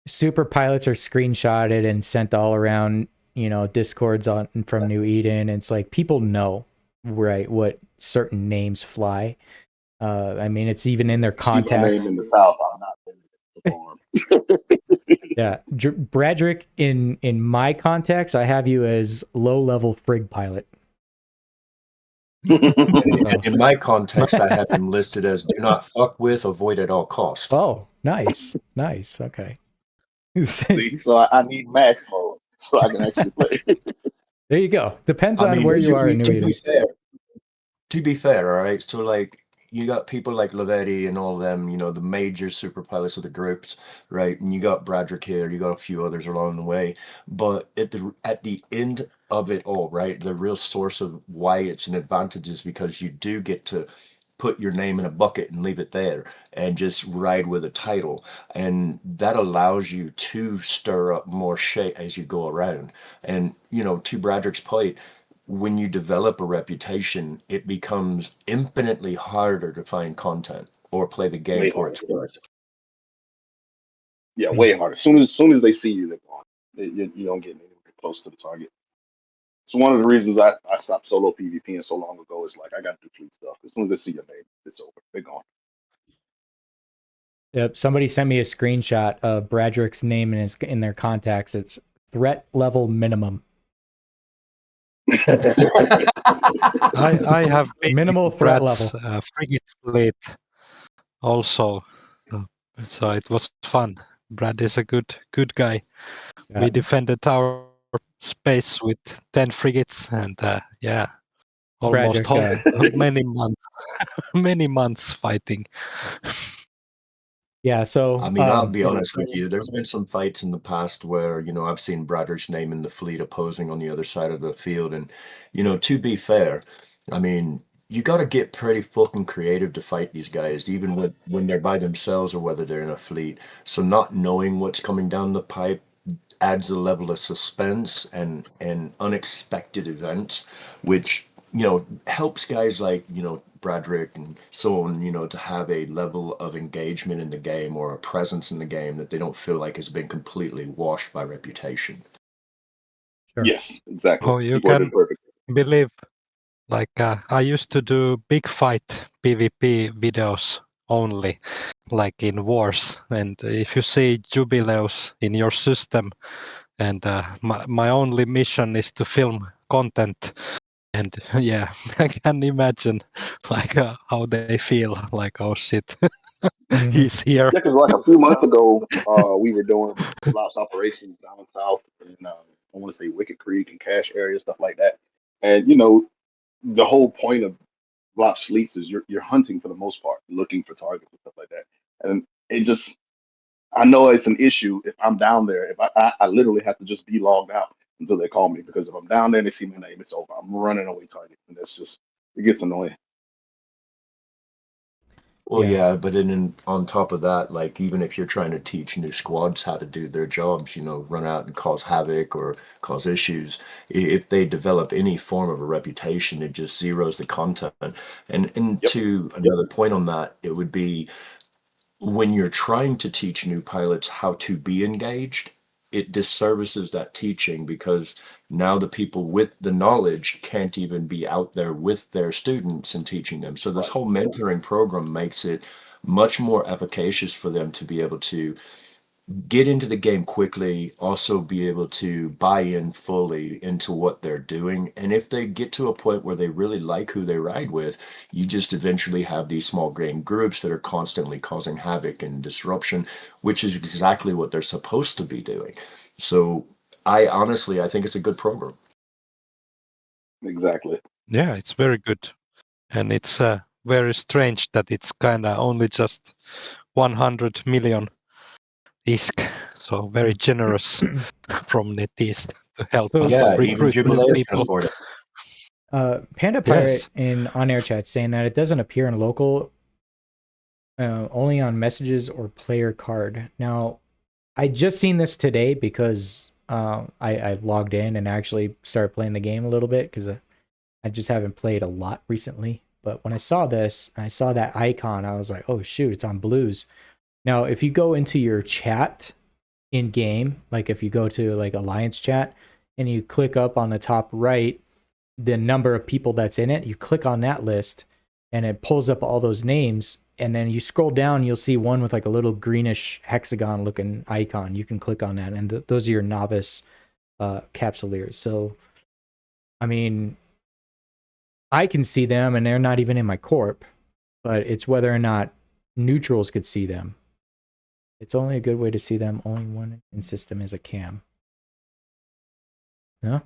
super pilots are screenshotted and sent all around, Discords from New Eden. It's like people know, right, what certain names fly. I mean, it's even in their See my contacts. name in the South. I'm not in the farm. Yeah, Bradrick. In my contacts, I have you as low-level frig pilot. And in my context, I have him listed as do not fuck with, avoid at all cost. Oh, nice, nice. Okay. See, so I need max mode so I can actually play. There you go. Depends I on mean, where you are in New to Eden. be fair, all right. So like you got people like Lavetti and all them, you know, the major super pilots of the groups, right? And you got Bradrick here, you got a few others along the way. But at the end of it all, right, the real source of why it's an advantage is because you do get to put your name in a bucket and leave it there and just ride with a title. And that allows you to stir up more shit as you go around. And, you know, to Bradrick's point, when you develop a reputation, it becomes infinitely harder to find content or play the game Way for harder. its worth. Yeah, way harder. As soon as they see you, they're gone. You don't get anywhere close to the target. So one of the reasons I stopped solo PvPing so long ago is like I got to do fleet stuff. As soon as they see your name, it's over. They're gone. Yep. Somebody sent me a screenshot of Bradrick's name in their contacts. It's threat level minimum. I have been Minimal in threat Brad's level. frigate fleet also, so it was fun. Brad is a good guy. Yeah. We defended our space with 10 frigates, and yeah, almost Bradrick, many months fighting. yeah. So I mean, I'll be honest with you. There's been some fights in the past where, you know, I've seen Bradrick's name in the fleet opposing on the other side of the field. And, you know, to be fair, I mean, you got to get pretty fucking creative to fight these guys, even when they're by themselves or whether they're in a fleet. So not knowing what's coming down the pipe adds a level of suspense and unexpected events, which, you know, helps guys like, you know, Bradrick and so on, you know, to have a level of engagement in the game or a presence in the game that they don't feel like has been completely washed by reputation. sure. Yes, exactly. Oh, you People are can perfect. believe, like I used to do big fight PvP videos only, like in wars. And if you see Jubileus in your system, and my only mission is to film content, and yeah, I can imagine like how they feel, like, oh shit, Mhm. he's here. Yeah, because like a few months ago, we were doing lots of operations down south in I want to say Wicked Creek and Cache area, stuff like that. And you know, the whole point of lots fleets is you're hunting for the most part, looking for targets and stuff like that. And it just I know it's an issue if I'm down there. If I literally have to just be logged out until they call me because if I'm down there and they see my name, it's over. I'm running away targets, and that's just it gets annoying. Well, Yeah. yeah, but then on top of that, like even if you're trying to teach new squads how to do their jobs, you know, run out and cause havoc or cause issues, if they develop any form of a reputation, it just zeroes the content. And Yep. to another point on that, it would be when you're trying to teach new pilots how to be engaged, it disservices that teaching because now the people with the knowledge can't even be out there with their students and teaching them. So this Right. whole mentoring program makes it much more efficacious for them to be able to get into the game quickly, also be able to buy in fully into what they're doing. And if they get to a point where they really like who they ride with, you just eventually have these small game groups that are constantly causing havoc and disruption, which is exactly what they're supposed to be doing. So I think it's a good program. Exactly. Yeah, it's very good, and it's very strange that it's kind of only just 100 million ISK, so very generous from NetEast to help So- us Yeah, even recruit new Jubileus can people. afford it. Panda Pirate in on-air chat saying that it doesn't appear in local, only on messages or player card. Now, I just seen this today because I logged in and actually started playing the game a little bit because I just haven't played a lot recently. But when I saw this, and I saw that icon, I was like, oh shoot, it's on Blues. Now, if you go into your chat in game, like if you go to like Alliance chat and you click up on the top right, the number of people that's in it, you click on that list, and it pulls up all those names. And then you scroll down, you'll see one with like a little greenish hexagon looking icon. You can click on that, and those are your novice capsuleers. So, I mean, I can see them, and they're not even in my corp, but it's whether or not neutrals could see them. It's only a good way to see them. Only one in system is a cam. No,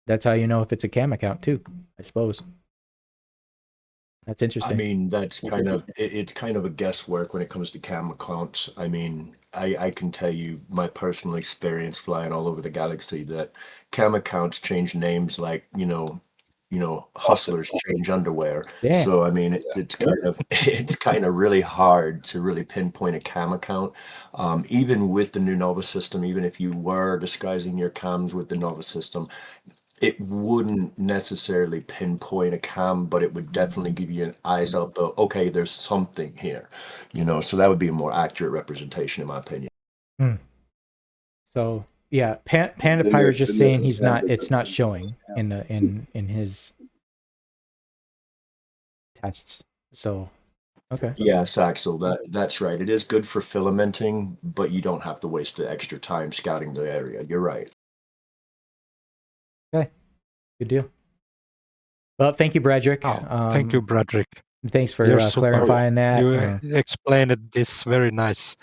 that's how you know if it's a cam account too, I suppose. That's interesting. I mean, that's kind of it's kind of a guesswork when it comes to cam accounts. I mean, I can tell you my personal experience flying all over the galaxy that cam accounts change names like, hustlers change underwear. Damn. So I mean, it's kind of really hard to really pinpoint a cam account. Even with the new Nova system, even if you were disguising your cams with the Nova system, it wouldn't necessarily pinpoint a cam, but it would definitely give you an eyes up of, okay, there's something here, so that would be a more accurate representation in my opinion. So yeah, Panda Pyro's just saying it's not showing in his tests. So okay. Yes, Axel, that's right. It is good for filamenting, but you don't have to waste the extra time scouting the area. You're right. Okay, good deal. Well, thank you, Bradrick. Thank you, Bradrick. Thanks for You're super. clarifying that. You explained this very nice.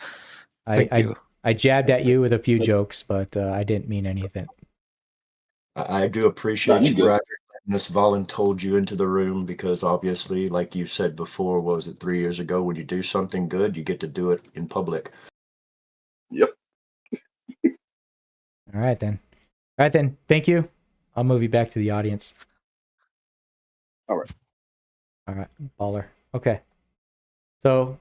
Thank you. I jabbed at you with a few jokes, but I didn't mean anything. I do appreciate you, Bradrick. Miss Valen told you into the room because obviously, like you said before, what was it, 3 years ago? When you do something good, you get to do it in public. Yep. All right then. Thank you. I'll move you back to the audience. All right, baller. Okay. So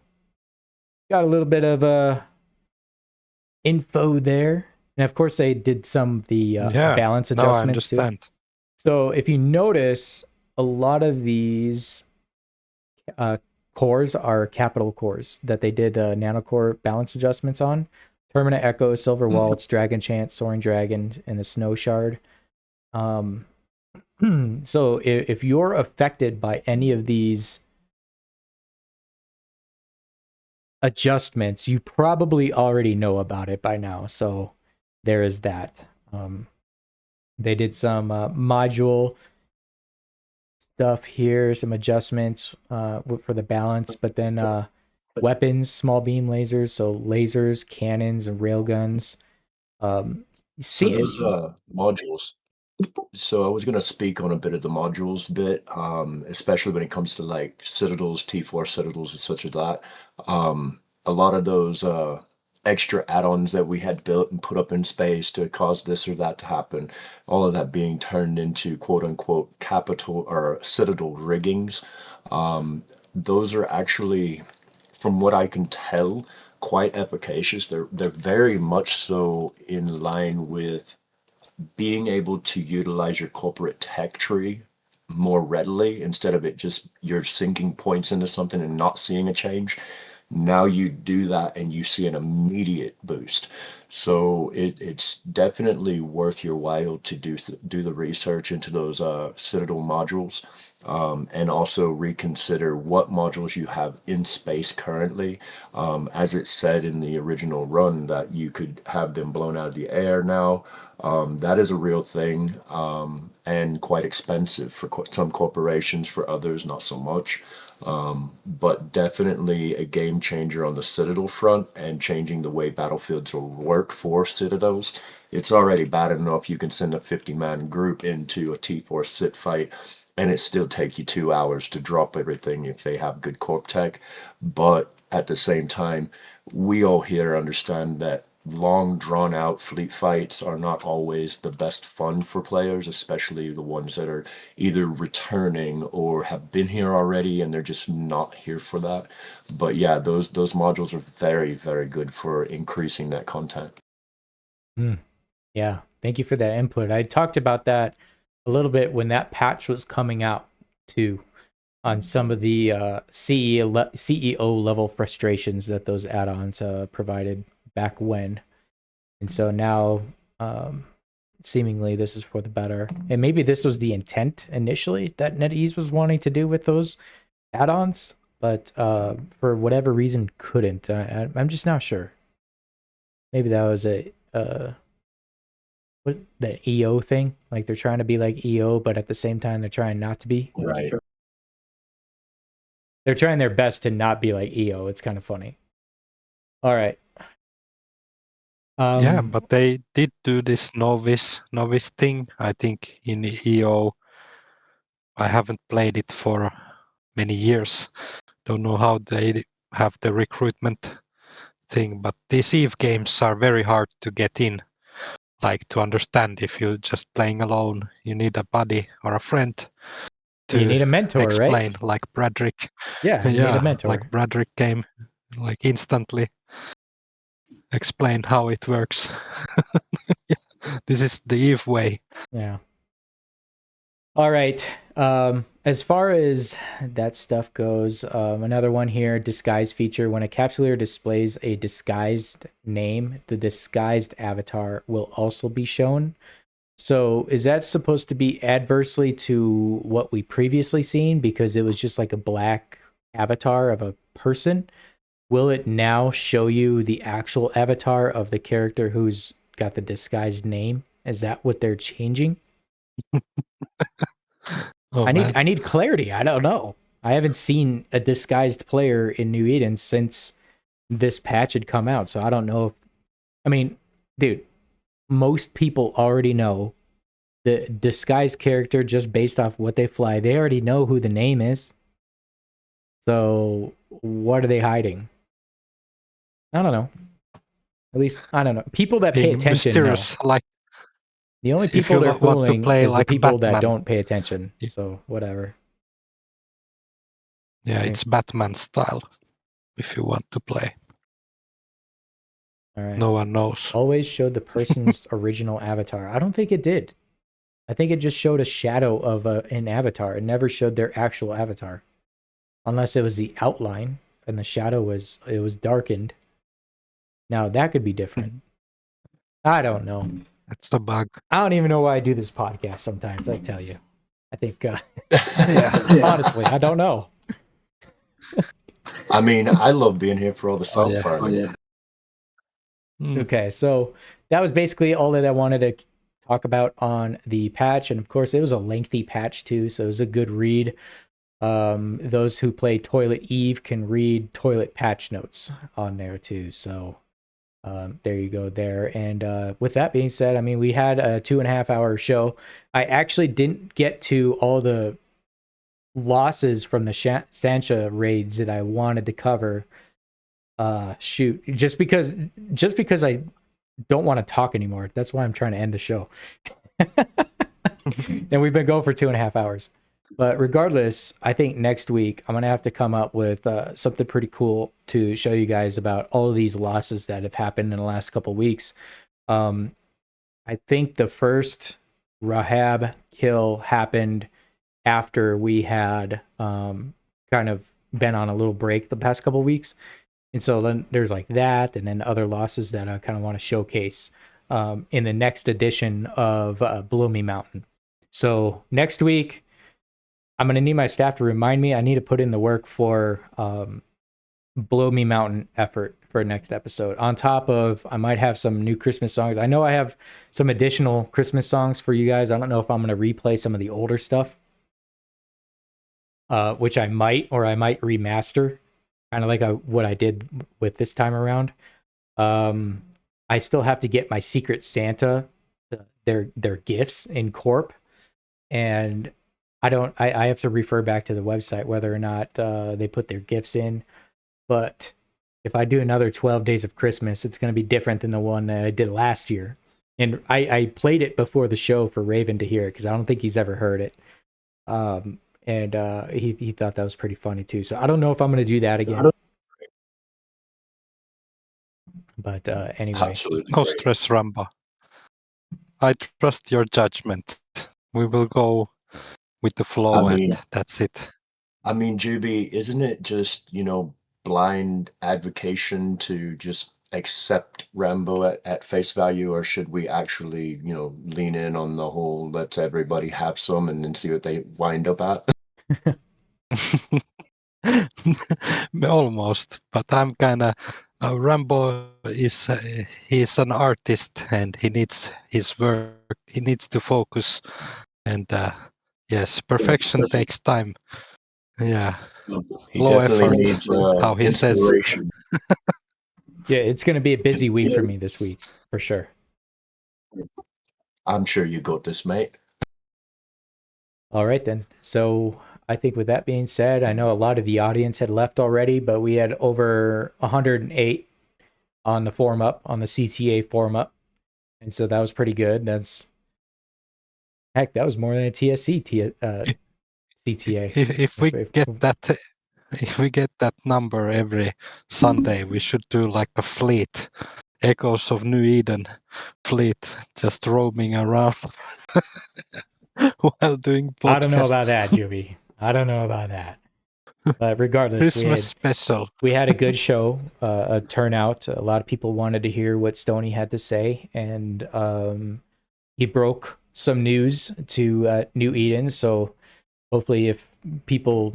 got a little bit of info there. And of course they did some of the balance adjustments too. So if you notice, a lot of these cores are capital cores that they did nanocore balance adjustments on. Terminate Echo, Silver Waltz, Dragon Chant, Soaring Dragon, and the Snow Shard. So if you're affected by any of these adjustments, you probably already know about it by now. So there is that. They did some module stuff here, some adjustments for the balance, but then weapons, small beam lasers, so lasers, cannons, and railguns. So those modules. So I was going to speak on a bit of the modules bit, especially when it comes to like Citadels, T4 Citadels, and such as that. A lot of those extra add-ons that we had built and put up in space to cause this or that to happen, all of that being turned into quote-unquote capital or Citadel riggings. Those are actually, from what I can tell, quite efficacious. They're very much so in line with being able to utilize your corporate tech tree more readily instead of it just you're sinking points into something and not seeing a change. Now you do that and you see an immediate boost. So it's definitely worth your while to do the research into those Citadel modules, and also reconsider what modules you have in space currently. As it said in the original run that you could have them blown out of the air now. That is a real thing, and quite expensive for some corporations, for others not so much. But definitely a game changer on the Citadel front and changing the way battlefields will work for Citadels. It's already bad enough you can send a 50-man group into a T4 sit fight and it still take you 2 hours to drop everything if they have good corp tech. But at the same time, we all here understand that long drawn out fleet fights are not always the best fun for players, especially the ones that are either returning or have been here already and they're just not here for that. But yeah, those modules are very, very good for increasing that content. Yeah, thank you for that input. I talked about that a little bit when that patch was coming out too, on some of the CEO level frustrations that those add-ons provided back when. And so now seemingly this is for the better, and maybe this was the intent initially that NetEase was wanting to do with those add-ons, but for whatever reason couldn't. I'm just not sure. Maybe that was a what that EO thing. Like they're trying to be like EO, but at the same time they're trying not to be. Right. They're trying their best to not be like EO. It's kind of funny. All right. Yeah, but they did do this novice thing, I think, in EO. I haven't played it for many years. Don't know how they have the recruitment thing, but these EVE games are very hard to get in. Like, to understand, if you're just playing alone, you need a buddy or a friend to you need a mentor, explain, right? like Bradrick. Yeah, you need a mentor. Like Bradrick came, like instantly explain how it works. This is the EVE way. Yeah. All right. As far as that stuff goes, another one here, disguise feature. When a capsuleer displays a disguised name, the disguised avatar will also be shown. So is that supposed to be adversely to what we previously seen because it was just like a black avatar of a person? Will it now show you the actual avatar of the character who's got the disguised name? Is that what they're changing? Oh, I man. need clarity. I don't know. I haven't seen a disguised player in New Eden since this patch had come out, so I don't know. I mean, dude, most people already know the disguised character just based off what they fly. They already know who the name is. So what are they hiding? I don't know. At least I don't know. People that pay Being attention know. mysterious, like The only if people you they're want to fooling play is the like people that Batman. don't pay attention. Yeah. So whatever. Yeah, Okay. it's Batman style if you want to play. All right. No one knows. Always showed the person's original avatar. I don't think it did. I think it just showed a shadow of an avatar. It never showed their actual avatar, unless it was the outline and the shadow was darkened. Now that could be different. I don't know. That's the bug. I don't even know why I do this podcast. Sometimes I tell you, I think. Yeah. Honestly, I don't know. I mean, I love being here for all the salt yeah. farming. Okay, so that was basically all that I wanted to talk about on the patch, and of course, it was a lengthy patch too, so it was a good read. Those who play Toilet Eve can read Toilet patch notes on there too. So there you go there. And with that being said, I mean, we had a 2.5 hour show. I actually didn't get to all the losses from the Sancha raids that I wanted to cover. Shoot, just because I don't want to talk anymore. That's why I'm trying to end the show. And we've been going for 2.5 hours. But regardless, I think next week I'm going to have to come up with something pretty cool to show you guys about all of these losses that have happened in the last couple of weeks. I think the first Rahab kill happened after we had kind of been on a little break the past couple of weeks. And so then there's like that, and then other losses that I kind of want to showcase in the next edition of Blow Me Mountain. So next week, I'm going to need my staff to remind me. I need to put in the work for Blow Me Mountain effort for next episode. On top of, I might have some new Christmas songs. I know I have some additional Christmas songs for you guys. I don't know if I'm going to replay some of the older stuff, which I might remaster, kind of like what I did with this time around. I still have to get my Secret Santa, their gifts in Corp, and I have to refer back to the website whether or not they put their gifts in. But if I do another 12 Days of Christmas, it's going to be different than the one that I did last year. And I played it before the show for Raven to hear it because I don't think he's ever heard it. And he thought that was pretty funny too. So I don't know if I'm going to do that again. But anyway. Absolutely. No great. stress, Rambo. I trust your judgment. We will go with the flow, and that's it. I mean, Juby, isn't it just, blind advocation to just accept Rambo at face value, or should we actually, lean in on the whole let's everybody have some and then see what they wind up at? Almost, but I'm kind of Rambo is he's an artist and he needs his work. He needs to focus, and yes, perfection takes time. Yeah, He low definitely effort. needs How he says. inspiration. Yeah, it's going to be a busy week for me this week, for sure. I'm sure you got this, mate. All right, then. So I think with that being said, I know a lot of the audience had left already, but we had over 108 on the forum up, on the CTA forum up. And so that was pretty good. Heck, that was more than a TSC CTA. If we get that number every Sunday, we should do like a fleet, Echoes of New Eden fleet, just roaming around while doing podcasts. I don't know about that, Juby. I don't know about that. But regardless, Christmas special. We had a good show, a turnout. A lot of people wanted to hear what Stoney had to say, and he broke some news to New Eden. So hopefully, if people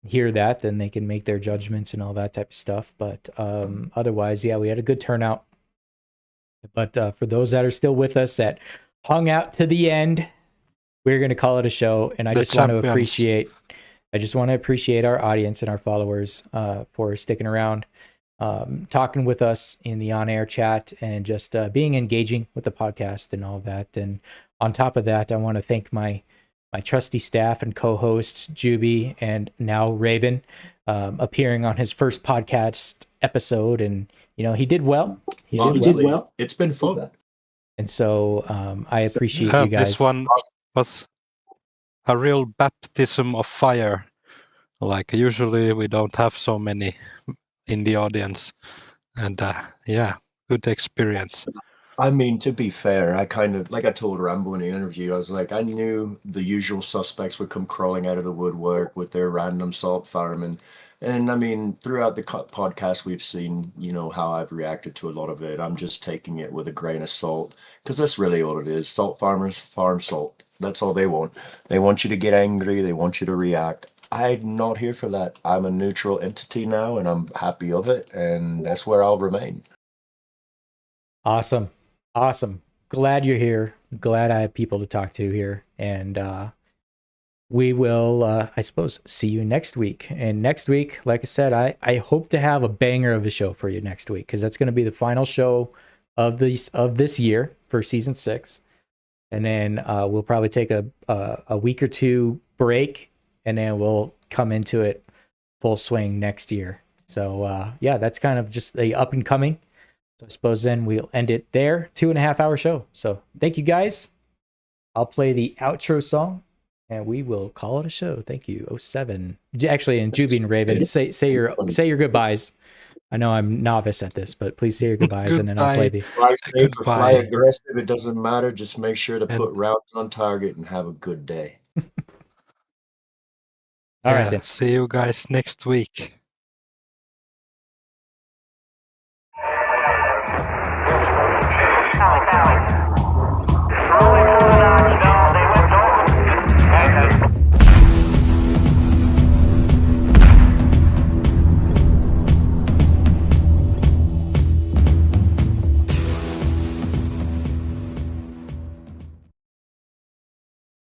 hear that, then they can make their judgments and all that type of stuff. But otherwise, yeah, we had a good turnout. But for those that are still with us that hung out to the end, we're going to call it a show. And I just want to appreciate our audience and our followers for sticking around, talking with us in the on-air chat, and just being engaging with the podcast and all that. And on top of that, I want to thank my trusty staff and co-hosts, Juby and now Raven, appearing on his first podcast episode. And, you know, he did well. He did well. It's been fun. And so I appreciate you guys. This one was a real baptism of fire. Like usually we don't have so many in the audience, and yeah, good experience. I mean, to be fair, I kind of, like I told Rambo in the interview, I was like, I knew the usual suspects would come crawling out of the woodwork with their random salt farming. And I mean, throughout the podcast, we've seen, you know, how I've reacted to a lot of it. I'm just taking it with a grain of salt, because that's really all it is. Salt farmers farm salt. That's all they want. They want you to get angry. They want you to react. I'm not here for that. I'm a neutral entity now, and I'm happy of it. And that's where I'll remain. Awesome. Glad you're here. Glad I have people to talk to here. And we will, I suppose, see you next week. And next week, like I said, I hope to have a banger of a show for you next week, because that's going to be the final show of this year for season 6. And then we'll probably take a week or two break, and then we'll come into it full swing next year. So yeah, that's kind of just the up and coming. So I suppose then we'll end it there. 2.5 hour show. So thank you guys. I'll play the outro song and we will call it a show. Thank you. 07. Actually, and Juby and Raven, say your goodbyes. I know I'm novice at this, but please say your goodbyes, and then I'll play the fly safe or fly aggressive. It doesn't matter. Just make sure to put routes on target and have a good day. All right, then. See you guys next week.